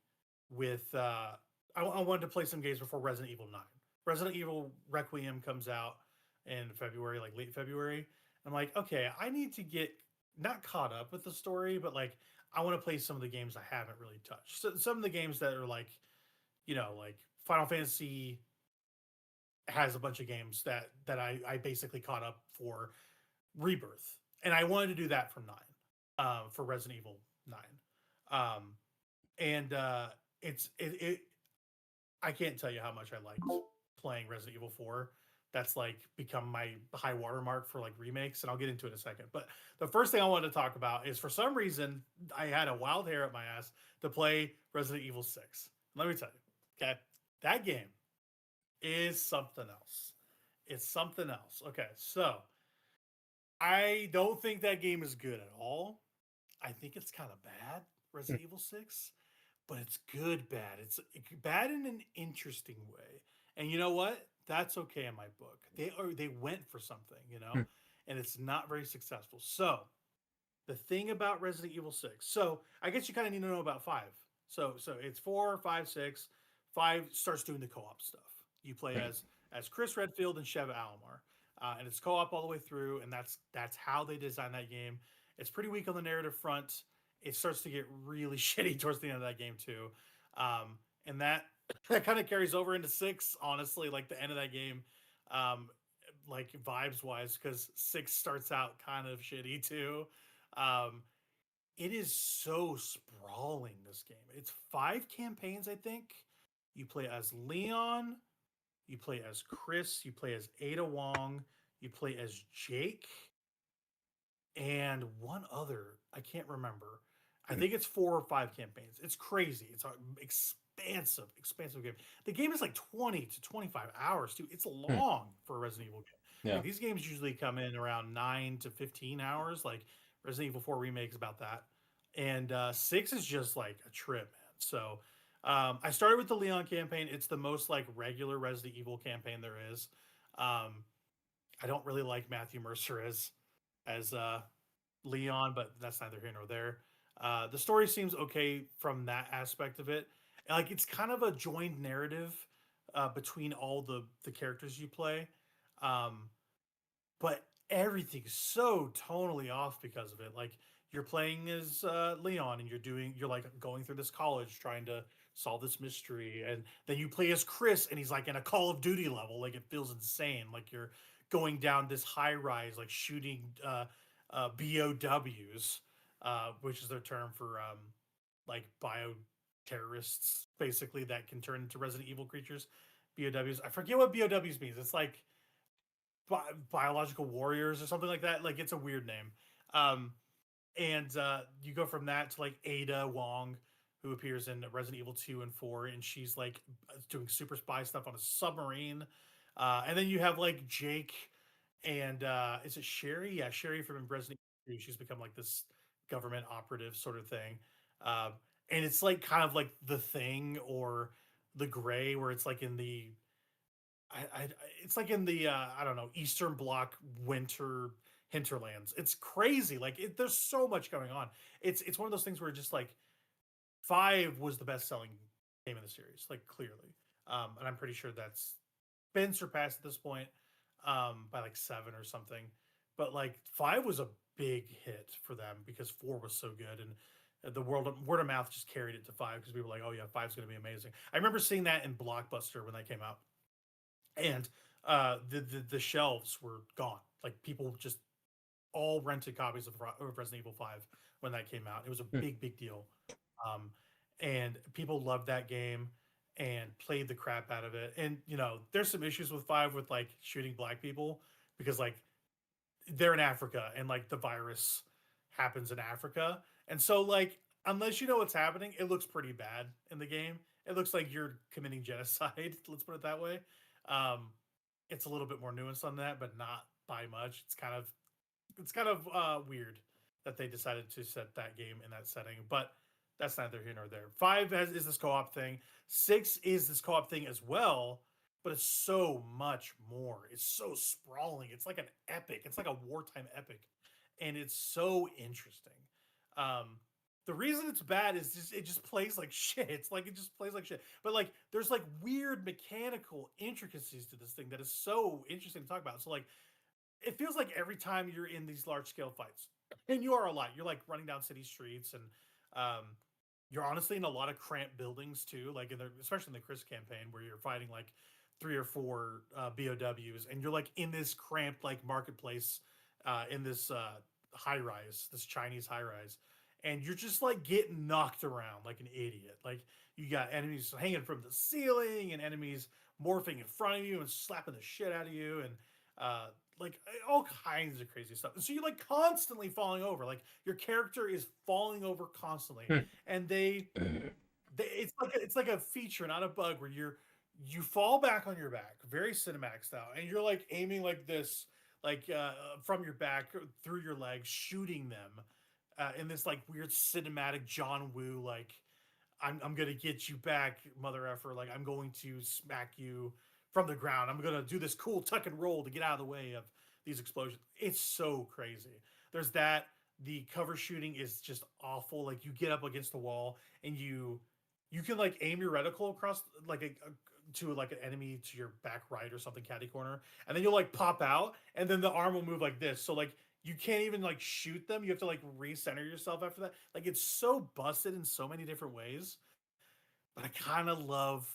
with I wanted to play some games before Resident Evil 9. Resident Evil Requiem comes out in February, like late February. I'm like, okay, I need to get not caught up with the story, but like I want to play some of the games I haven't really touched. So some of the games that are like, like Final Fantasy has a bunch of games that I basically caught up for Rebirth, and I wanted to do that for 9, for Resident Evil 9, um, and it. I can't tell you how much I liked playing Resident Evil 4. That's like become my high watermark for like remakes, and I'll get into it in a second. But the first thing I wanted to talk about is for some reason I had a wild hair up my ass to play Resident Evil 6. Let me tell you, okay, that game is something else. It's something else. Okay, so I don't think that game is good at all. I think it's kind of bad, Resident Evil 6, but it's good bad. It's bad in an interesting way. And you know what? That's okay in my book. They went for something, and it's not very successful. So, the thing about Resident Evil 6. So, I guess you kind of need to know about 5. So it's 4, 5, 6. 5 starts doing the co-op stuff. You play Right. as Chris Redfield and Sheva Alomar. And it's co-op all the way through, and that's how they designed that game. It's pretty weak on the narrative front. It starts to get really shitty towards the end of that game too, and that kind of carries over into 6. Honestly, like the end of that game, um, like vibes wise, because 6 starts out kind of shitty too. Um, it is so sprawling. This game. It's 5 campaigns, I think. You play as Leon, you play as Chris, you play as Ada Wong, you play as Jake, and one other. I can't remember. I think it's 4 or 5 campaigns. It's crazy. It's an expansive game. The game is like 20 to 25 hours, too. It's Hmm. long for a Resident Evil game. Yeah. Like these games usually come in around 9 to 15 hours. Like Resident Evil 4 Remake is about that. And 6 is just like a trip, man. So I started with the Leon campaign. It's the most like regular Resident Evil campaign there is. Um, I don't really like Matthew Mercer as Leon, but that's neither here nor there. The story seems okay from that aspect of it. Like it's kind of a joined narrative between all the characters you play, um, but everything's so tonally off because of it. Like you're playing as Leon, and you're like going through this college trying to solve this mystery, and then you play as Chris, and he's like in a Call of Duty level. Like it feels insane. Like you're going down this high rise, like shooting BOWs, which is their term for like bio-terrorists, basically that can turn into Resident Evil creatures. BOWs. I forget what BOWs means. It's like biological warriors or something like that. Like it's a weird name. Um, and you go from that to like Ada Wong, who appears in Resident Evil 2 and 4, and she's like doing super spy stuff on a submarine. And then you have like Jake and is it Sherry? Yeah, Sherry from Resident Evil 2. She's become like this government operative sort of thing. Um, and it's like kind of like the Thing or the Gray, where it's like in it's like in the I don't know, Eastern Bloc winter hinterlands. It's crazy. Like there's so much going on. It's one of those things where just like five was the best selling game in the series, like clearly. And I'm pretty sure that's been surpassed at this point by like seven or something. But like five was a big hit for them because four was so good, and the word of mouth just carried it to five because people were like, oh yeah, five's going to be amazing. I remember seeing that in Blockbuster when that came out, and the shelves were gone. Like people just all rented copies of Resident Evil 5 when that came out. It was a Hmm. big deal. Um, and people loved that game and played the crap out of it. And there's some issues with 5 with like shooting black people because like they're in Africa and like the virus happens in Africa. And so like unless you know what's happening, it looks pretty bad in the game. It looks like you're committing genocide, let's put it that way. Um, it's a little bit more nuanced on that, but not by much. It's kind of weird that they decided to set that game in that setting, but that's neither here nor there. Is this co-op thing. Six is this co-op thing as well, but it's so much more. It's so sprawling. It's like an epic. It's like a wartime epic, and it's so interesting. Um, the reason it's bad is it just plays like shit. It's like it just plays like shit. But like there's like weird mechanical intricacies to this thing that is so interesting to talk about. So like it feels like every time you're in these large scale fights, and you are a lot, you're like running down city streets, and um, you're honestly in a lot of cramped buildings too, like especially in the Chris campaign where you're fighting like three or four BOWs, and you're like in this cramped like marketplace in this high rise, this Chinese high rise, and you're just like getting knocked around like an idiot. Like you got enemies hanging from the ceiling, and enemies morphing in front of you and slapping the shit out of you, and uh, like all kinds of crazy stuff. So you're like constantly falling over. Like your character is falling over constantly, Hmm. and it's like a feature, not a bug, where you fall back on your back, very cinematic style, and you're like aiming like this, like from your back through your legs, shooting them in this like weird cinematic John Woo like I'm gonna get you back, mother effer. Like I'm going to smack you from the ground. I'm gonna do this cool tuck and roll to get out of the way of these explosions. It's so crazy. There's that. The cover shooting is just awful. Like you get up against the wall and you can like aim your reticle across like to like an enemy to your back right or something catty corner, and then you'll like pop out, and then the arm will move like this. So like you can't even like shoot them. You have to like recenter yourself after that. Like it's so busted in so many different ways. But I kind of love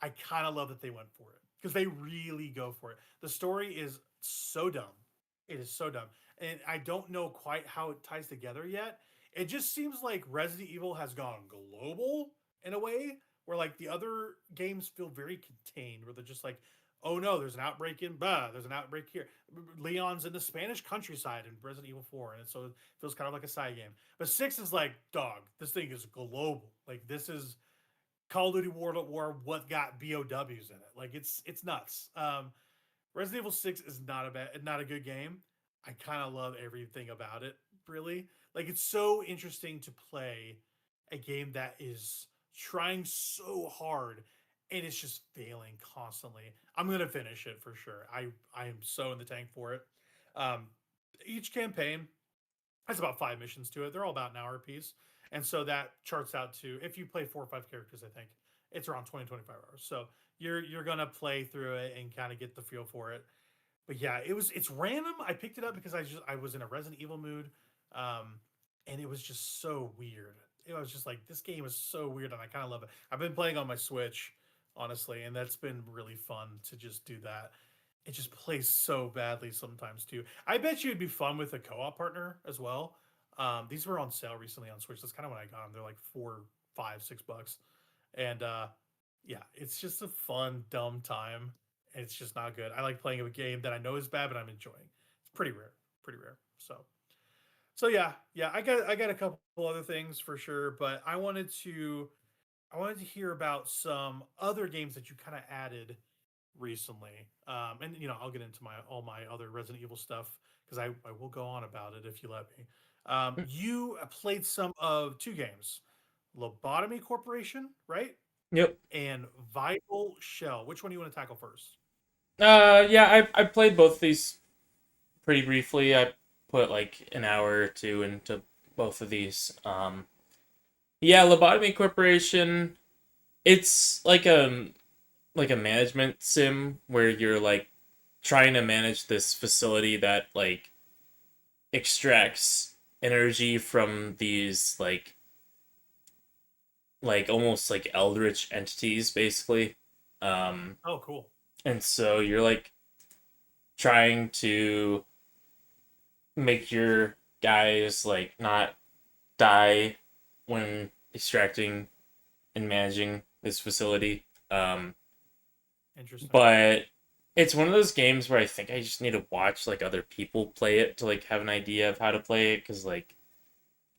that they went for it because they really go for it. The story is so dumb. It is so dumb. And I don't know quite how it ties together yet. It just seems like Resident Evil has gone global in a way where like the other games feel very contained, where they're just like, oh no, there's an outbreak in there's an outbreak here. Leon's in the Spanish countryside in Resident Evil 4, and so it feels kind of like a side game. But 6 is like, dog, this thing is global. Like this is Call of Duty World at War what got BOWs in it. Like it's nuts. Resident Evil 6 is not a good game. I kind of love everything about it, really. Like it's so interesting to play a game that is trying so hard and it's just failing constantly. I'm gonna finish it for sure. I am so in the tank for it. Um, each campaign has about 5 missions to it. They're all about an hour apiece, and so that charts out to, if you play 4 or 5 characters, I think it's around 20-25 hours. So you're gonna play through it and kind of get the feel for it. But yeah, it's random. I picked it up because I was in a Resident Evil mood, um, and it was just so weird. It was just like this game is so weird, and I kind of love it. I've been playing on my Switch, honestly, and that's been really fun to just do that. It just plays so badly sometimes too. I bet you it'd be fun with a co-op partner as well. These were on sale recently on Switch. That's kind of when I got them. They're like 4, 5, 6 bucks, and yeah, it's just a fun, dumb time. It's just not good. I like playing a game that I know is bad, but I'm enjoying. It's pretty rare. So yeah. I got a couple other things for sure, but I wanted to hear about some other games that you kind of added recently. And I'll get into my all my other Resident Evil stuff because I will go on about it if you let me. You played some of two games, Lobotomy Corporation, right? Yep. And Vital Shell. Which one do you want to tackle first? Yeah, I played both these pretty briefly. I put like an hour or two into both of these. Yeah, Lobotomy Corporation. It's like a management sim where you're like trying to manage this facility that like extracts energy from these like almost like eldritch entities basically. Um Oh, cool. and so you're like trying to make your guys like not die when extracting and managing this facility. Interesting. But it's one of those games where I think I just need to watch like other people play it to like have an idea of how to play it because like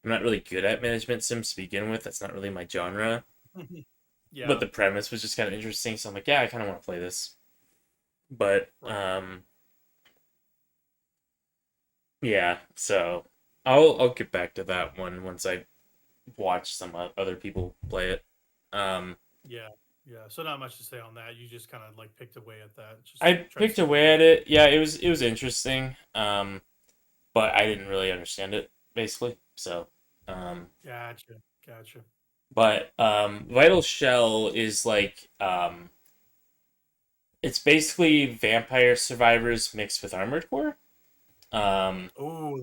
I'm not really good at management sims to begin with. That's not really my genre. But Yeah. the premise was just kind of interesting, so I'm like, yeah, I kind of want to play this. But Right. yeah, so I'll get back to that one once I watch some other people play it. Um, Yeah. Yeah. So not much to say on that. You just kind of like picked away at that. Just I try to picked see what you away get. at it. Yeah, it was interesting. But I didn't really understand it basically. So, um, Gotcha. Gotcha. but Vital Shell is like it's basically Vampire Survivors mixed with Armored Core. Um, Oh,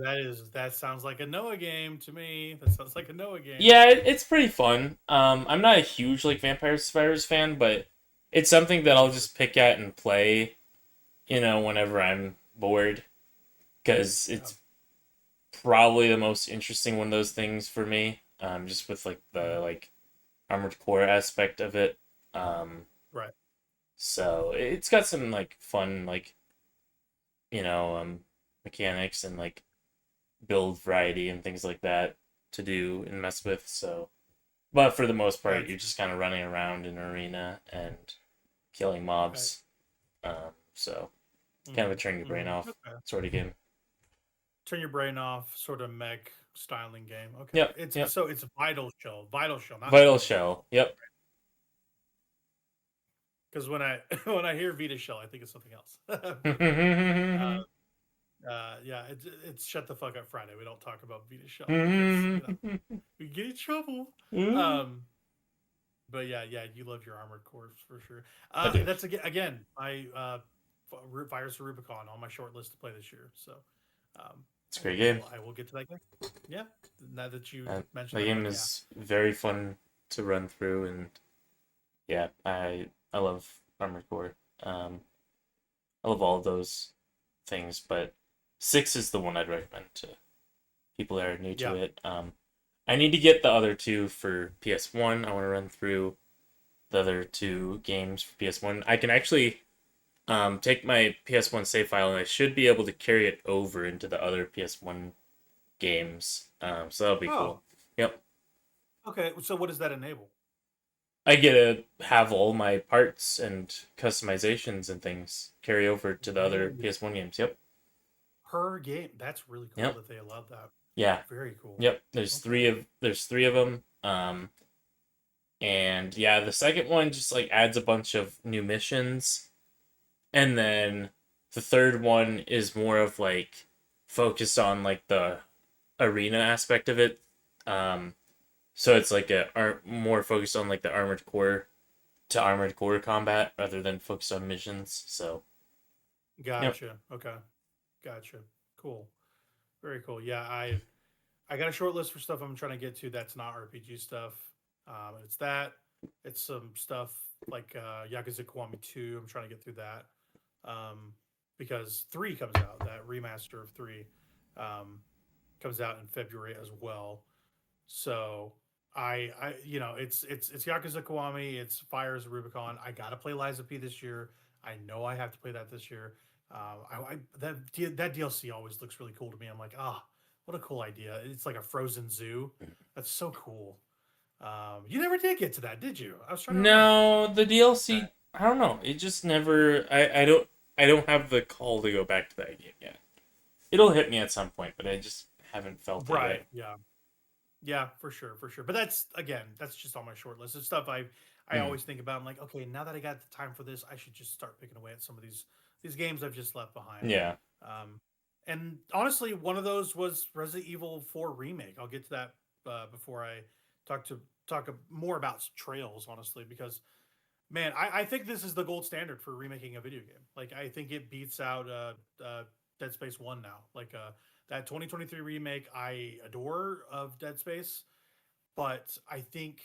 that sounds like a Noah game to me. That sounds like a Noah game. yeah, it's pretty fun. I'm not a huge like Vampire Survivors fan, but it's something that Me I'll neither. just pick at and play, whenever I'm bored, because Yeah. it's probably the most interesting one of those things for me. Just with like the Mhm. like Armored Core aspect of it. Um, Right. so it's got some like fun like mechanics and like build variety and things like that to do and mess with. So, but for the most part, you're Gotcha. just kind of running around in an arena and killing Right. mobs. So kind of a turn your brain off Okay. sort of game. Turn your brain off, sort of mech styling game. Okay. Yep, It's yep. so it's Vital Shell, not Vital Vita Shell. Shell. Yep. Because when I when I hear Vita Shell, I think it's something else. But yeah, it's shut the fuck up Friday. We don't talk about Vita Shell because we get in trouble. Um, but yeah, you love your Armored Core for sure. I do. That's again my Virus of Rubicon on my short list to play this year. So It's a great game. I will get to that game. Yeah, now that you The mentioned that, I'm game like, yeah, is very fun to run through, and yeah, I love Armored Core. I love all of those things, but 6 is the one I'd recommend to people that are new to yeah. it. I need to get the other two for PS1. I want to run through the other two games for PS1. I can actually take my PS1 save file and I should be able to carry it over into the other PS1 games. So that'll be Oh, cool. Yep. okay. So what does that enable? I get to have all my parts and customizations and things carry over to the other Whoa, PS1 games. Yep. per game. That's really cool Yep. that they allowed that. Yeah. Very cool. Yep. There's Okay. three of them. And yeah, the second one just like adds a bunch of new missions, and then the third one is more of like focused on like the arena aspect of it. Um, so it's like more focused on like the armored core combat rather than focused on missions. So yep. Gotcha. Okay. Gotcha. Cool. Very cool. Yeah, I got a short list for stuff I'm trying to get to that's not RPG stuff. It's that. It's some stuff like Yakuza Kiwami 2. I'm trying to get through that. Because 3 comes out. That remaster of 3 comes out in February as well. So it's Yakuza Kiwami, it's Fires of Rubicon. I gotta play Liza P this year. I know I have to play that this year. That DLC always looks really cool to me. I'm like, what a cool idea! It's like a frozen zoo. That's so cool. You never did get to that, did you? I was trying to remember. No, the Okay. DLC. I don't know. It just never. I don't have the call to go back to that game yet. It'll hit me at some point, but I just haven't felt it Right. yet. Yeah. Yeah, for sure, for sure. But that's just on my short list. It's stuff I Hmm. always think about. I'm like, okay, now that I got the time for this, I should just start picking away at some of these games I've just left behind. Yeah. Um, And honestly, one of those was Resident Evil 4 remake. I'll get to that before I talk more about Trails, honestly, because man, I think this is the gold standard for remaking a video game. Like, I think it beats out Dead Space 1 now. Like, that 2023 remake, I adore of Dead Space, but I think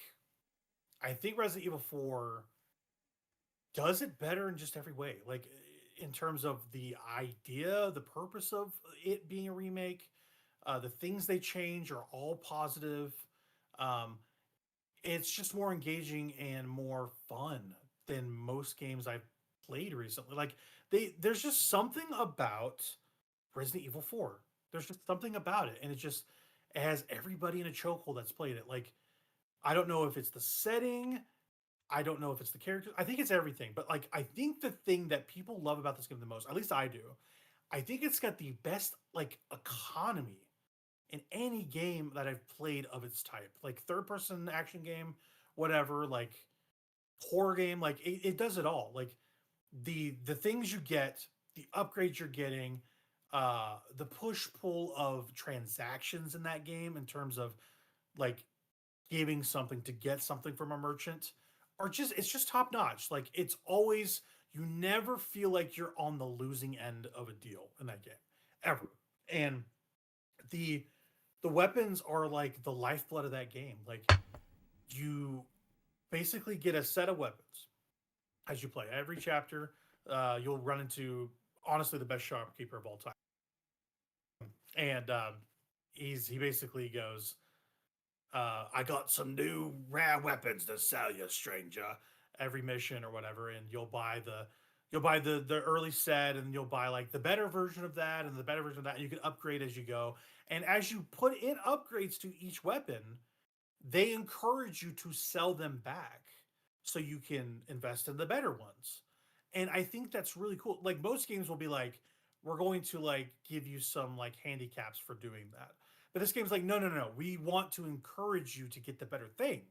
Resident Evil 4 does it better in just every way. Like, in terms of the idea, the purpose of it being a remake, the things they change are all positive. Um, it's just more engaging and more fun than most games I've played recently. Like, there's just something about Resident Evil 4. There's just something about it, and it has everybody in a chokehold that's played it. Like, I don't know if it's the setting, I don't know if it's the characters. I think it's everything. But like, I think the thing that people love about this game the most, at least I do, I think it's got the best like economy in any game that I've played of its type. Like, third person action game, whatever, like horror game, like it does it all. Like, the things you get, the upgrades you're getting, the push pull of transactions in that game in terms of like giving something to get something from a merchant are just it's just top notch. Like, it's always, you never feel like you're on the losing end of a deal in that game ever. And the the weapons are like the lifeblood of that game. Like, you basically get a set of weapons as you play. Every chapter, you'll run into honestly the best shopkeeper of all time, and he basically goes, "I got some new rare weapons to sell you, stranger." Every mission or whatever, and you'll buy the early set, and you'll buy like the better version of that and the better version of that. And you can upgrade as you go, and as you put in upgrades to each weapon, they encourage you to sell them back so you can invest in the better ones. And I think that's really cool. Like, most games will be like, we're going to like give you some like handicaps for doing that. But this game's like, no, no, no, no. We want to encourage you to get the better thing,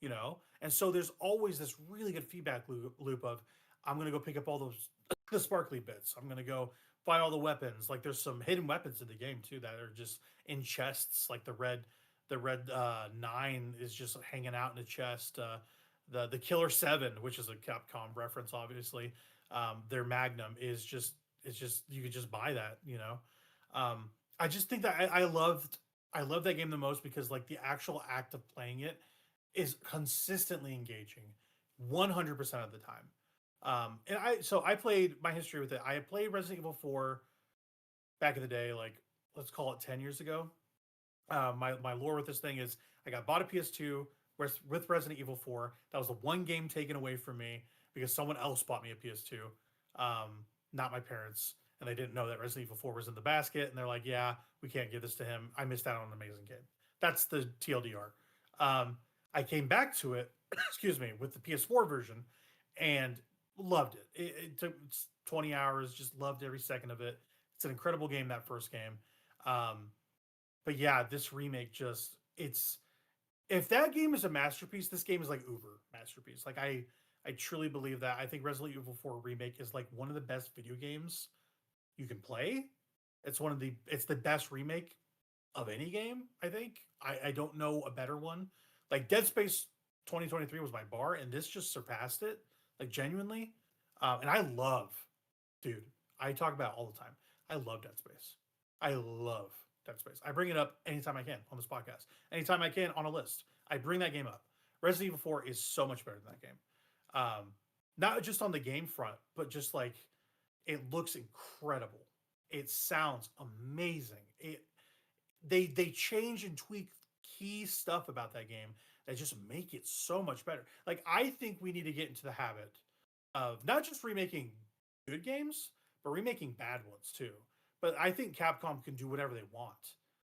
you know? And so there's always this really good feedback loop of, I'm going to go pick up all those the sparkly bits. I'm going to go buy all the weapons. Like, there's some hidden weapons in the game too that are just in chests, like the red nine is just hanging out in a chest. The Killer Seven, which is a Capcom reference, obviously, their Magnum is just it's just you could just buy that, you know. I just think that I love that game the most because like the actual act of playing it is consistently engaging, 100% of the time. And I played my history with it. I had played Resident Evil 4 back in the day, like let's call it 10 years ago. My lore with this thing is I got bought a PS2 with Resident Evil 4. That was the one game taken away from me because someone else bought me a PS2, not my parents, and they didn't know that Resident Evil 4 was in the basket. And they're like, "Yeah, we can't give this to him. I missed out on an amazing game." That's the TLDR. I came back to it, excuse me, with the PS4 version, and loved it. It took 20 hours, just loved every second of it. It's an incredible game. That first game. Um, but yeah, this remake just it's if that game is a masterpiece, this game is like uber masterpiece. Like, I truly believe that. I think Resident Evil 4 remake is like one of the best video games you can play. It's the best remake of any game, I think. I don't know a better one. Like, Dead Space 2023 was my bar, and this just surpassed it, like, genuinely. And I love, dude, I talk about it all the time. I love Dead Space. I love Dead Space. I bring it up anytime I can on this podcast, anytime I can on a list. I bring that game up. Resident Evil 4 is so much better than that game. Not just on the game front, but just like it looks incredible. It sounds amazing. They change and tweak key stuff about that game that just make it so much better. Like, I think we need to get into the habit of not just remaking good games, but remaking bad ones too. But I think Capcom can do whatever they want.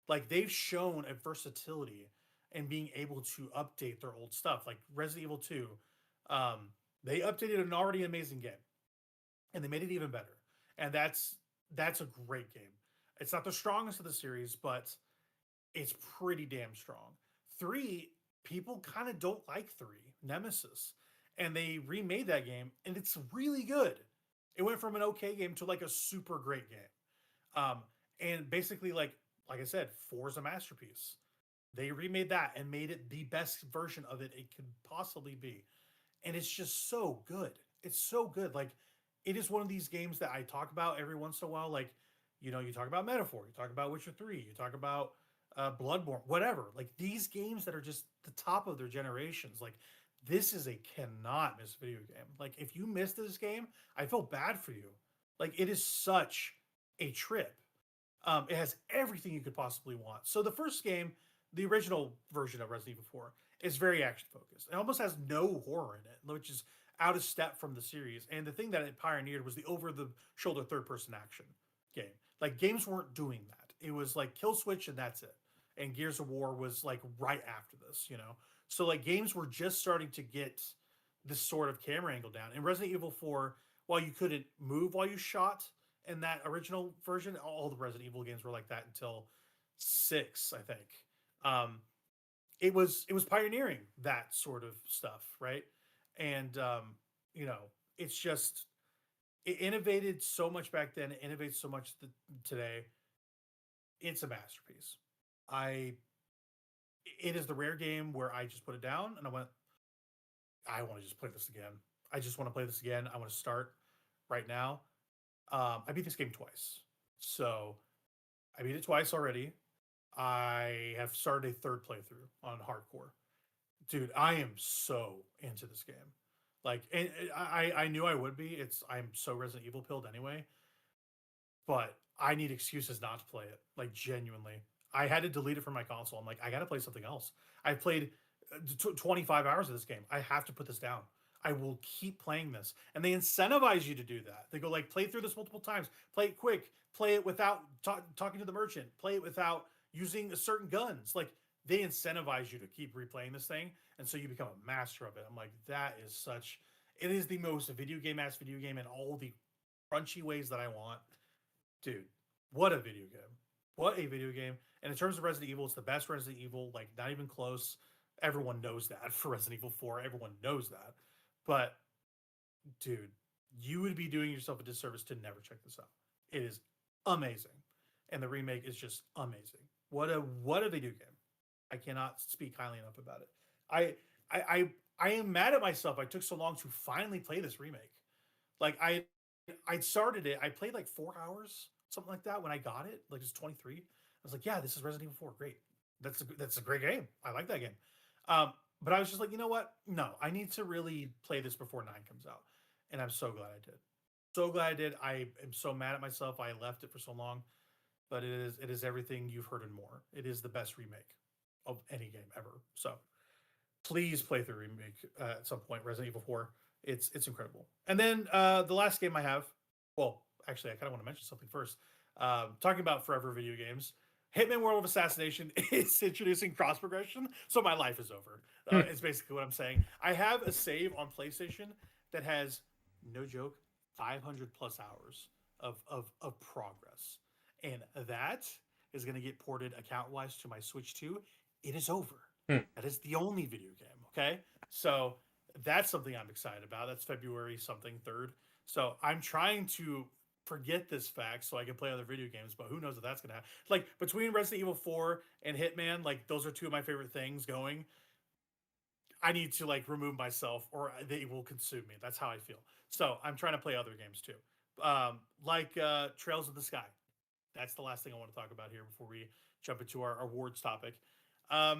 Like, they've shown a versatility and being able to update their old stuff. Like Resident Evil 2, um, they updated an already amazing game and they made it even better. And that's a great game. It's not the strongest of the series, but it's pretty damn strong. Three, people kind of don't like three, Nemesis. And they remade that game and it's really good. It went from an okay game to like a super great game. Um, And basically, like I said, 4 is a masterpiece. They remade that and made it the best version of it could possibly be. And it's just so good. It's so good. Like, it is one of these games that I talk about every once in a while. Like, you talk about Metaphor, you talk about Witcher 3, you talk about Bloodborne, whatever. Like, these games that are just the top of their generations. Like, this is a cannot miss video game. Like, if you missed this game, I feel bad for you. Like, it is such a trip. It has everything you could possibly want. So the first game, the original version of Resident Evil 4, is very action focused. It almost has no horror in it, which is out of step from the series. And the thing that it pioneered was the over the shoulder third person action game. Like, games weren't doing that. It was like kill switch and that's it. And Gears of War was like right after this. So like games were just starting to get this sort of camera angle down. In Resident Evil 4, while you couldn't move while you shot in that original version, all the Resident Evil games were like that until 6, I think. Um, it was pioneering that sort of stuff, right? And you know, it's just it innovated so much back then. It innovates so much today. It's a masterpiece. I it is the rare game where I just put it down and I want to just play this again. I just want to play this again. I want to start right now. I beat this game twice, so I beat it twice already. I have started a third playthrough on hardcore. Dude, I am so into this game. Like, and I knew I would be. I'm so Resident Evil pilled anyway, but I need excuses not to play it. Like, genuinely, I had to delete it from my console. I'm like, I got to play something else. I played 25 hours of this game. I have to put this down. I will keep playing this, and they incentivize you to do that. They go like, play through this multiple times, play it quick, play it without talking to the merchant, play it without using certain guns. Like, they incentivize you to keep replaying this thing, and so you become a master of it. I'm like, that is such. It is the most video game ass video game in all the crunchy ways that I want, dude. What a video game! What a video game! And in terms of Resident Evil, it's the best Resident Evil. Like, not even close. Everyone knows that for Resident Evil 4. Everyone knows that. But dude, you would be doing yourself a disservice to never check this out. It is amazing. And the remake is just amazing. What a video game. I cannot speak highly enough about it. I am mad at myself. I took so long to finally play this remake. Like, I started it. I played like 4 hours, something like that when I got it. Like, it's 23. I was like, yeah, this is Resident Evil 4. Great. That's a great game. I like that game. But I was just like, you know what? No, I need to really play this before 9 comes out. And I'm so glad I did. So glad I did. I am so mad at myself. I left it for so long. But it is everything you've heard and more. It is the best remake of any game ever. So please play through remake at some point. Resident Evil 4. It's incredible. And then the last game I have. Well, actually, I kind of want to mention something first. Talking about forever video games. Hitman World of Assassination is introducing cross progression, so my life is over. It's basically what I'm saying. I have a save on PlayStation that has, no joke, 500 plus hours of progress, and that is going to get ported account wise to my Switch 2. It is over. That is the only video game. Okay, so that's something I'm excited about. That's February something 3rd. So I'm trying to forget this fact so I can play other video games, but who knows if that's gonna happen. Like, between Resident Evil 4 and Hitman, like, those are two of my favorite things going. I need to like remove myself or they will consume me. That's how I feel. So I'm trying to play other games too. Like Trails of the Sky. That's the last thing I want to talk about here before we jump into our awards topic. I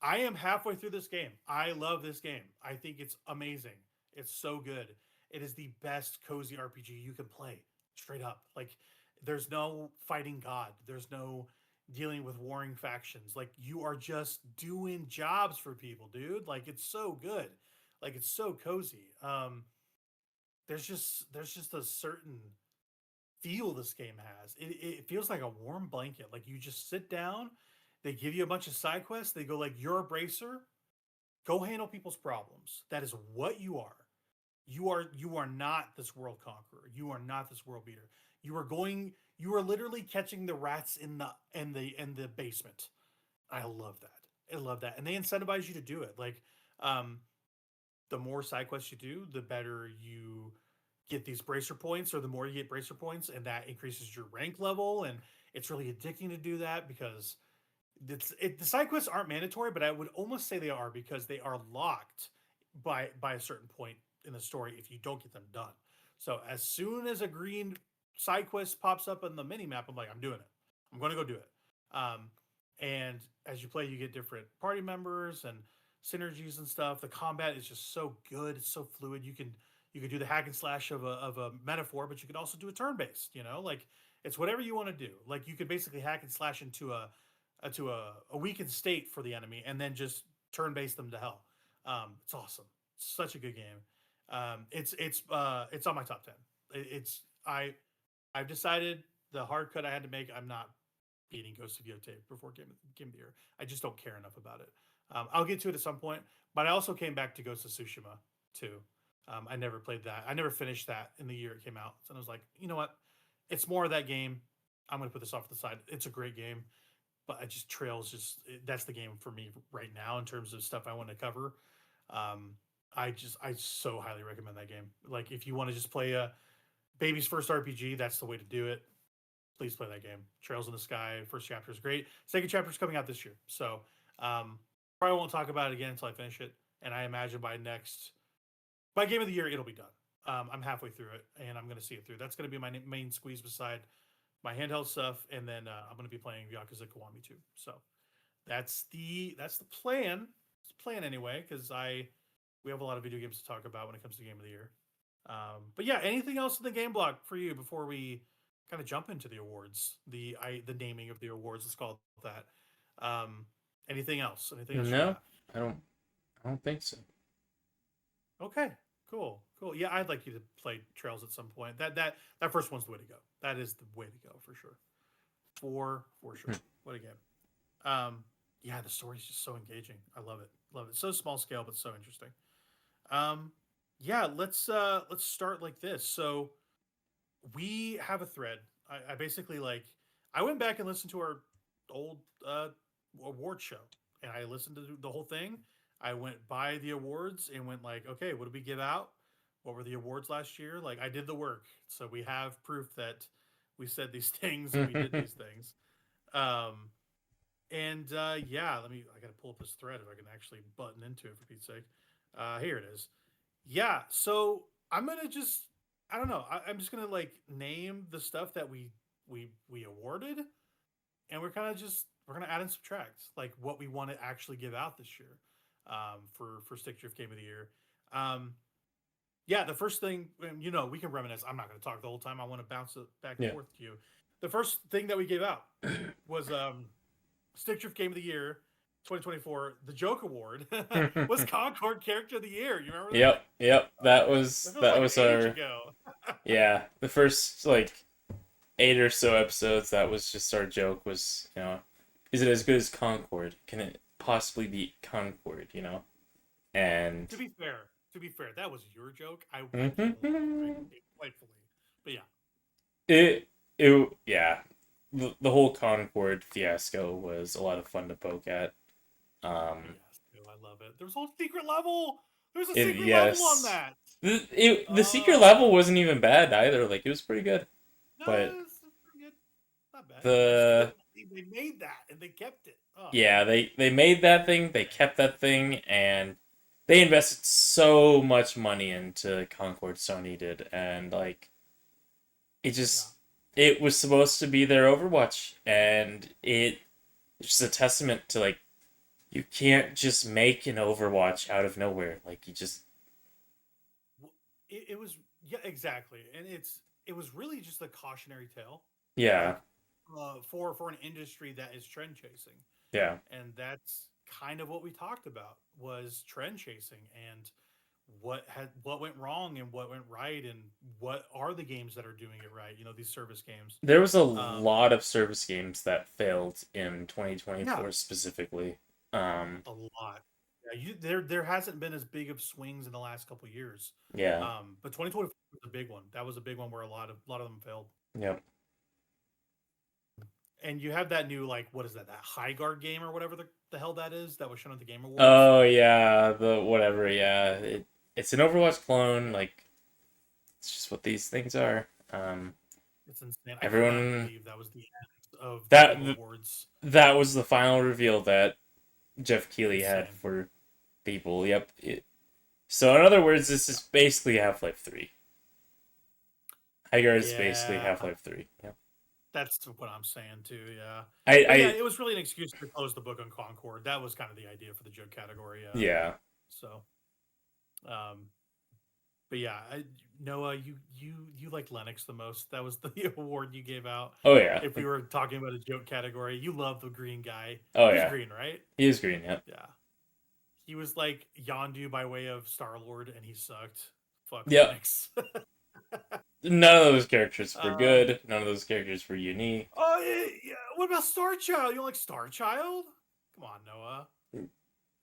am halfway through this game. I love this game. I think it's amazing. It's so good. It is the best cozy RPG you can play. Straight up. Like, there's no fighting God. There's no dealing with warring factions. Like, you are just doing jobs for people, dude. Like, it's so good. Like, it's so cozy. There's just a certain feel this game has. It feels like a warm blanket. Like, you just sit down, they give you a bunch of side quests, they go like, you're a bracer, go handle people's problems. That is what you are. You are not this world conqueror. You are not this world beater. You are literally catching the rats in the basement. I love that. I love that. And they incentivize you to do it. Like, the more side quests you do, the better you get these bracer points, or the more you get bracer points, and that increases your rank level, and it's really addicting to do that because the side quests aren't mandatory, but I would almost say they are because they are locked by a certain point in the story if you don't get them done. So as soon as a green side quest pops up on the mini map, I'm like, I'm doing it. I'm going to go do it. And as you play, you get different party members and synergies and stuff. The combat is just so good. It's so fluid. You can do the hack and slash of a metaphor, but you could also do a turn based. Like it's whatever you want to do. Like you could basically hack and slash into a weakened state for the enemy, and then just turn base them to hell. It's awesome. It's such a good game. It's on my top 10. It's I've decided the hard cut I had to make. I'm not beating Ghost of Yotei before game of the year. I just don't care enough about it. I'll get to it at some point, but I also came back to Ghost of Tsushima too. I never played that. I never finished that in the year it came out. And I was like, you know what? It's more of that game. I'm going to put this off to the side. It's a great game, but I just that's the game for me right now in terms of stuff I want to cover. I so highly recommend that game. Like if you want to just play a baby's first RPG, that's the way to do it. Please play that game. Trails in the Sky, first chapter is great. Second chapter is coming out this year. So probably won't talk about it again until I finish it. And I imagine by game of the year, it'll be done. I'm halfway through it, and I'm going to see it through. That's going to be my main squeeze beside my handheld stuff, and then I'm going to be playing Yakuza Kiwami too. So that's the plan. It's the plan anyway, because we have a lot of video games to talk about when it comes to game of the year. But yeah, anything else in the game block for you before we kind of jump into the awards, the naming of the awards? Let's call it that. Anything else? Anything else? No, I don't think so. Okay, cool. Yeah, I'd like you to play Trails at some point. That first one's the way to go. That is the way to go for sure. For sure. What a game. Yeah, the story's just so engaging. I love it. Love it. So small scale, but so interesting. Yeah, let's start like this. So we have a thread. I basically I went back and listened to our old award show, and I listened to the whole thing. I went by the awards and went like, okay, what did we give out? What were the awards last year? Like I did the work, so we have proof that we said these things and we did these things. And yeah, I gotta pull up this thread if I can actually button into it for Pete's sake. Here it is. Yeah, so I'm gonna I don't know. I'm just gonna name the stuff that we awarded, and we're gonna add and subtract like what we want to actually give out this year, for Stick Drift Game of the Year. Yeah, the first thing, we can reminisce. I'm not gonna talk the whole time. I want to bounce it back and forth to you. The first thing that we gave out was Stick Drift Game of the Year 2024, the Joke Award was Concord Character of the Year. You remember that? Yep. That was our yeah, the first 8 or so episodes. That was just our joke. Was is it as good as Concord? Can it possibly beat Concord? And to be fair, that was your joke. I playfully, but yeah, yeah. The whole Concord fiasco was a lot of fun to poke at. Yes, I love it. There was a whole secret level. There's a secret level on that. The secret level wasn't even bad either. Like it was pretty good. No, but it was pretty good. Not bad. They made that and they kept it. Oh. Yeah, they made that thing. They kept that thing, and they invested so much money into Concord. Sony did, and it just. It was supposed to be their Overwatch, and it's just a testament to you can't just make an Overwatch out of nowhere. You just it was exactly, and it was really just a cautionary tale. Yeah. For an industry that is trend chasing. Yeah. And that's kind of what we talked about was trend chasing and what went wrong and what went right and what are the games that are doing it right, these service games. There was a lot of service games that failed in 2024 specifically. A lot. Yeah, there hasn't been as big of swings in the last couple of years. Yeah. But 2024 was a big one. That was a big one where a lot of them failed. Yep. And you have that new what is that High Guard game or whatever the hell that is that was shown at the Game Awards. Oh yeah, the whatever, yeah. It's an Overwatch clone, It's just what these things are. It's insane. I cannot Everyone believe that was the end of the that Game Awards. that was the final reveal that Jeff Keighley had Insane. for people. Yep. So in other words, this is basically Half-Life 3. Hygar is basically Yeah, Half-Life 3. Yeah. that's what I'm saying too. Yeah, I, but yeah, I it was really an excuse to close the book on Concord. That was kind of the idea for the joke category. yeah. So, um, but yeah, Noah, you like Lennox the most. That was the award you gave out. Oh yeah. If we were talking about a joke category, you love the green guy. Oh He's yeah. green, right? He is green, yeah. Yeah. He was like Yondu by way of Star Lord, and he sucked. Fuck Yep. Lennox. None of those characters were good. None of those characters were unique. Oh yeah. What about Star Child? You don't like Star Child? Come on, Noah.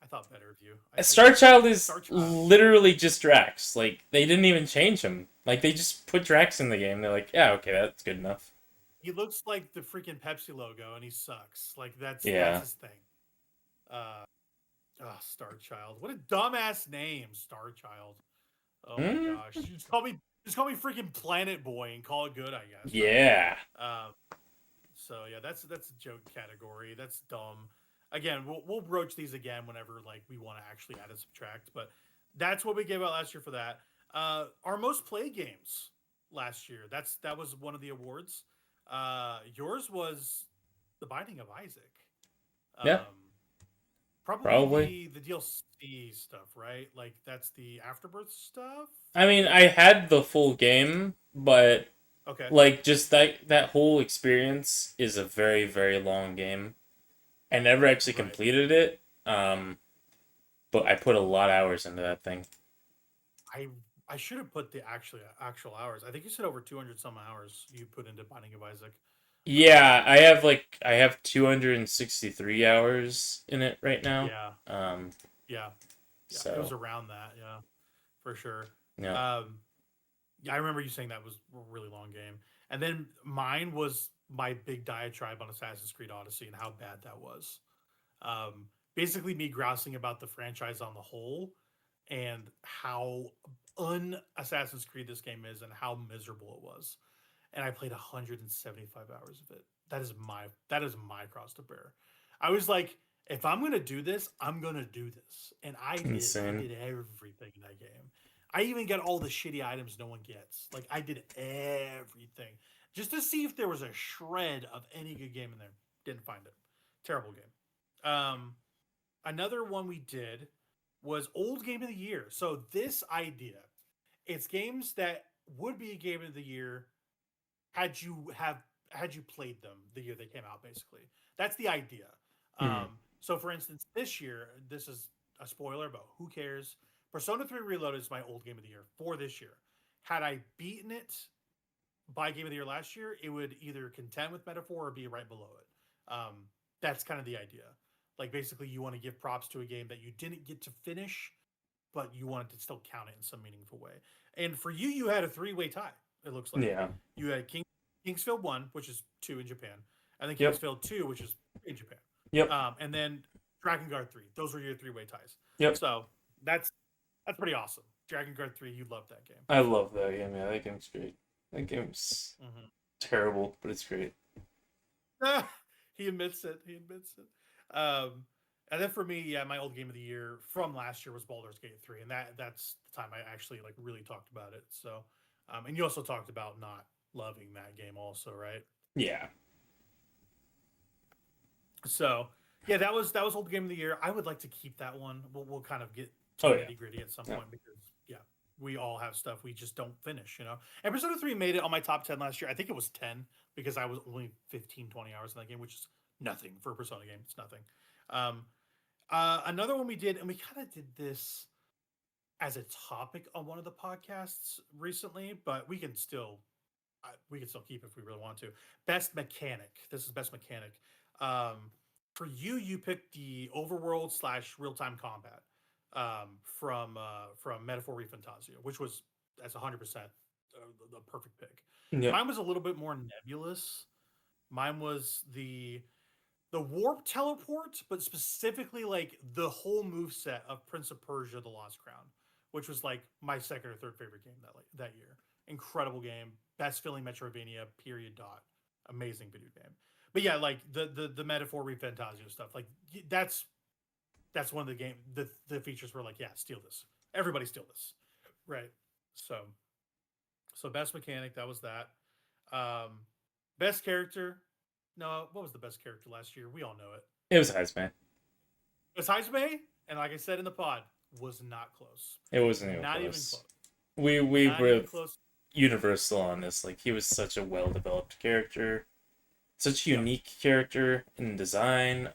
I thought better of you. Star Child is Star Child. literally just Drax. Like, they didn't even change him. Like, they just put Drax in the game. They're like, yeah, okay, that's good enough. He looks like the freaking Pepsi logo, and he sucks. Like that's his thing. Star Child. What a dumbass name, Star Child. Oh my gosh. Just call me freaking Planet Boy and call it good, I guess. Yeah. Right? So yeah, that's a joke category. That's dumb. Again, we'll broach these again whenever like we want to actually add and subtract. But that's what we gave out last year for that. Our most played games last year. That was one of the awards. Yours was The Binding of Isaac. Yeah. Probably the DLC stuff, right? Like that's the Afterbirth stuff. I mean, I had the full game, but okay, like just that whole experience is a very, very long game. I never actually completed it. But I put a lot of hours into that thing. I should have put the actual hours. I think you said over 200 some hours you put into Binding of Isaac. Yeah, I have 263 hours in it right now. Yeah. Yeah. So it was around that, yeah. For sure. Yeah. Yeah, I remember you saying that was a really long game. And then mine was my big diatribe on Assassin's Creed Odyssey and how bad that was. Basically me grousing about the franchise on the whole and how un-Assassin's Creed this game is and how miserable it was. And I played 175 hours of it. That is my cross to bear. I was like, if I'm gonna do this, I'm gonna do this, and I did. Insane. I did everything in that game. I even got all the shitty items no one gets. Like I did everything just to see if there was a shred of any good game in there. Didn't find it. Terrible game. Another one we did was old game of the year. So this idea, it's games that would be a game of the year had you played them the year they came out. Basically, that's the idea. So, for instance, this year, this is a spoiler, but who cares? Persona 3 Reloaded is my old game of the year for this year. Had I beaten it by game of the year last year, it would either contend with Metaphor or be right below it. That's kind of the idea. Like, basically, you want to give props to a game that you didn't get to finish, but you wanted to still count it in some meaningful way. And for you, you had a 3-way tie. It looks like you had Kingsfield 1, which is 2 in Japan, and then Kingsfield 2, which is in Japan. And then Drakengard 3. Those were your 3-way ties. So that's pretty awesome. Drakengard 3, you love that game. I love that game. Yeah, that game's great. That game's terrible, but it's great. He admits it. And then for me, yeah, my old game of the year from last year was Baldur's Gate 3, and that's the time I actually like really talked about it. So, and you also talked about not loving that game, also, right? Yeah. So, yeah, that was old game of the year. I would like to keep that one. We'll kind of get to nitty gritty at some point because we all have stuff we just don't finish, you know. And Persona 3 made it on my top 10 last year. I think it was 10 because I was only 15, 20 hours in that game, which is nothing for a Persona game. It's nothing. Another one we did, and we kind of did this as a topic on one of the podcasts recently, but we can still keep it if we really want to. Best mechanic. This is best mechanic. For you picked the overworld / real-time combat from Metaphor ReFantazio, which was that's 100% the perfect pick. Mine was a little bit more nebulous. Mine was the warp teleport, but specifically like the whole move set of Prince of Persia: The Lost Crown, which was like my second or third favorite game that year. incredible game, best feeling Metroidvania. Period. Dot. Amazing video game. But yeah, like the metaphor Fantasio stuff, like that's one of the game the features were like, yeah, steal this. Everybody steal this, right? So best mechanic, that was that. Um, best character, no, what was the best character last year? We all know it. It was Heisman. It was Heisman, and like I said in the pod, was not close. It wasn't even Not close. even close. We Not were even close. universal on this. Like, he was such a well developed character, such a unique character in design.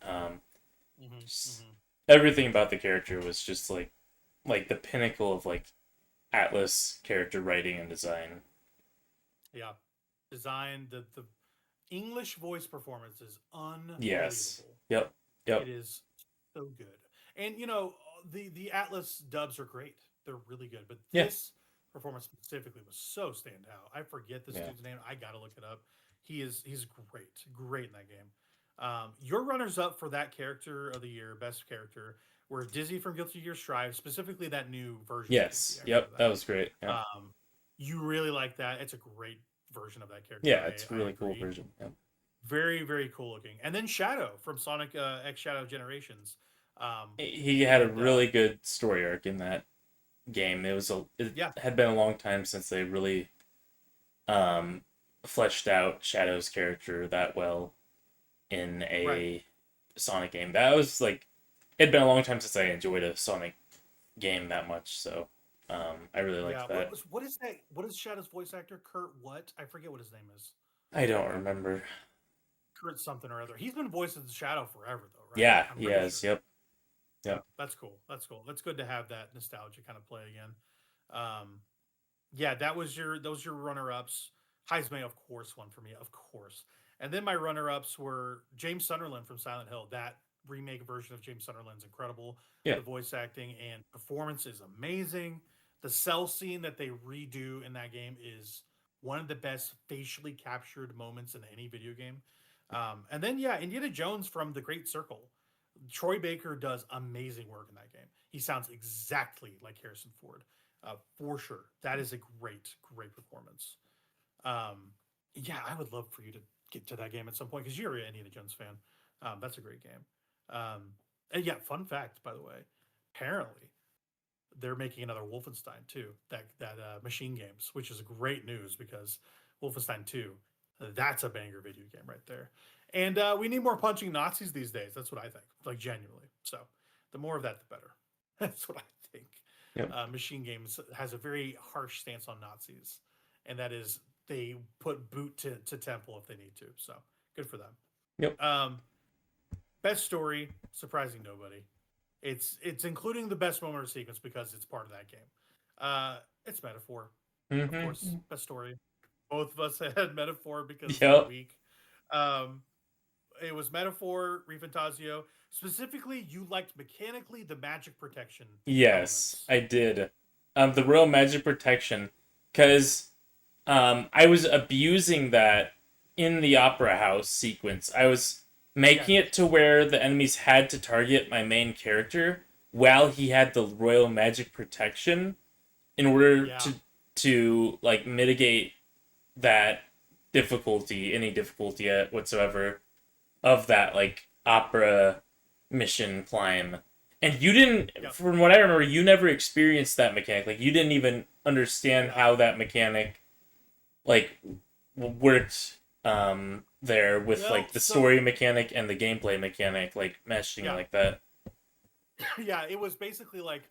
Everything about the character was just like the pinnacle of like Atlas character writing and design. Yeah, design the English voice performance is unbelievable. Yes. Yep. It is so good. And you know, the Atlas dubs are great. They're really good. But this performance specifically was so standout. I forget this dude's name. I gotta look it up. He's great. Great in that game. Your runners up for that character of the year, best character, were Dizzy from Guilty Gear Strive, specifically that new version. Yes. Yep. That was great. Yep. You really like that. It's a great version of that character. Yeah, it's a really cool version. Yep. Very, very cool looking. And then Shadow from Sonic X Shadow Generations. He had a really good story arc in that game. It had been a long time since they really fleshed out Shadow's character that well in a Sonic game. That was like, it'd been a long time since I enjoyed a Sonic game that much, so I really liked that. What is that? What is Shadow's voice actor? Kurt what? I forget what his name is. I don't remember. Kurt something or other. He's been voicing Shadow forever though, right? Yeah, he has. Sure. Yep. That's cool. That's cool. That's good to have that nostalgia kind of play again. Yeah, those your runner-ups. Heisman, of course, one for me, of course. And then my runner-ups were James Sunderland from Silent Hill. That remake version of James Sunderland's incredible. Yeah. The voice acting and performance is amazing. The cell scene that they redo in that game is one of the best facially captured moments in any video game. And then, Indiana Jones from The Great Circle. Troy Baker does amazing work in that game. He sounds exactly like Harrison Ford, for sure. That is a great, great performance. Yeah, I would love for you to get to that game at some point because you're an Indiana Jones fan. That's a great game. And yeah, fun fact, by the way, apparently they're making another Wolfenstein 2, that Machine Games, which is great news because Wolfenstein 2, that's a banger video game right there. And we need more punching Nazis these days. That's what I think, like genuinely. So the more of that, the better. That's what I think. Yep. Machine Games has a very harsh stance on Nazis, and that is they put boot to temple if they need to. So good for them. Yep. Best story, surprising nobody. It's including the best moment or sequence because it's part of that game. It's Metaphor, of course. Best story. Both of us had Metaphor because it's the week. It was Metaphor, Refantasio. Specifically, you liked mechanically the magic protection. Yes, elements. I did. The real magic protection, because I was abusing that in the Opera House sequence. I was making it to where the enemies had to target my main character while he had the royal magic protection in order to like mitigate that difficulty, any difficulty whatsoever of that like opera mission climb. And you didn't, from what I remember, you never experienced that mechanic. Like, you didn't even understand how that mechanic like worked there with like the story mechanic and the gameplay mechanic like meshing like that. Yeah, it was basically like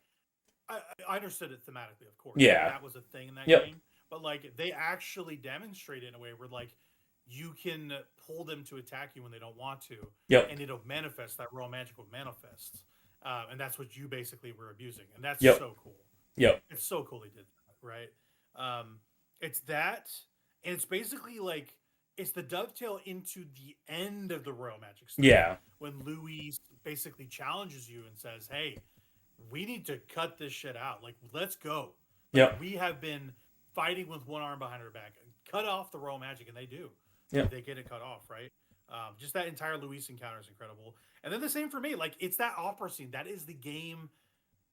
I understood it thematically, of course. Yeah, that was a thing in that game. But like they actually demonstrate it in a way where like you can pull them to attack you when they don't want to. And it'll manifest, that royal magic will manifest. And that's what you basically were abusing. And that's so cool. It's so cool they did that, right? It's that, and it's basically like it's the dovetail into the end of the royal magic stuff. When Louis basically challenges you and says, hey, we need to cut this shit out. Like, let's go. Like, we have been fighting with one arm behind our back. Cut off the royal magic, and they do. They get it cut off, right? Just that entire Luis encounter is incredible. And then the same for me. Like, it's that opera scene. That is the game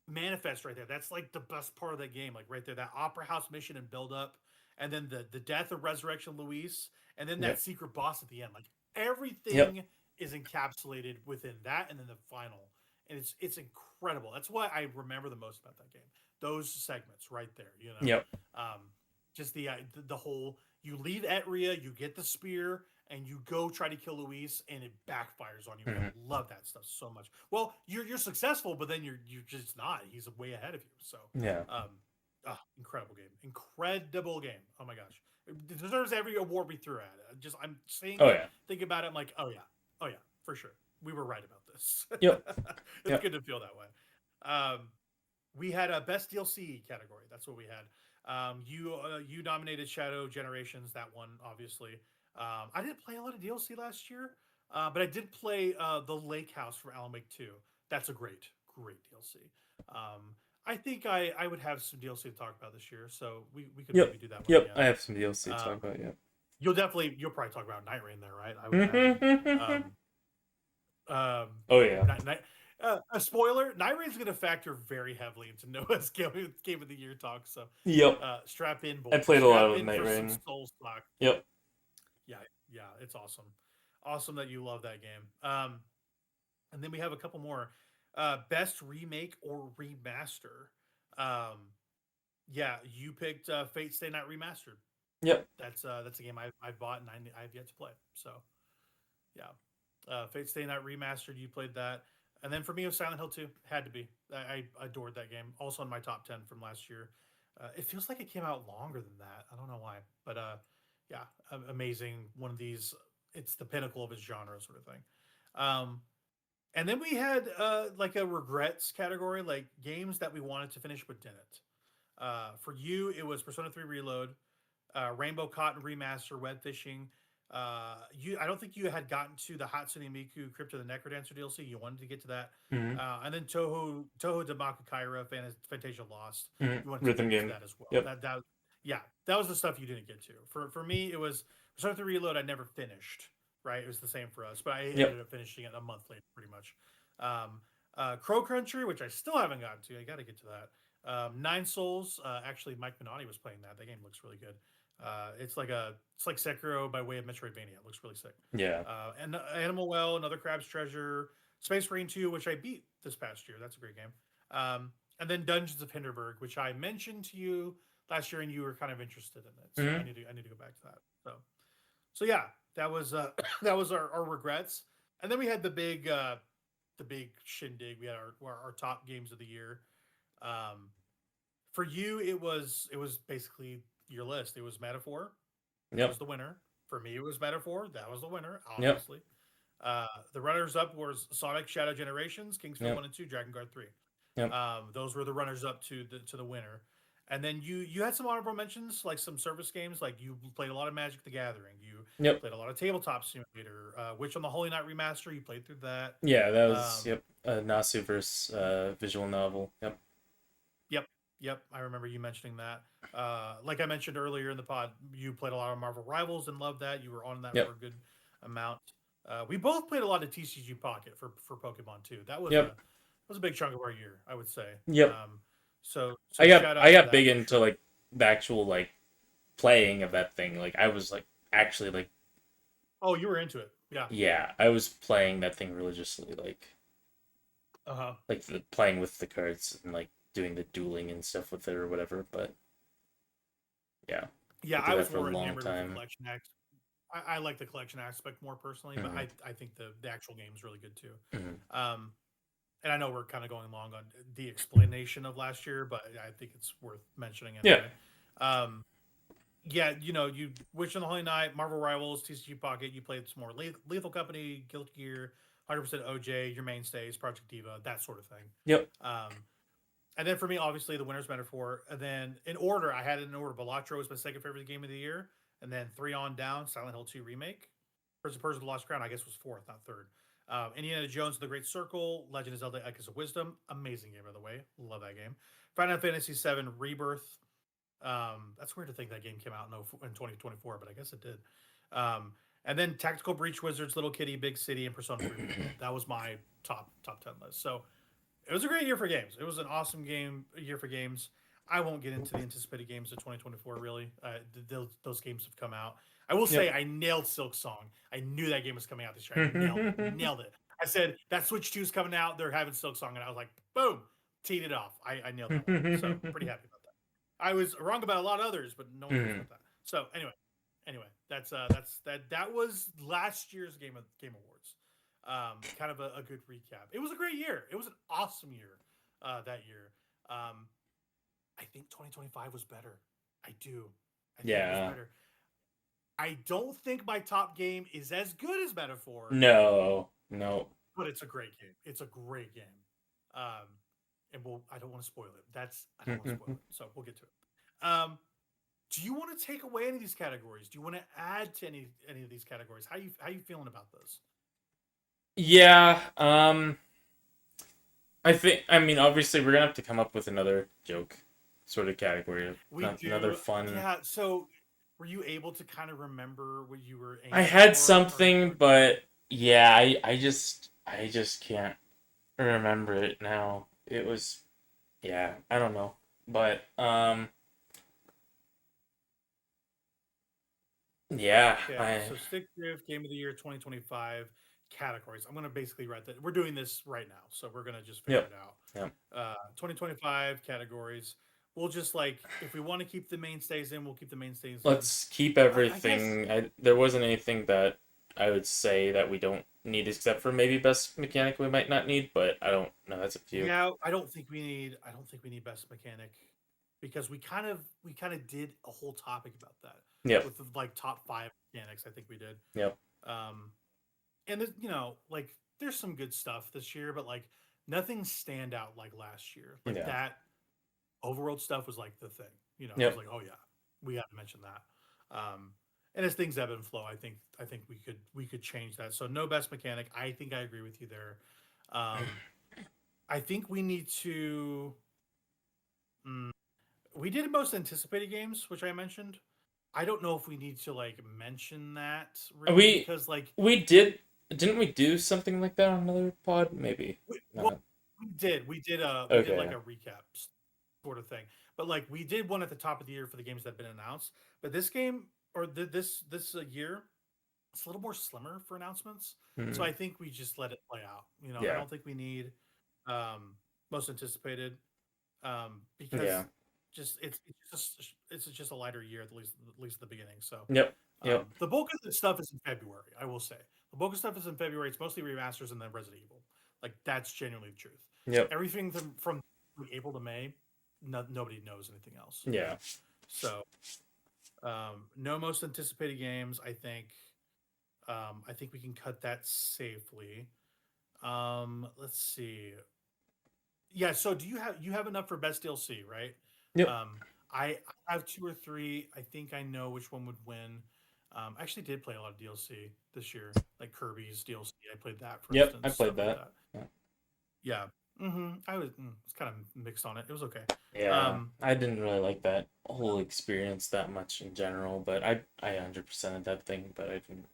Manifest right there. That's like the best part of that game. Like right there, that opera house mission and build up, and then the death of Resurrection Luis, and then that Yep. secret boss at the end. Like Yep. everything is encapsulated within that, and then the final, and it's incredible. That's what I remember the most about that game. Those segments right there. Yep. Um, just the whole you leave Etria, you get the spear, and you go try to kill Luis, and it backfires on you. Mm-hmm. I love that stuff so much. Well, you're successful, but then you're just not. He's way ahead of you. So, Yeah. incredible game, incredible game. Oh my gosh, it deserves every award we threw at it. I'm saying, Oh yeah. think about it. I'm like, oh yeah, for sure. We were right about this. Yep. It's Yep. good to feel that way. We had a best DLC category. That's what we had. You nominated Shadow Generations. That one, obviously. I didn't play a lot of DLC last year, but I did play the Lake House from Alan Wake 2. That's a great DLC. I think I would have some DLC to talk about this year, so we could Yep. maybe do that one. Yep. Again. I have some DLC to talk about. Yeah. You'll probably talk about Night Rain there, right? I would imagine. Oh yeah. A spoiler: Night Rain's going to factor very heavily into Noah's game of the year talk. So, Yep. Strap in, boys. I played a lot of Night for Rain. some Soul Stock. Yep. Yeah, it's awesome. Awesome that you love that game. And then we have a couple more. Best remake or remaster. Yeah, you picked Fate Stay Night Remastered. Yep. That's a game I've bought and I've yet to play. So, yeah. Fate Stay Night Remastered, you played that. And then for me, it was Silent Hill 2. Had to be. I adored that game. Also in my top 10 from last year. It feels like it came out longer than that. I don't know why. But yeah, amazing. One of these, it's the pinnacle of its genre sort of thing. And then we had like a regrets category, like games that we wanted to finish but didn't. For you, it was Persona 3 Reload, Rainbow Cotton Remaster, Web Fishing. I don't think you had gotten to the Hatsune Miku Crypt of the Necrodancer DLC. You wanted to get to that. Mm-hmm. And then Toho Damaku Kaira, Fantasia Lost. Mm-hmm. You wanted Rhythm to get game. to that as well. Yep. That was the stuff you didn't get to. For me, it was Persona 3 Reload I never finished. Right? It was the same for us, but I ended up finishing it a month later, pretty much. Crow Country, which I still haven't gotten to. I got to get to that. Nine Souls. Actually, Mike Minotti was playing that. That game looks really good. It's like Sekiro by way of Metroidvania. It looks really sick. Yeah. And Animal Well, Another Crab's Treasure, Space Marine 2, which I beat this past year. That's a great game. And then Dungeons of Hinterberg, which I mentioned to you last year, and you were kind of interested in it. So I need to go back to that. So yeah, that was our regrets. And then we had the big shindig. We had our top games of the year. For you, it was basically your list. It was Metaphor. That was the winner. For me, it was Metaphor. That was the winner, obviously. The runners-up was Sonic Shadow Generations, Kingsfield 1 and 2, Dragon Guard 3. Those were the runners-up to the winner. And then you had some honorable mentions, like some service games, like you played a lot of Magic the Gathering. You played a lot of Tabletop Simulator. Witch on the Holy Night Remaster, you played through that. Yeah, that was Nasu versus visual novel. Yep. I remember you mentioning that. Like I mentioned earlier in the pod, you played a lot of Marvel Rivals and loved that. You were on that for a good amount. We both played a lot of TCG Pocket for Pokemon too. That was a big chunk of our year, I would say. So I got big into like the actual like playing of that thing. Like I was like actually like. Oh, you were into it. Yeah. Yeah, I was playing that thing religiously, like. Like playing with the cards and like doing the dueling and stuff with it or whatever, but. Yeah. Yeah, I was more enamored with the collection aspect. I like the collection aspect more personally, but I think the actual game is really good too. And I know we're kind of going long on the explanation of last year, but I think it's worth mentioning anyway. You Witch on the Holy Night, Marvel Rivals, TCG Pocket, you played some more Lethal Company, Guilty Gear, 100% OJ, your mainstays, Project Diva, that sort of thing. And then for me, obviously, the winner's Metaphor. And then in order, I had it in order. Balatro was my second favorite game of the year. And then 3 on down, Silent Hill 2 Remake. Prince of the Lost Crown, I guess, was 4th, not 3rd. Indiana Jones and the Great Circle, Legend of Zelda: Echoes of Wisdom, amazing game, by the way. Love that game. Final Fantasy VII Rebirth. That's weird to think that game came out in 2024, but I guess it did. And then Tactical Breach Wizards, Little Kitty, Big City, and Persona 3. That was my top 10 list. So It was a great year for games. It was an awesome year for games. I won't get into the anticipated games of 2024. Really, those games have come out. I will say Yep. I nailed Silk Song. I knew that game was coming out this year. I nailed it. Nailed it. I said that Switch 2 is coming out. They're having Silk Song, and I was like, boom, teed it off. I nailed that one. So pretty happy about that. I was wrong about a lot of others, but no one cares about that. So anyway, that was last year's Game Awards. Kind of a good recap. It was a great year. It was an awesome year that year. I think 2025 was better. I do. I think it was Yeah. better. I don't think my top game is as good as Metaphor, No. but it's a great game. It's a great game. Um, and I don't want to spoil it. I don't want to spoil it. So we'll get to it. Do you want to take away any of these categories? Do you want to add to any of these categories? How you feeling about those? Yeah. I mean, obviously, we're gonna have to come up with another joke sort of category. We do. Another fun. Yeah. So, were you able to kind of remember what you were aiming I had for, something, or... but yeah, I just can't remember it now. It was, yeah, I don't know, but yeah, Okay, so Stick Drift Game of the Year 2025 categories. I'm gonna basically write that. We're doing this right now, so we're gonna just figure yep, it out. yep. 2025 categories. We'll just if we want to keep the mainstays in, we'll keep the mainstays in. Let's keep I guess everything. There wasn't anything that I would say that we don't need, except for maybe best mechanic we might not need, but I don't know. That's a few. yeah. I don't think we need. I don't think we need best mechanic because we kind of did a whole topic about that Yep, with the, like top 5 mechanics. I think we did. yep, Um, and there's some good stuff this year, but like nothing stand out like last year. Like yeah, that overworld stuff was like the thing. I was yep. like, oh yeah, we have to mention that. And as things ebb and flow, I think we could change that. So no best mechanic. I think I agree with you there. I think we need to. Mm, we did most anticipated games, which I mentioned. I don't know if we need to mention that really We because we didn't we do something like that on another pod? Maybe well, not. we did like Okay. a recap sort of thing, but like we did one at the top of the year for the games that have been announced. But this game or this year, it's a little more slimmer for announcements. So Hmm. I think we just let it play out. I Yeah. don't think we need most anticipated because Yeah. just it's just a lighter year at least at the beginning. So Yep. Yep. the bulk of the stuff is in February. I will say the bulk of stuff is in February. It's mostly remasters and then Resident Evil. Like that's genuinely the truth. Yep. Everything from April to May, nobody knows anything else. Yeah. So no most anticipated games. I think we can cut that safely. Let's see. Yeah. So do you have enough for best DLC, right? Yep. Um, I have 2 or 3. I think I know which one would win. I actually did play a lot of DLC this year, like Kirby's DLC. I played that, for Yep. I instance. I played played that. that. Yeah. I was kind of mixed on it. It was okay. Yeah. Um, I didn't really like that whole experience that much in general, but I 100%ed that thing, but I didn't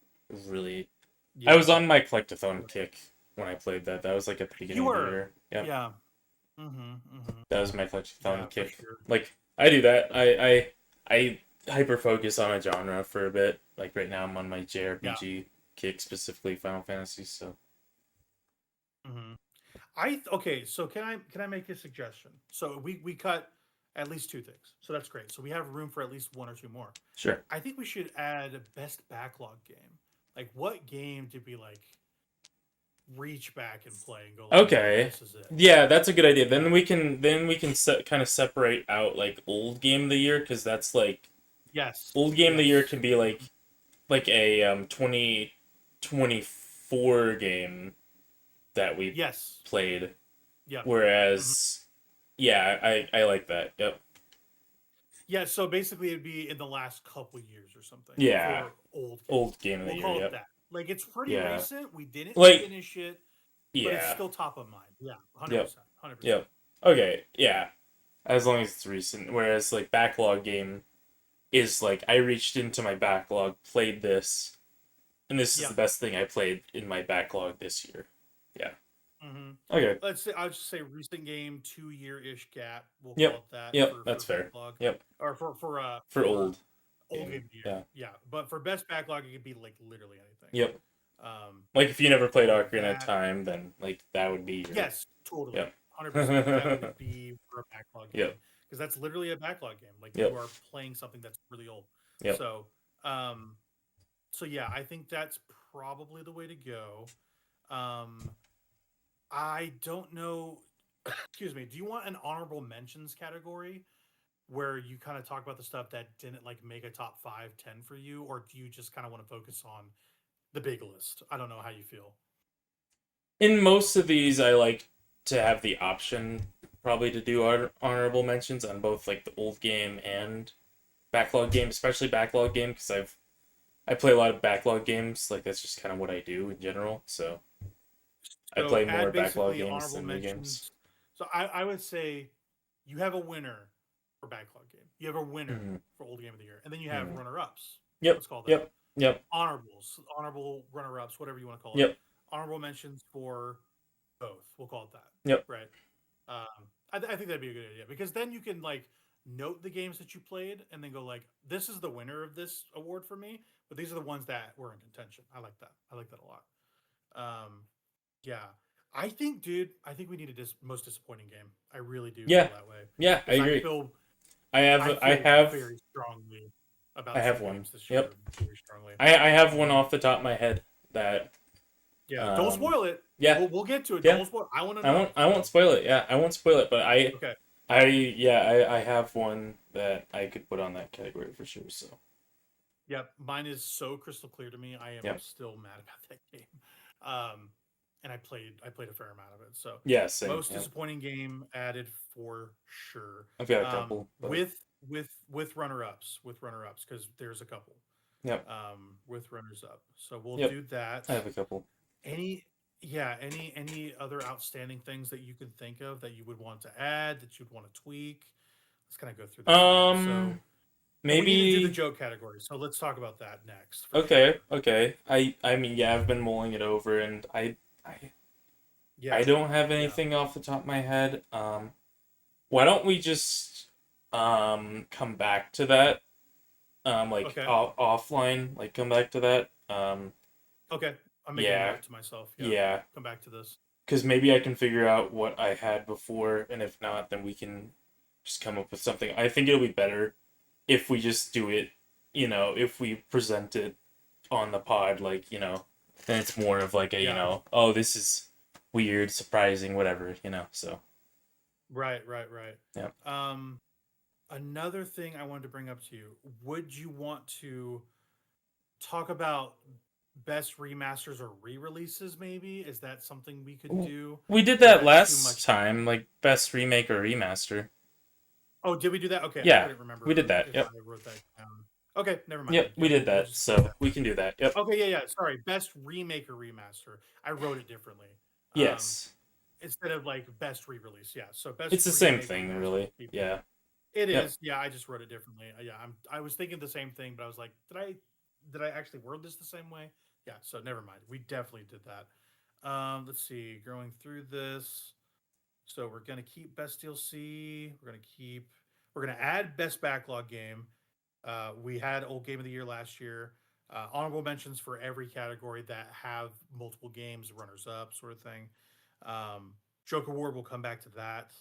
really. I yeah. was on my collectathon kick when I played that. That was like at the You beginning of the were. year. Yep. Yeah. Mm-hmm. That was my Yeah, collectathon for kick. sure. Like I do that. I hyper focus on a genre for a bit. Like right now I'm on my Yeah. JRPG kick, specifically Final Fantasy, so hmm okay. So can I make a suggestion? So we cut at least 2 things. So that's great. So we have room for at least 1 or 2 more. sure. I think we should add a best backlog game. Like, what game did we reach back and play and go Okay. this is it? Yeah, that's a good idea. You know? Then we can kind of separate out like old game of the year, because that's like Yes. old game of the year Yes. can be like a 2024 game that we Yes. played. Yeah. Whereas yeah, I like that. Yep. Yeah. So basically, it'd be in the last couple years or something. Yeah. For old games. Old game of the We'll year, call it yep. that. Like, it's pretty Yeah. recent. We didn't Like finish it, but it's yeah. still top of mind. Yeah. Yep. 100%. 100%. Yep. Okay, yeah. As long as it's recent. Whereas like backlog game is like I reached into my backlog, played this, and this is Yeah. the best thing I played in my backlog this year. Yeah. Okay. Let's say I'll just say recent game, 2-year-ish gap. We'll call Yep. it that Yep. for That's fair. backlog, Yep. or For old old game. game of the year. Yeah. Yeah, but for best backlog, it could be like literally anything. Yep. Um, Like if you never played Ocarina of that Time, then like that would be your. yes, totally, Yep. 100%. That would be for a backlog game Yep. because that's literally a backlog game. Like Yep. you are playing something that's really old. Yep. Um, so yeah, I think that's probably the way to go. I don't know. Excuse me. Do you want an honorable mentions category where you kind of talk about the stuff that didn't like make a top 5, 10 for you, or do you just kind of want to focus on the big list? I don't know how you feel. In most of these, I like to have the option probably to do honorable mentions on both like the old game and backlog game, especially backlog game because I play a lot of backlog games. Like that's just kind of what I do in general. So I play more add backlog basically games honorable than new games. mentions. So I would say you have a winner for backlog game. You have a winner for old game of the year, and then you have runner-ups. Yep. Let's call that. Yep. Honorable runner-ups, whatever you want to call it. Yep. Honorable mentions for both. We'll call it that. Yep. Right. I think that'd be a good idea because then you can like note the games that you played and then go like, this is the winner of this award for me, but these are the ones that were in contention. I like that. I like that a lot. Yeah. I think we need a most disappointing game. I really do feel that way. Yeah, I agree. I have very strongly about I have some one. games this year. Yep. Very strongly. I have one off the top of my head that don't spoil it. Yeah. We'll get to it. Yeah. Don't spoil. I want to know. I won't spoil it. Yeah, I won't spoil it, but Okay. I have one that I could put on that category for sure. So. Yep, mine is so crystal clear to me. I am still mad about that game. And I played a fair amount of it. So yeah, same. Most disappointing game added for sure. I've got a couple with runner-ups because there's a couple. Yep. With runners-up. So we'll do that. I have a couple. Any other outstanding things that you can think of that you would want to add, that you'd want to tweak? Let's kind of go through that. So maybe we need to do the joke category. So let's talk about that next. Okay. I mean, yeah, I've been mulling it over, and I don't have anything off the top of my head. Why don't we just come back to that? Offline, like come back to that. Okay. I'm making a note to myself. Yeah. Come back to this. Because maybe I can figure out what I had before, and if not, then we can just come up with something. I think it'll be better if we just do it, if we present it on the pod, like, then it's more of like a, oh, this is weird, surprising, whatever, so. Right. Yeah. Another thing I wanted to bring up to you, would you want to talk about best remasters or re-releases maybe? Is that something we could do? We did that last time, like best remake or remaster. Oh, did we do that? Okay. Yeah, I couldn't remember. We did that. Yep. I wrote that down. Okay, never mind. Yep, we did that, so we can do that. Yep. Okay, yeah. Sorry, best remake or remaster. I wrote it differently. Yes. Instead of like best re-release, yeah. So best. It's the same thing, really. Yeah. It is. Yeah, I just wrote it differently. Yeah, I was thinking the same thing, but I was like, did I actually word this the same way? Yeah. So never mind. We definitely did that. Let's see. Going through this. So we're gonna keep best DLC. We're gonna add best backlog game. We had old game of the year last year. Honorable mentions for every category that have multiple games, runners up, sort of thing. Joke Award, we'll come back to that.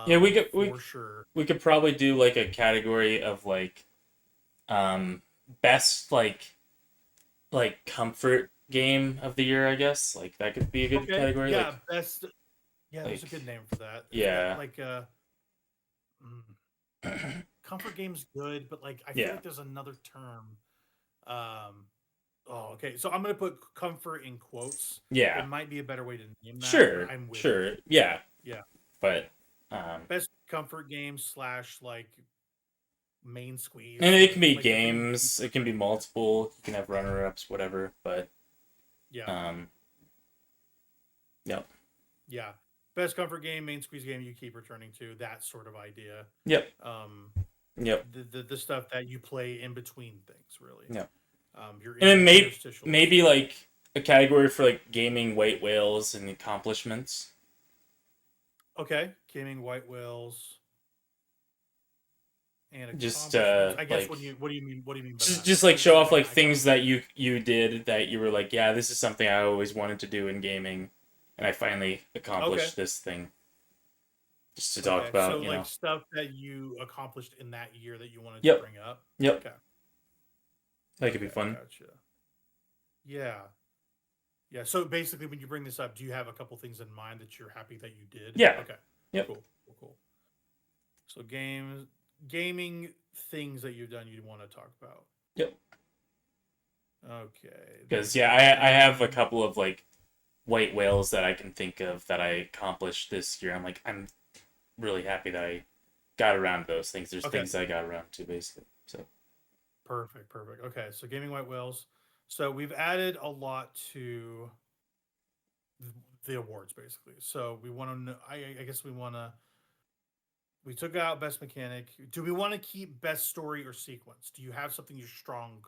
Yeah, we could probably do like a category of like best like comfort game of the year, I guess. Like that could be a good category. Yeah, like, best. Yeah, there's a good name for that. Yeah. Like comfort game's good, but like I feel like there's another term. Okay. So I'm gonna put comfort in quotes. Yeah. It might be a better way to name that. Sure. Yeah. Yeah. But best comfort game / like main squeeze. And it can be like games. It can be multiple. You can have runner ups, whatever. But yeah. Yep. Yeah. Best comfort game, main squeeze game you keep returning to, that sort of idea. Yep. Yep. The stuff that you play in between things, really. Yep. And then maybe like a category for like gaming white whales and accomplishments. Okay, gaming white whales and Just accomplishments. I guess like what do you mean? What do you mean by just that? just Like like show off like like icon? things that you did that you were like, yeah, this is something I always wanted to do in gaming, and I finally Okay. accomplished this thing. Just to talk Okay. So about, you like know. stuff that you accomplished in that year that you wanted to Yep. bring up. Yep. Okay. That could be Okay. fun. Gotcha. Yeah. Yeah. So basically, when you bring this up, do you have a couple things in mind that you're happy that you did? Yeah. Okay. Yep. Cool. Cool. Cool. So gaming things that you've done, you want to talk about. Yep. Okay. Because yeah, I have a couple of like white whales that I can think of that I accomplished this year. I'm like, I'm really happy that I got around to those things. There's Okay. things I got around to basically. So Perfect. Perfect. Okay. So gaming white whales. So we've added a lot to the awards basically. So we want to know. I guess we want to. We took out best mechanic. Do we want to keep best story or sequence? Do you have something you're strong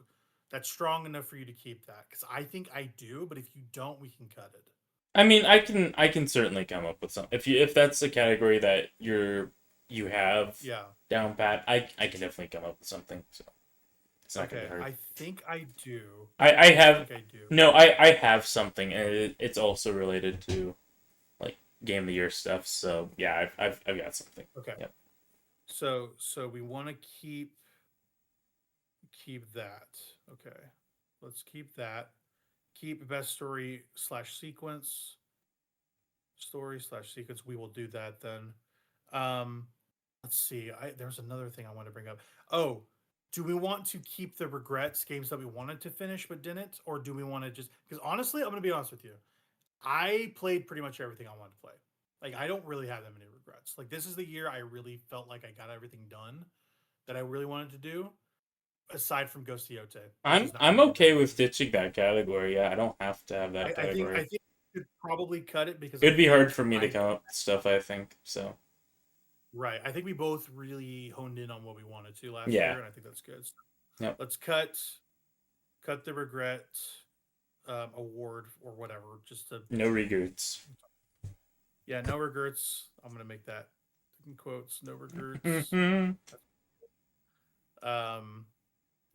that's strong enough for you to keep that? Because I think I do, but if you don't, we can cut it. I mean, I can certainly come up with some. If that's a category that you have Yeah. down pat, I can definitely come up with something. So it's not gonna be Okay. hard. I think I do. I I have think I do. no, I have something, and it's also related to like game of the year stuff. So yeah, I've got something. Okay. Yep. So we want to keep that. Okay. Let's keep that. Keep best story slash sequence. Story slash sequence. We will do that then. Um, let's see. There's another thing I want to bring up. Oh, do we want to keep the regrets games that we wanted to finish but didn't, or do we want to just? Because honestly, I'm gonna be honest with you. I played pretty much everything I wanted to play. Like I don't really have that many regrets. Like this is the year I really felt like I got everything done that I really wanted to do, aside from Ghost Yote, which is not I'm really a okay bad with game. ditching that category. Yeah, I don't have to have that I category. think you could probably cut it because It I would be think hard for me to I come up with stuff. I think so. right. I think we both really honed in on what we wanted to last Yeah. year, and I think that's good. So Yep. let's cut the regret award or whatever. Just to No regrets. yeah, no regrets. I'm gonna make that in quotes. No regrets. Mhm.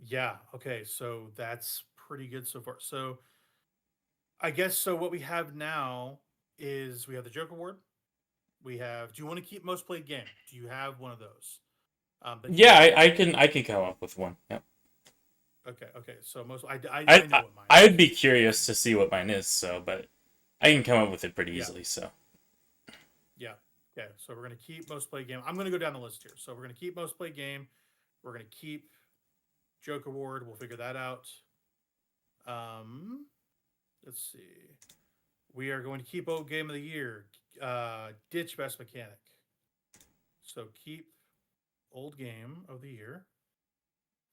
Yeah. Okay. So that's pretty good so far. So I guess so. What we have now is we have the Joke Award. We have. Do you want to keep most played game? Do you have one of those that you Yeah, want to keep? I can come up with one. Yep. Okay. Okay. So most I I, know I what mine I would is. be curious to see what mine is. So, but I can come up with it pretty Yeah. easily. So Yeah. Okay. So we're gonna keep most played game. I'm gonna go down the list here. So we're gonna keep most played game. We're gonna keep Joke Award. We'll figure that out. Um, let's see. We are going to keep old game of the year. Ditch best mechanic. So keep old game of the year.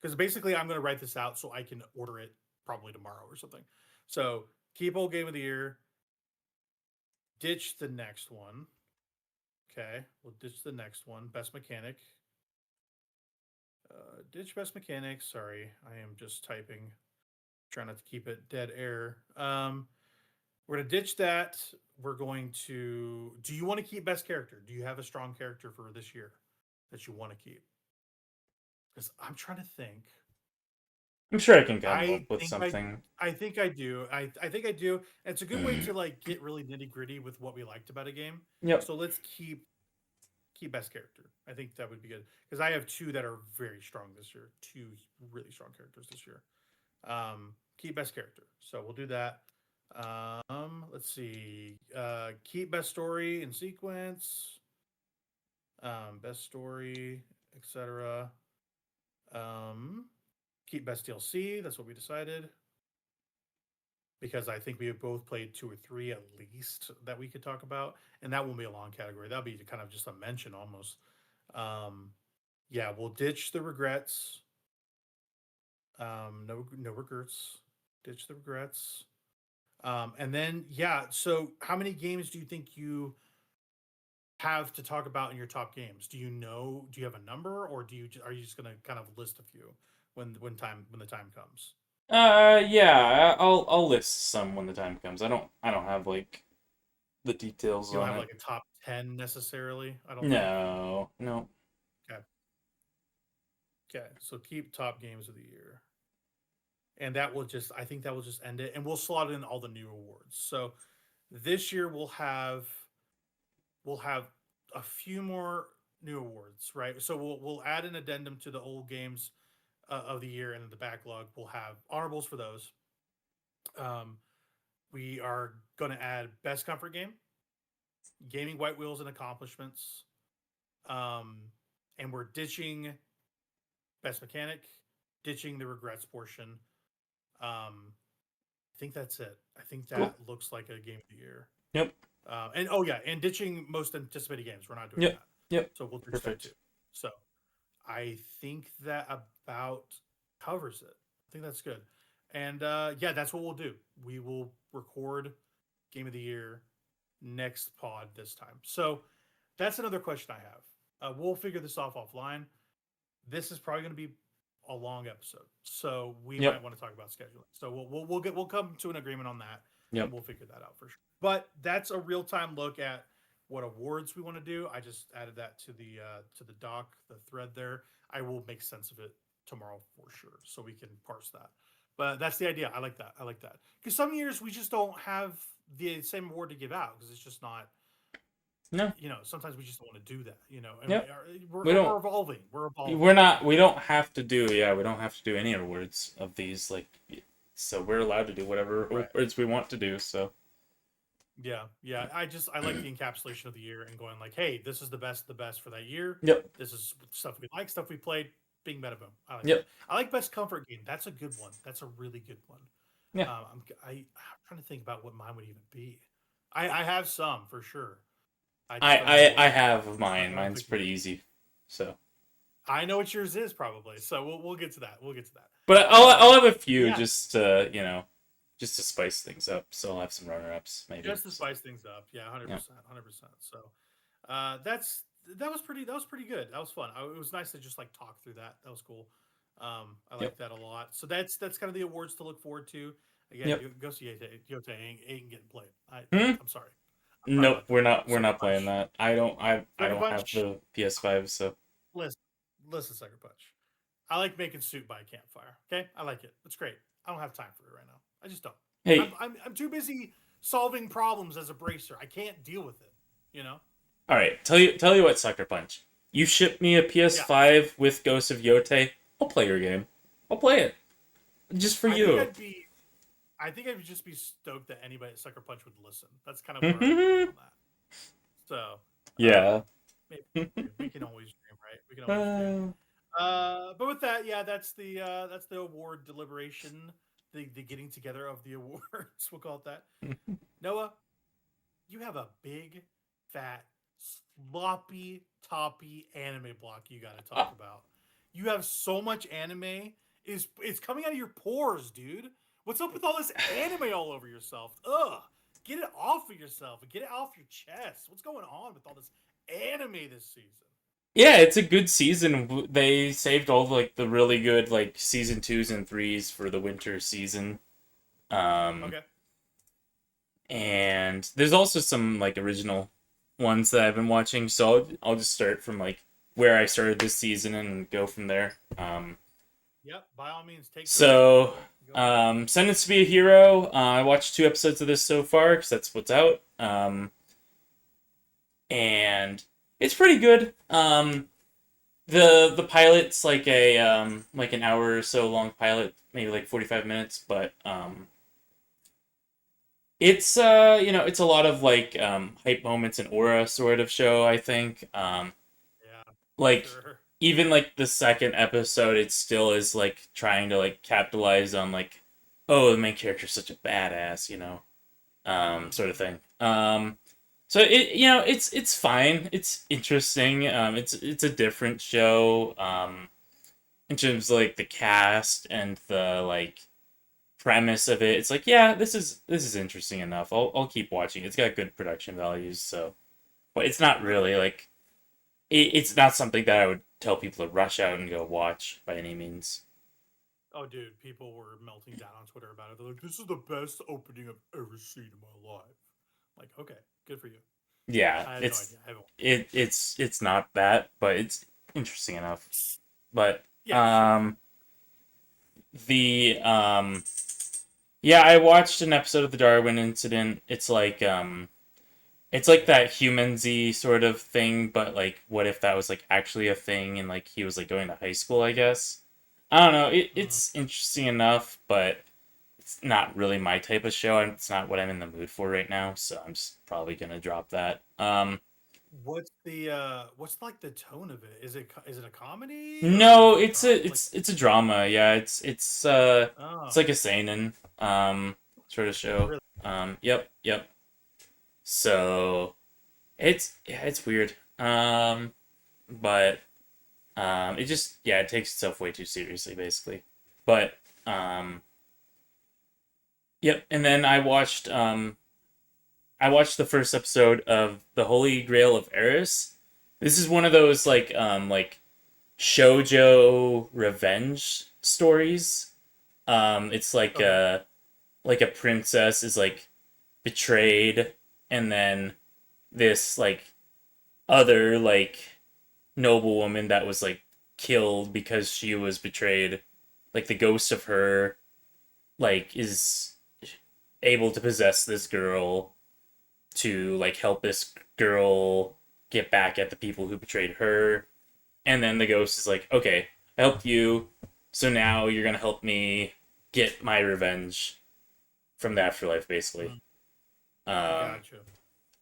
Because basically, I'm going to write this out so I can order it probably tomorrow or something. So keep old game of the year. Ditch the next one. Okay, we'll ditch the next one. Best mechanic. Ditch best mechanic. Sorry, I am just typing. Trying not to keep it dead air. We're gonna ditch that. We're going to. Do you want to keep best character? Do you have a strong character for this year that you want to keep? Because I'm trying to think. I'm sure I can come up I with think something. I think I do. I think I do. And it's a good way to like get really nitty gritty with what we liked about a game. Yep. So let's keep best character. I think that would be good because I have two that are very strong this year. Two really strong characters this year. Keep best character. So we'll do that. Let's see. Keep best story and sequence. Best story, etc. Keep best DLC. That's what we decided. Because I think we have both played two or three at least that we could talk about, and that won't be a long category. That'll be kind of just a mention almost. Um, yeah, we'll ditch the regrets. No regrets. Ditch the regrets. And then yeah, so how many games do you think you have to talk about in your top games? Do you know? Do you have a number, or are you just going to kind of list a few when the time comes? Yeah, I'll list some when the time comes. I don't have like the details You don't on have it. like a top 10 necessarily, I don't think. No, no. Okay. Okay. So keep top games of the year. And that will just, I think that will just end it. And we'll slot in all the new awards. So this year we'll have a few more new awards, right? So we'll add an addendum to the old games of the year, and in the backlog we'll have honorables for those. Um, we are going to add best comfort game, gaming white wheels and accomplishments, um, and we're ditching best mechanic, ditching the regrets portion. I think that's it. I think Cool. that looks like a game of the year. Yep. And oh yeah, and ditching most anticipated games. We're not doing Yep. that. Yep. So we'll ditch that too. Perfect. So I think that about covers it. I think that's good. And yeah, that's what we'll do. We will record game of the year next pod this time. So that's another question I have. We'll figure this off offline. This is probably going to be a long episode, so we might Yep. want to talk about scheduling. So we'll come to an agreement on that, and Yep. we'll figure that out for sure. But that's a real time look at what awards we want to do. I just added that to the doc, the thread there. I will make sense of it tomorrow for sure, so we can parse that. But that's the idea. I like that. I like that because some years we just don't have the same award to give out because it's just not. No. Sometimes we just don't want to do that. And Yep. we're, We we're don't. evolving. We're evolving. We're not. We don't have to do. Yeah, we don't have to do any awards of these. Like, so we're allowed to do whatever Right. awards we want to do. So. Yeah. I like the encapsulation of the year and going like, hey, this is the best for that year. Yep. This is stuff we like, stuff we played. Bing, bada, boom. I like Yep. that. I like best comfort game. That's a good one. That's a really good one. Yeah. I'm trying to think about what mine would even be. I have some for sure. I have mine. Mine's pretty easy. So. I know what yours is probably. So we'll get to that. But I'll have a few yeah. just just to spice things up. So I'll have some runner ups maybe. Just to spice things up. Yeah, 100%. 100%. So that was pretty good. That was fun. It was nice to just like talk through that. That was cool. I like that a lot. So that's kind of the awards to look forward to. Again, go see Yote ain't getting played. I'm sorry. Nope, we're not Punch. playing that. I don't have Punch. the PS5, so Listen, Sucker Punch. I like making soup by a campfire. Okay, I like it. It's great. I don't have time for it right now. I just don't. Hey, I'm too busy solving problems as a bracer. I can't deal with it. All right, tell you what, Sucker Punch. You ship me a PS5 with Ghost of Yote, I'll play your game. I'll play it just for you. I think I'd just be stoked that anybody at Sucker Punch would listen. That's kind of where I'm on that. So yeah, maybe we can always dream, right? We can always dream. But with that, yeah, that's the award deliberation, the getting together of the awards. We'll call it that. Noah, you have a big, fat, sloppy, toppy anime block you got to talk about. You have so much anime. It's coming out of your pores, dude. What's up with all this anime all over yourself? Ugh. Get it off of yourself and get it off your chest. What's going on with all this anime this season? Yeah, it's a good season. They saved all like the really good like season 2s and 3s for the winter season. Okay. And there's also some like original ones that I've been watching. So I'll just start from like where I started this season and go from there. Yep, by all means, take. So, Sentence to be a Hero. I watched 2 episodes of this so far because that's what's out. And it's pretty good. The pilot's like like an hour or so long pilot, maybe like 45 minutes, but it's it's a lot of like hype moments and aura sort of show, I think. Yeah. Like Sure. even like the second episode, it still is like trying to like capitalize on like, oh, the main character's such a badass, sort of thing. So it's fine. It's interesting. It's a different show. In terms of like the cast and the like premise of it, it's like, yeah, this is interesting enough. I'll keep watching. It's got good production values, so, but it's not really like it's not something that I would tell people to rush out and go watch by any means. Oh, dude, people were melting down on Twitter about it. They're like, "This is the best opening I've ever seen in my life." Like, okay, good for you. Yeah, I have no idea. I haven't. it's not that, but it's interesting enough. But Yeah, sure. the yeah, I watched an episode of the Darwin Incident. It's like that human-y sort of thing, but like what if that was like actually a thing and like he was like going to high school, I guess. I don't know. Mm. It's interesting enough, but it's not really my type of show. It's not what I'm in the mood for right now, so I'm just probably gonna drop that. What's like the tone of it? Is it a comedy or is No, it a drama? Like, it's a drama. Yeah, it's oh, like a seinen sort of show. really? Yep. So it's weird. But it just it takes itself way too seriously basically. But yep, and then I watched the first episode of The Holy Grail of Eris. This is one of those like shoujo revenge stories. It's Okay. like a princess is like betrayed, and then this like other like noblewoman that was like killed because she was betrayed, like the ghost of her like is able to possess this girl to like help this girl get back at the people who betrayed her. And then the ghost is like, okay, I helped you, so now you're gonna help me get my revenge from the afterlife, basically. Mm, Um, gotcha.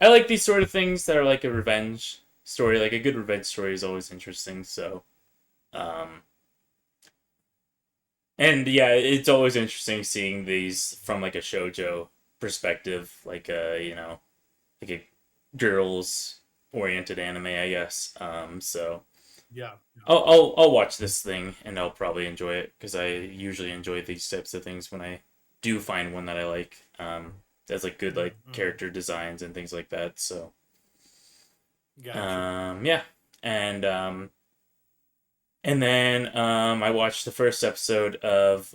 I like these sort of things that are like a revenge story. Like a good revenge story is always interesting. So, um, and yeah, it's always interesting seeing these from like a shojo perspective, like like a girls oriented anime, I guess. So Yeah. Yeah. I'll watch this thing and I'll probably enjoy it because I usually enjoy these types of things when I do find one that I like. That's like good like Mm-hmm. character designs and things like that. So Gotcha. yeah, and then I watched the first episode of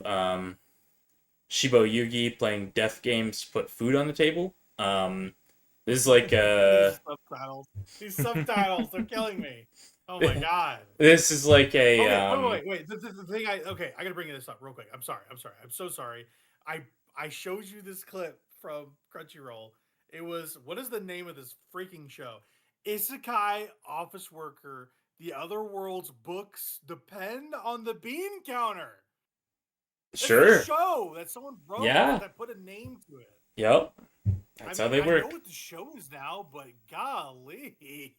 Shibo Yugi playing death games to put food on the table. This is like These subtitles. These subtitles, they're killing me. Oh my god. this is like a Okay, wait. The thing I gotta bring this up real quick. I'm sorry. I'm so sorry. I I showed you this clip from Crunchyroll. It was, what is the name of this freaking show? Isekai Office Worker. The other world's books depend on the bean counter. That's the sure. show that someone wrote Yeah. that put a name to it. Yep. I That's how mean, they I know work. what the show is now, but golly.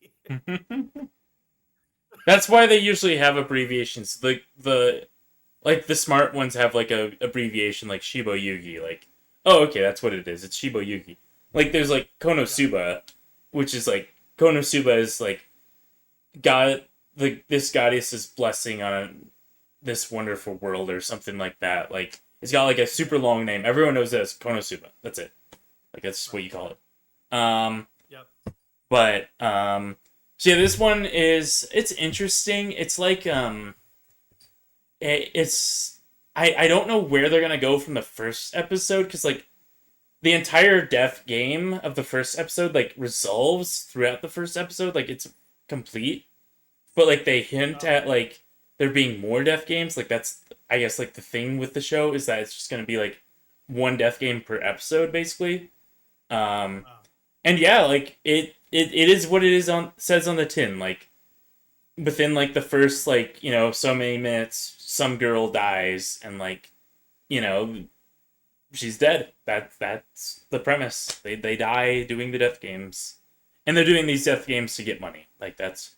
That's why they usually have abbreviations. The like the smart ones have like a abbreviation like Shibo Yugi. Like, oh okay, that's what it is. It's Shibo Yugi. Like there's like Yeah. Konosuba, which is like Konosuba is like God this goddess's blessing on this wonderful world or something like that. Like it's got like a super long name. Everyone knows it as Konosuba. That's it. Like that's what Right. you call it. Yep. But so yeah, this one is it's interesting. It's like it's I don't know where they're gonna go from the first episode because like the entire death game of the first episode like resolves throughout the first episode, like it's complete, but like they hint Oh, at like there being more death games. Like that's I guess like the thing with the show is that it's just gonna be like one death game per episode basically. Um, oh. and yeah, like it is what it is on says on the tin. Like within like the first like so many minutes, some girl dies and like you know she's dead. That's the premise. They die doing the death games, and they're doing these death games to get money. Like that's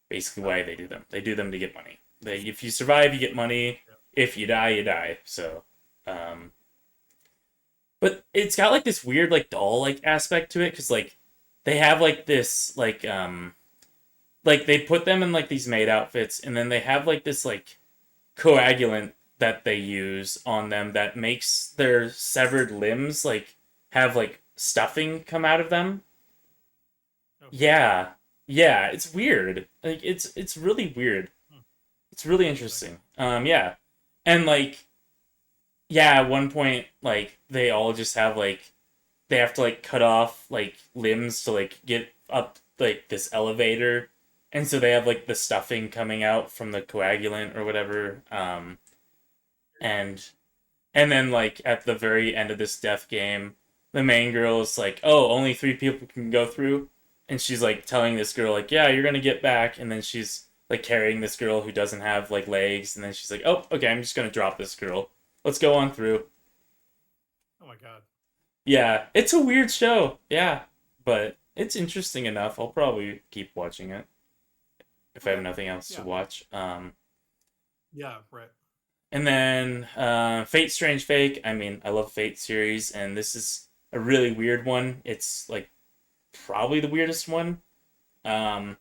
basically why Okay. they do them. They do them to get money. If you survive, you get money. Yep. If you die, you die. So, um, but it's got like this weird like doll like aspect to it because like they have like they put them in like these maid outfits and then they have like this like coagulant that they use on them that makes their severed limbs like have like stuffing come out of them. Okay. Yeah, it's weird. Like it's really weird. Hmm. It's really Interesting. interesting. Yeah, and like yeah, at one point, like they all just have like they have to like cut off like limbs to like get up like this elevator, and so they have like the stuffing coming out from the coagulant or whatever. And and then like at the very end of this death game, the main girl is like, "Oh, only three people can go through," and she's like telling this girl like, "Yeah, you're gonna get back," and then she's like carrying this girl who doesn't have like legs, and then she's like, "Oh, okay, I'm just gonna drop this girl. Let's go on through." Oh my god. Yeah, it's a weird show. Yeah, but it's interesting enough. I'll probably keep watching it if I have Okay. nothing else to Yeah. watch. Yeah. Right. And then Fate Strange Fake. I mean, I love Fate series, and this is a really weird one. It's like probably the weirdest one. Um,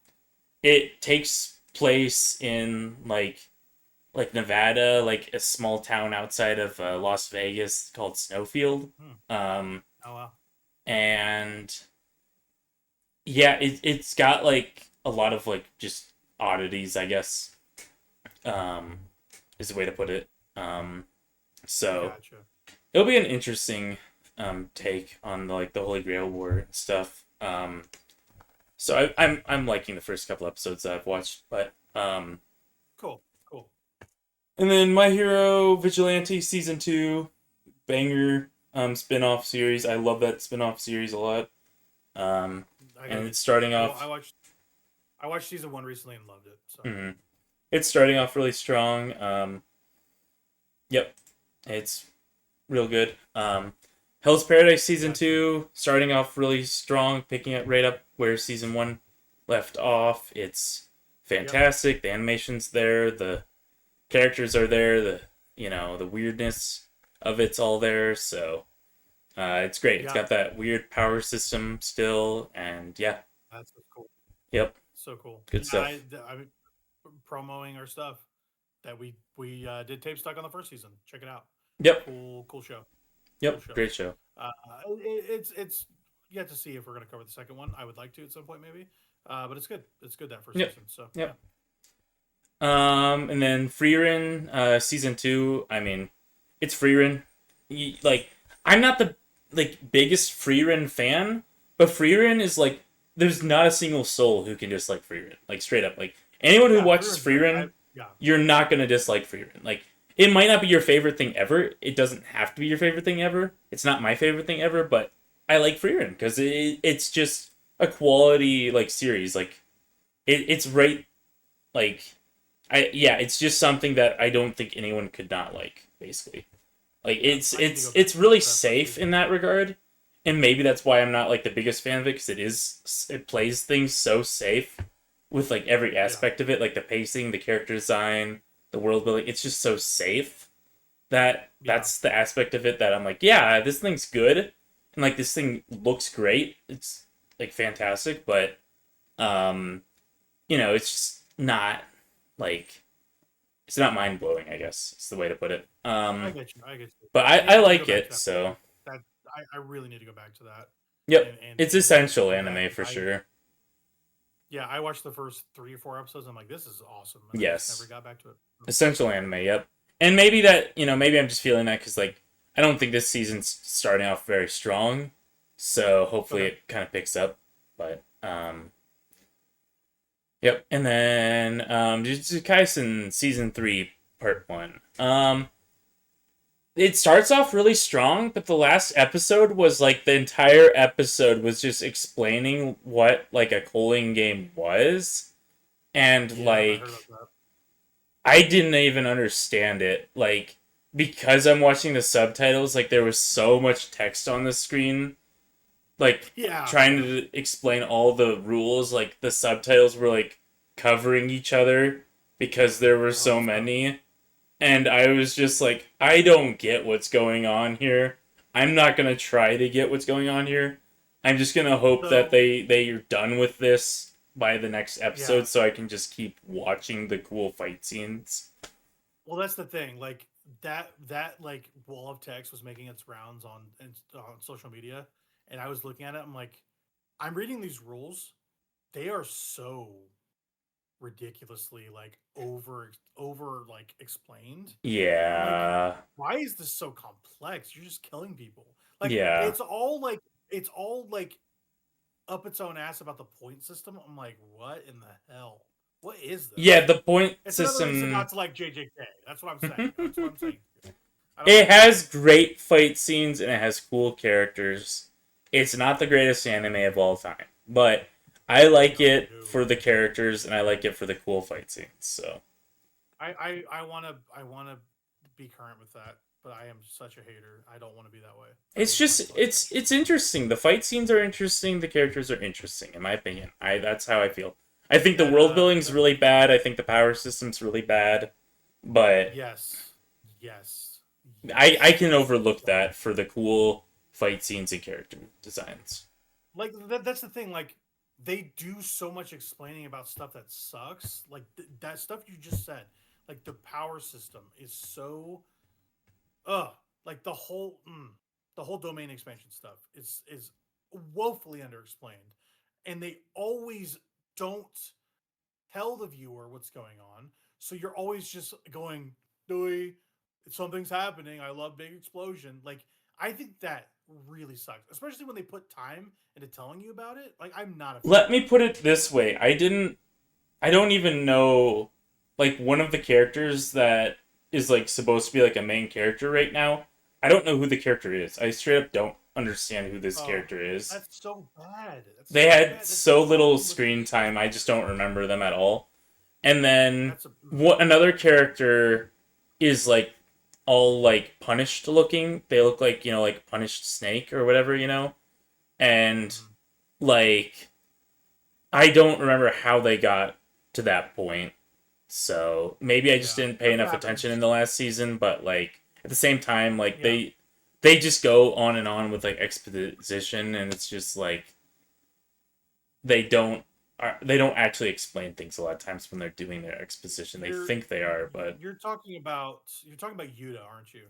it takes place in like Nevada, like a small town outside of Las Vegas called Snowfield. Hmm. Um, Oh wow. and yeah, it's got like a lot of like just oddities, I guess. Um, is the way to put it. So Gotcha. it'll be an interesting take on like the Holy Grail War and stuff. So I'm liking the first couple episodes that I've watched, but Cool. Cool. and then My Hero Vigilante season 2 banger spin-off series. I love that spin-off series a lot. Um, I and gotta. it's starting I, off. I watched. I watched season 1 recently and loved it. So. Mhm. It's starting off really strong. Yep, it's real good. Hell's Paradise season Gotcha. 2 starting off really strong, picking it right up where season 1 left off. It's Yep. fantastic. The animation's there. The characters are there. The weirdness of it's all there. So it's great. It's Yeah. got that weird power system still, and yeah, That's cool. yep, So cool. good Yeah. stuff. I promoting our stuff that we did tape stuck on the first season. Check it out. Yep, Cool show. Cool yep, show. great show. Uh, it's yet to see if we're gonna cover the second one. I would like to at some point maybe. But it's good. It's good that first Yep, season. So yeah. yep. And then Freerin, season 2. I mean, it's Freerin. Like, I'm not the like biggest Freerin fan, but Freerin is like, there's not a single soul who can dislike Freerin. Like straight up, like anyone who Yeah, watches Freeman's great. Freerin, Yeah. you're not gonna dislike Freerin. Like, it might not be your favorite thing ever. It doesn't have to be your favorite thing ever. It's not my favorite thing ever, but I like Freerin because it's just a quality like series. Like, it's right like it's just something that I don't think anyone could not like, basically. Like Yeah. it's I need to it's go back it's to really that first safe in season. that regard. And maybe that's why I'm not like the biggest fan of it, because it plays things so safe with like every Yeah. aspect of it, like the pacing, the character design, the world building. It's just so safe that Yeah. that's the aspect of it that I'm like, yeah, this thing's good, and like this thing looks great. It's like fantastic, but um, it's just not like it's not mind blowing, I guess. It's the way to put it. I get you. I get you. But I I need to go like back to it, that first so season. That I really need to go back to that yep. and It's and essential do that anime because for sure. I watched the first 3 or 4 episodes. And I'm like, this is awesome, and I just never Yes. got back to it. Essential anime, yep. And maybe that, maybe I'm just feeling that because, like, I don't think this season's starting off very strong. So hopefully Okay. it kind of picks up. But, yep. And then, Jujutsu Kaisen Season 3, Part 1. It starts off really strong, but the last episode was like the entire episode was just explaining what like a calling game was, and Yeah, I heard like about that. I didn't even understand it. Like, because I'm watching the subtitles, like there was so much text on the screen, like Yeah. trying to explain all the rules. Like the subtitles were like covering each other because there were Oh, so that's tough. many, and I was just like, I don't get what's going on here. I'm not gonna try to get what's going on here. I'm just gonna hope that So they are done with this by the next yeah. episode, so I can just keep watching the cool fight scenes. Well, that's the thing. Like that like wall of text was making its rounds on social media, and I was looking at it. I'm like, I'm reading these rules. They are so ridiculously like over like explained. I'm like, Yeah. why is this so complex? You're just killing people. Like Yeah. it's all like up its own ass about the point system. I'm like, what in the hell? What is Yeah, this? the point It's another reason system. not to like JJK. That's what I'm saying. That's what I'm saying. I don't It like it. has great fight scenes and it has cool characters. It's not the greatest anime of all time, but I like it No. for the characters and I like it for the cool fight scenes. So I wanna be current with that, but I am such a hater. I don't want to be that way. I it's hate the way just it's like that. it's interesting. The fight scenes are interesting. The characters are interesting, in my opinion. That's how I feel. I think the world building's really bad. I think the power system's really bad, but Yes. Yes. I Yes. can overlook that for the cool fight scenes and character designs. Like that's the thing. Like they do so much explaining about stuff that sucks. Like that stuff you just said. Like the power system is so ugh. Like the whole domain expansion stuff is woefully underexplained, and they always don't tell the viewer what's going on. So you're always just going, "Doy, something's happening. I love big explosion." Like I think that really sucks, especially when they put time into telling you about it. Like I'm not a fan Let of me that. put it this way. I don't even know like one of the characters that is like supposed to be like a main character right now. I don't know who the character is. I straight up don't understand who this Oh, character is. that's so bad. That's They so had bad. That's the so little problem with screen that's time. I just don't remember them at all. And then that's a what another character is like all like punished looking. They look like, like punished snake or whatever, And mhm. like I don't remember how they got to that point. So maybe I just Yeah, didn't pay that's what enough attention in happens. the last season, but like at the same time, like Yeah, they just go on and on with like exposition, and it's just like they don't they don't actually explain things a lot of times when they're doing their exposition. They you're think they are, but you're talking about Yuta, aren't you?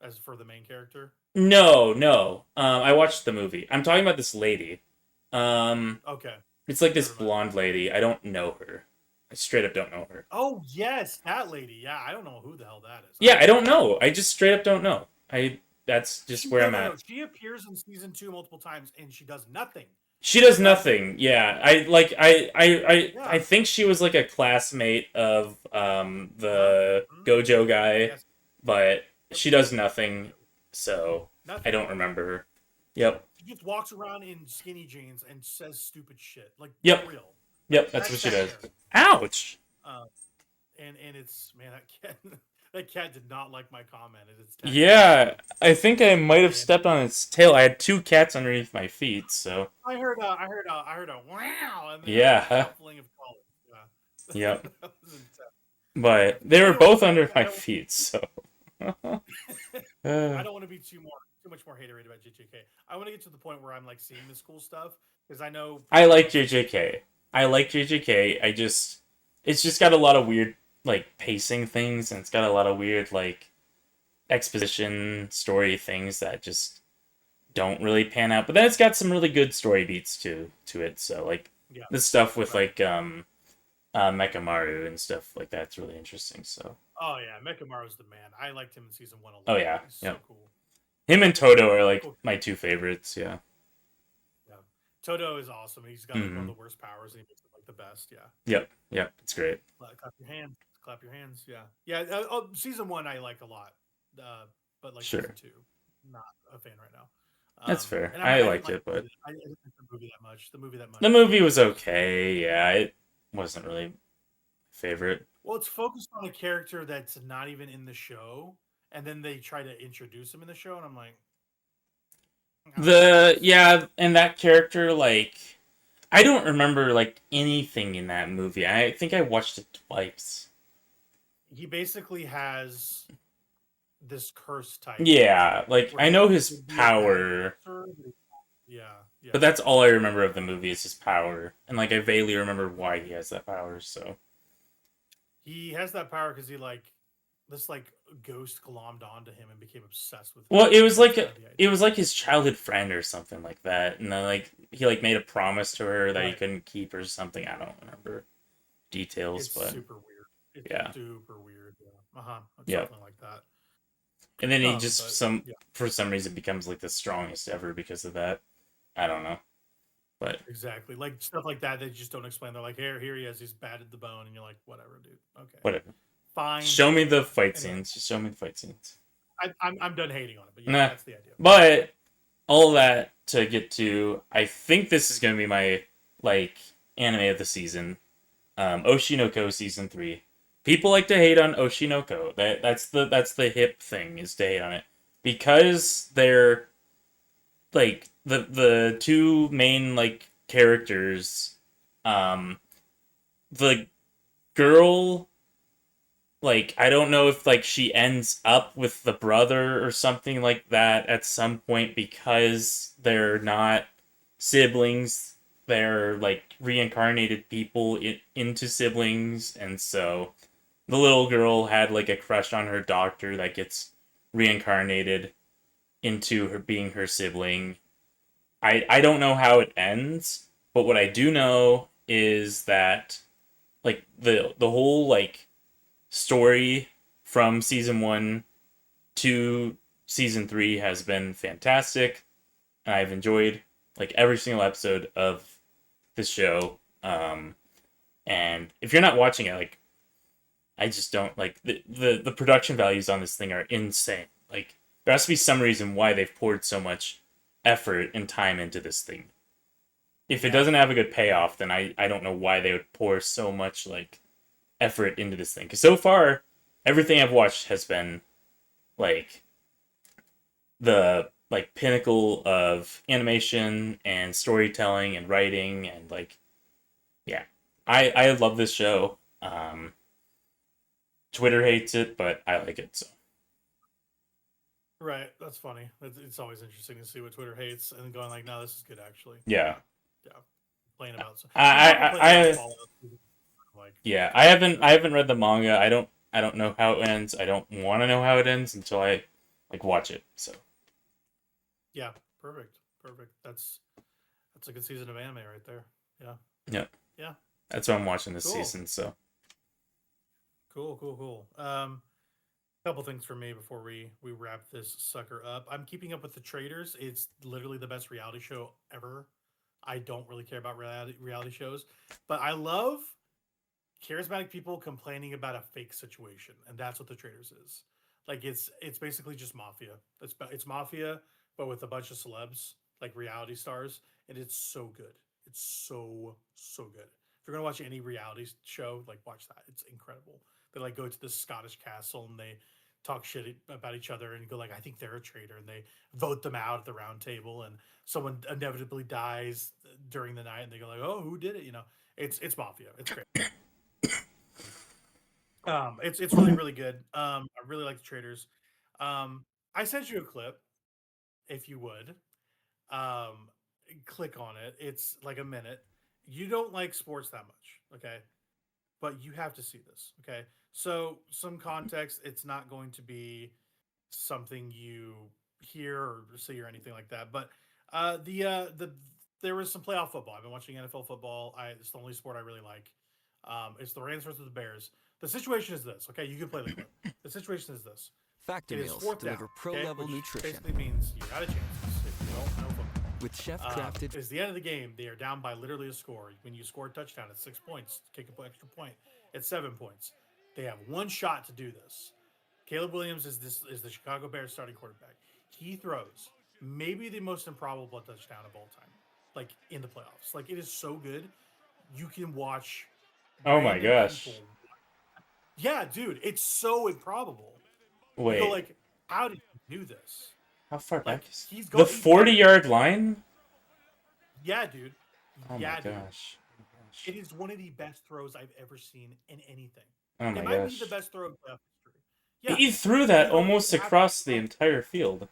As for the main character. no, no. I watched the movie. I'm talking about this lady. Um, Okay, it's like this never mind. blonde lady. I don't know her. I straight up don't know her. Oh yes, that lady. Yeah, I don't know who the hell that is. I Yeah, have I no don't idea. know. I just straight up don't know. That's just She where no I'm no no. at. She appears in season two multiple times and she does nothing. She does Nothing. nothing. Yeah, I like I Yeah. think she was like a classmate of Uh-huh. the Mhm. Gojo guy, Yes. but Yep. she does nothing. So I Nothing. don't remember her. Yep. She just walks around in skinny jeans and says stupid shit. Like for Yep. real. Like Yep. That's what that's she that does. character. Ouch. Uh, and it's man that cat that cat did not like my comment. It's attacking me Yeah, now. I think I might have And stepped on its tail. I had two cats underneath my feet, so I heard a wow, and then a yeah. shuffling of colors. Yeah, Yep. that was intense. But they were Anyways, both under I my don't feet, so I Uh, don't want to be too much more haterade about JJK. I want to get to the point where I'm like seeing this cool stuff because I know I people like love seeing this stuff. JJK. I like JJK. It's just got a lot of weird like pacing things, and it's got a lot of weird like exposition story things that just don't really pan out. But then it's got some really good story beats to it. So like Yeah, the stuff with right. like Mechamaru and stuff like that's really interesting. So Oh yeah, Mekamaru's the man. I liked him in season one a oh lot. yeah, He's so yep. cool. Him and Toto are He's a like cool my character. two favorites. Yeah. Yeah, Toto is awesome. He's got like one Hmm. of the worst powers, and he makes it like the best. Yeah, Yep. Yep. It's great. clap your hands, clap your hands. Yeah, yeah. Season one I like a lot, but like season Sure. two, not a fan right now. That's fair. And I I didn't liked like it, but I didn't like the movie that much. The movie that the much. movie was Just okay. Yeah, it wasn't really favorite. well, it's focused on a character that's not even in the show, and then they try to introduce him in the show, and I'm like, I don't like The this. yeah, and that character like I don't remember like anything in that movie. I think I watched it twice. He basically has this curse type Yeah, like where I he know his could be a bad power, character. Yeah, but yeah. that's all I remember of the movie is his power. And like I vaguely remember why he has that power, so He has that power because he like this like ghost glommed onto him and became obsessed with him. well, it was That's like kind of the it idea. was like his childhood friend or something like that. And then like he like made a promise to her that he Right. couldn't keep or something. I don't remember. details, It's but super weird. It's yeah. super weird. Yeah. Yeah. Something like that. And then he just But yeah, for some reason becomes like the strongest ever because of that. I don't know. But exactly. Like stuff like that, they just don't explain. They're like, here he is. He's batted the bone, and you're like, whatever, dude. Okay, whatever. fine. Show me the fight Anyway, scenes. Just show me the fight scenes. I'm done hating on it, but yeah, Nah. that's the idea. But all that to get to, I think this is gonna be my like anime of the season. Oshinoko season 3. People like to hate on Oshinoko. That's the hip thing is to hate on it because they're like the two main like characters. The girl, like, I don't know if like she ends up with the brother or something like that at some point because they're not siblings. They're like reincarnated people into siblings, and so the little girl had like a crush on her doctor that gets reincarnated into her being her sibling. I don't know how it ends, but what I do know is that like the whole like story from season 1 to season 3 has been fantastic, and I've enjoyed like every single episode of this show. And if you're not watching it, like, I just don't like the production values on this thing are insane. Like, there has to be some reason why they've poured so much effort and time into this thing. If it doesn't have a good payoff, then I don't know why they would pour so much like effort into this thing. Because so far, everything I've watched has been like the like pinnacle of animation and storytelling and writing and like, yeah, I love this show. Twitter hates it, but I like it. So Right, that's funny. It's always interesting to see what Twitter hates and going like, no, this is good actually. yeah, Yeah, playing about some. I Like, yeah, I haven't read the manga. I don't know how it ends. I don't want to know how it ends until I like watch it. So yeah, perfect. That's a good season of anime right there. Yeah, yeah, yeah, that's why I'm watching this cool. season. So Cool. Couple things for me before we wrap this sucker up. I'm keeping up with the Traders. It's literally the best reality show ever. I don't really care about reality shows, but I love charismatic people complaining about a fake situation, and that's what the Traders is. Like it's basically just mafia. It's mafia, but with a bunch of celebs, like reality stars, and it's so good. It's so good. If you're gonna watch any reality show, like watch that. It's incredible. They like go to this Scottish castle and they talk shit about each other and go like, I think they're a traitor, and they vote them out at the round table, and someone inevitably dies during the night, and they go like, oh, who did it? It's mafia. It's great. It's really good. I really like the Traders. I sent you a clip, if you would. Um, Click on it. It's like a minute. You don't like sports that much, okay? But you have to see this, okay? So some context. It's not going to be something you hear or see or anything like that. But there was some playoff football. I've been watching NFL football. It's the only sport I really like. It's the Rams versus the Bears. The situation is this, okay? You can play the clip. The situation is this. Factor It is meals fourth deliver down, pro-level which nutrition. basically means you're out of chances if you don't know football. With chef-crafted... It's the end of the game. They are down by literally a score. When you score a touchdown, it's 6 points. Kick an extra point, it's 7 points. They have one shot to do this. Caleb Williams is the Chicago Bears starting quarterback. He throws maybe the most improbable touchdown of all time, like in the playoffs. Like it is so good. You can watch. oh my gosh. People. Yeah, dude, it's so improbable. Wait. You go like, how did you do this? How far Like back is he's the 40-yard line? Yeah, dude. Oh yeah, my dude. gosh. It is one of the best throws I've ever seen in anything. Oh my it might gosh. be the best throw in playoff history. Yeah, he threw that almost across the entire field.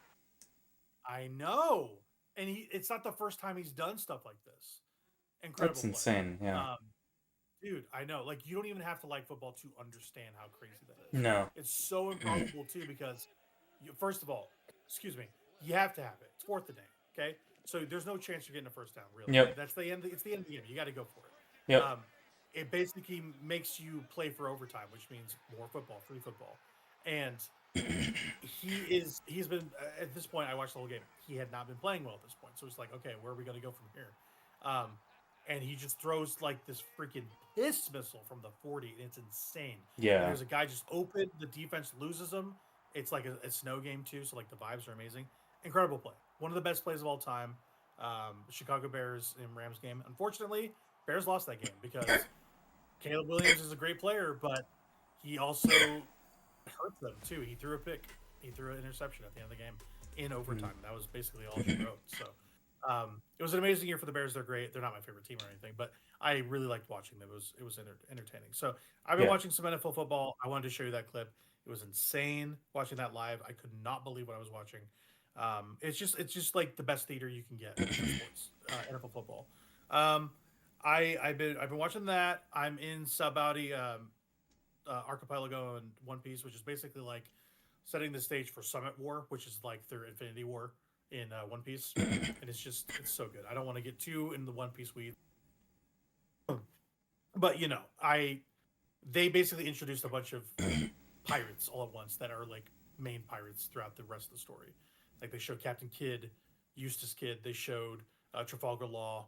I know, and it's not the first time he's done stuff like this. Incredible. That's insane. Yeah. Dude, I know. Like you don't even have to like football to understand how crazy that is. No. It's so improbable too because, first of all, excuse me, you have to have it. It's fourth and day. Okay, so there's no chance you're getting a first down. Really. Yep. That's the end. It's the end of the game. You got to go for it. Yep. it basically makes you play for overtime, which means more football, free football, and he's been at this point. I watched the whole game. He had not been playing well at this point, so it's like, okay, where are we going to go from here? Um, and he just throws like this freaking piss missile from the 40, and it's insane. And Yeah. there's a guy just open, the defense loses him. It's like a snow game too, so like the vibes are amazing. Incredible play, one of the best plays of all time. Chicago Bears in Rams game. Unfortunately, Bears lost that game because Caleb Williams is a great player, but he also hurt them too. He threw a pick. He threw an interception at the end of the game in overtime. That was basically all she wrote. So it was an amazing year for the Bears. They're great. They're not my favorite team or anything, but I really liked watching them. It was entertaining. So I've been watching some NFL football. I wanted to show you that clip. It was insane watching that live. I could not believe what I was watching. It's just like the best theater you can get in sports, NFL football. I've been watching that. I'm in Sabaudi Archipelago and One Piece, which is basically like setting the stage for Summit War, which is like their Infinity War in One Piece, and it's so good. I don't want to get too in the One Piece weeds, but they basically introduced a bunch of pirates all at once that are like main pirates throughout the rest of the story. Like they showed Captain Kidd, Eustace Kidd. They showed Trafalgar Law.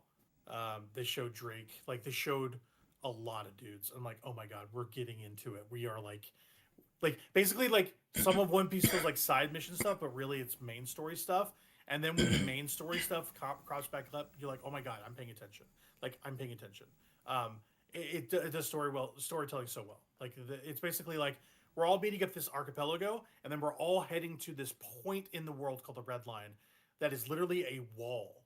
They showed Drake. Like they showed a lot of dudes. I'm like, oh my god, we're getting into it. We are like basically like some of One Piece feels like side mission stuff, but really it's main story stuff. And then when the main story stuff crops back up, you're like, oh my god, I'm paying attention. Like I'm paying attention. It does storytelling so well. Like it's basically like we're all meeting up this archipelago, and then we're all heading to this point in the world called the Red Line, that is literally a wall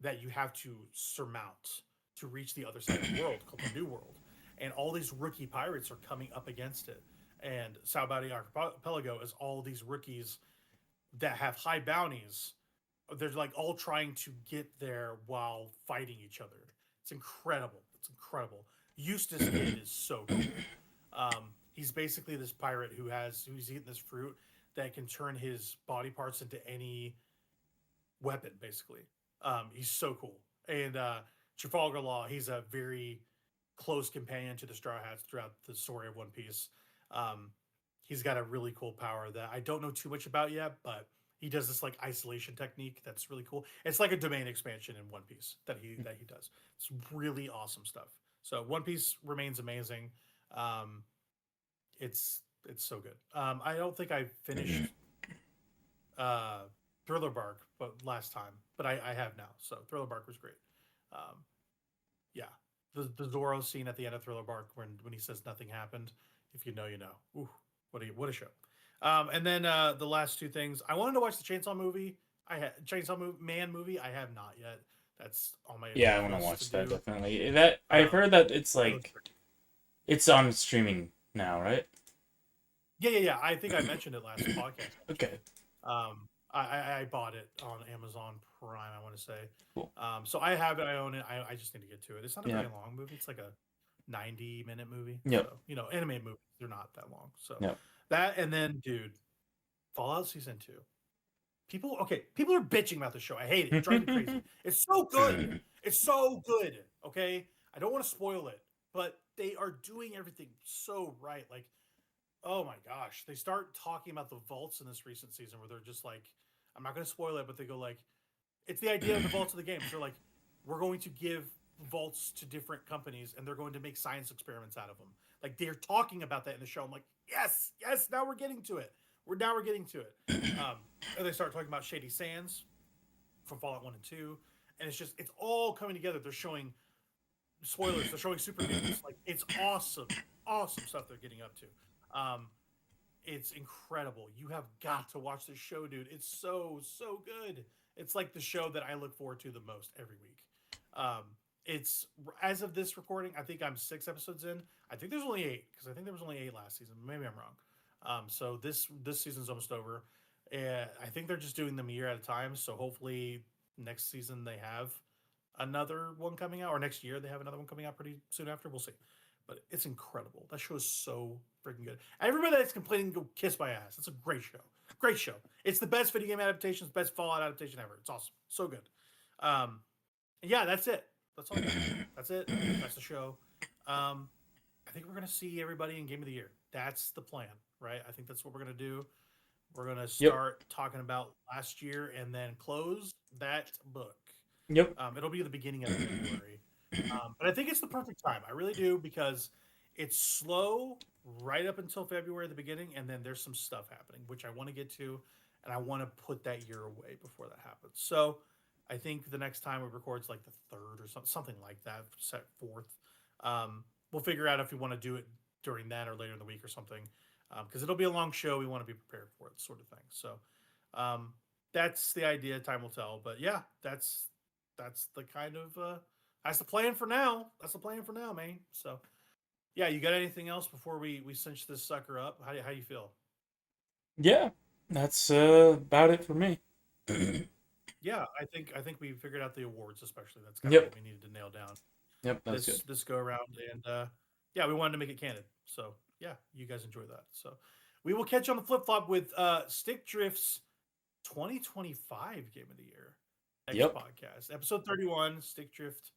that you have to surmount to reach the other side of the world called the New World. And all these rookie pirates are coming up against it. And Sabaudi Archipelago is all these rookies that have high bounties. They're like all trying to get there while fighting each other. It's incredible. It's incredible. Eustace Kid is so cool. He's basically this pirate who's eating this fruit that can turn his body parts into any weapon, basically. He's so cool. And Trafalgar Law, he's a very close companion to the Straw Hats throughout the story of One Piece. He's got a really cool power that I don't know too much about yet, but he does this like isolation technique that's really cool. It's like a domain expansion in One Piece that he does. It's really awesome stuff. So One Piece remains amazing. It's so good. I don't think I finished Thriller Bark, but last time, but I have now. So Thriller Bark was great. Yeah, the Zoro scene at the end of Thriller Bark when he says nothing happened. If you know, you know. Ooh, what a show. And then the last two things, I wanted to watch the Chainsaw movie. Man movie. I have not yet. That's on my I want to watch that definitely. That I've heard that it's like it's on streaming now, right? Yeah. I think I mentioned it last podcast. Okay. I bought it on Amazon Prime, I want to say. Cool. So I have it. I own it. I just need to get to it. It's not a very long movie. It's like a 90-minute movie. Yep. So, anime movies, they're not that long. So yep. that, and then, dude, Fallout Season 2. People are bitching about the show. I hate it. It drives me crazy. It's so good. It's so good. Okay? I don't want to spoil it, but they are doing everything so right. Like, oh my gosh. They start talking about the vaults in this recent season where they're just like, I'm not going to spoil it, but they go like, it's the idea of the vaults of the game. They're like, we're going to give vaults to different companies and they're going to make science experiments out of them. Like they're talking about that in the show. I'm like, yes, now we're getting to it. We're getting to it. And they start talking about Shady Sands from Fallout 1 and 2. And it's all coming together. They're showing spoilers. They're showing super mutants. Like it's awesome stuff they're getting up to. It's incredible. You have got to watch this show, dude. It's so good. It's like the show that I look forward to the most every week. It's as of this recording, I think I'm 6 episodes in. I think there's only 8 because I think there was only 8 last season. Maybe I'm wrong. So this season's almost over. I think they're just doing them a year at a time. So hopefully next season they have another one coming out, or next year they have another one coming out pretty soon after. We'll see. But it's incredible. That show is so freaking good. Everybody that's complaining, go kiss my ass. It's a great show. Great show. It's the best video game adaptation, best Fallout adaptation ever. It's awesome. So good. Yeah, that's it. That's all. That's it. That's the show. I think we're gonna see everybody in Game of the Year. That's the plan, right? I think that's what we're gonna do. We're gonna Yep. start talking about last year and then close that book. Yep. It'll be the beginning of February, but I think it's the perfect time. I really do because it's slow right up until February at the beginning, and then there's some stuff happening which I want to get to, and I want to put that year away before that happens. So I think the next time we record is like the third or something like that, set fourth. We'll figure out if we want to do it during that or later in the week or something, because it'll be a long show. We want to be prepared for it, sort of thing. So um, that's the idea. Time will tell. But yeah, that's the kind of that's the plan for now. That's the plan for now, man. So yeah, you got anything else before we cinch this sucker up? How you feel? Yeah, that's about it for me. Yeah, I think we figured out the awards, especially. That's kind of Yep. what we needed to nail down Yep, that's this good. this go around, and yeah, we wanted to make it canon. So yeah, you guys enjoy that. So we will catch you on the flip flop with Stick Drift's 2025 Game of the Year next Yep. podcast, episode 31, Stick Drift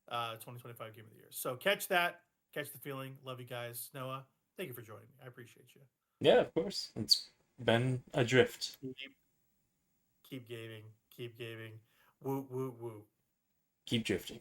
2025 Game of the Year. So catch that, catch the feeling. Love you guys. Noah, thank you for joining me. I appreciate you. Yeah, of course. It's been adrift. Keep gaming, keep gaming. Woo woo woo. Keep drifting.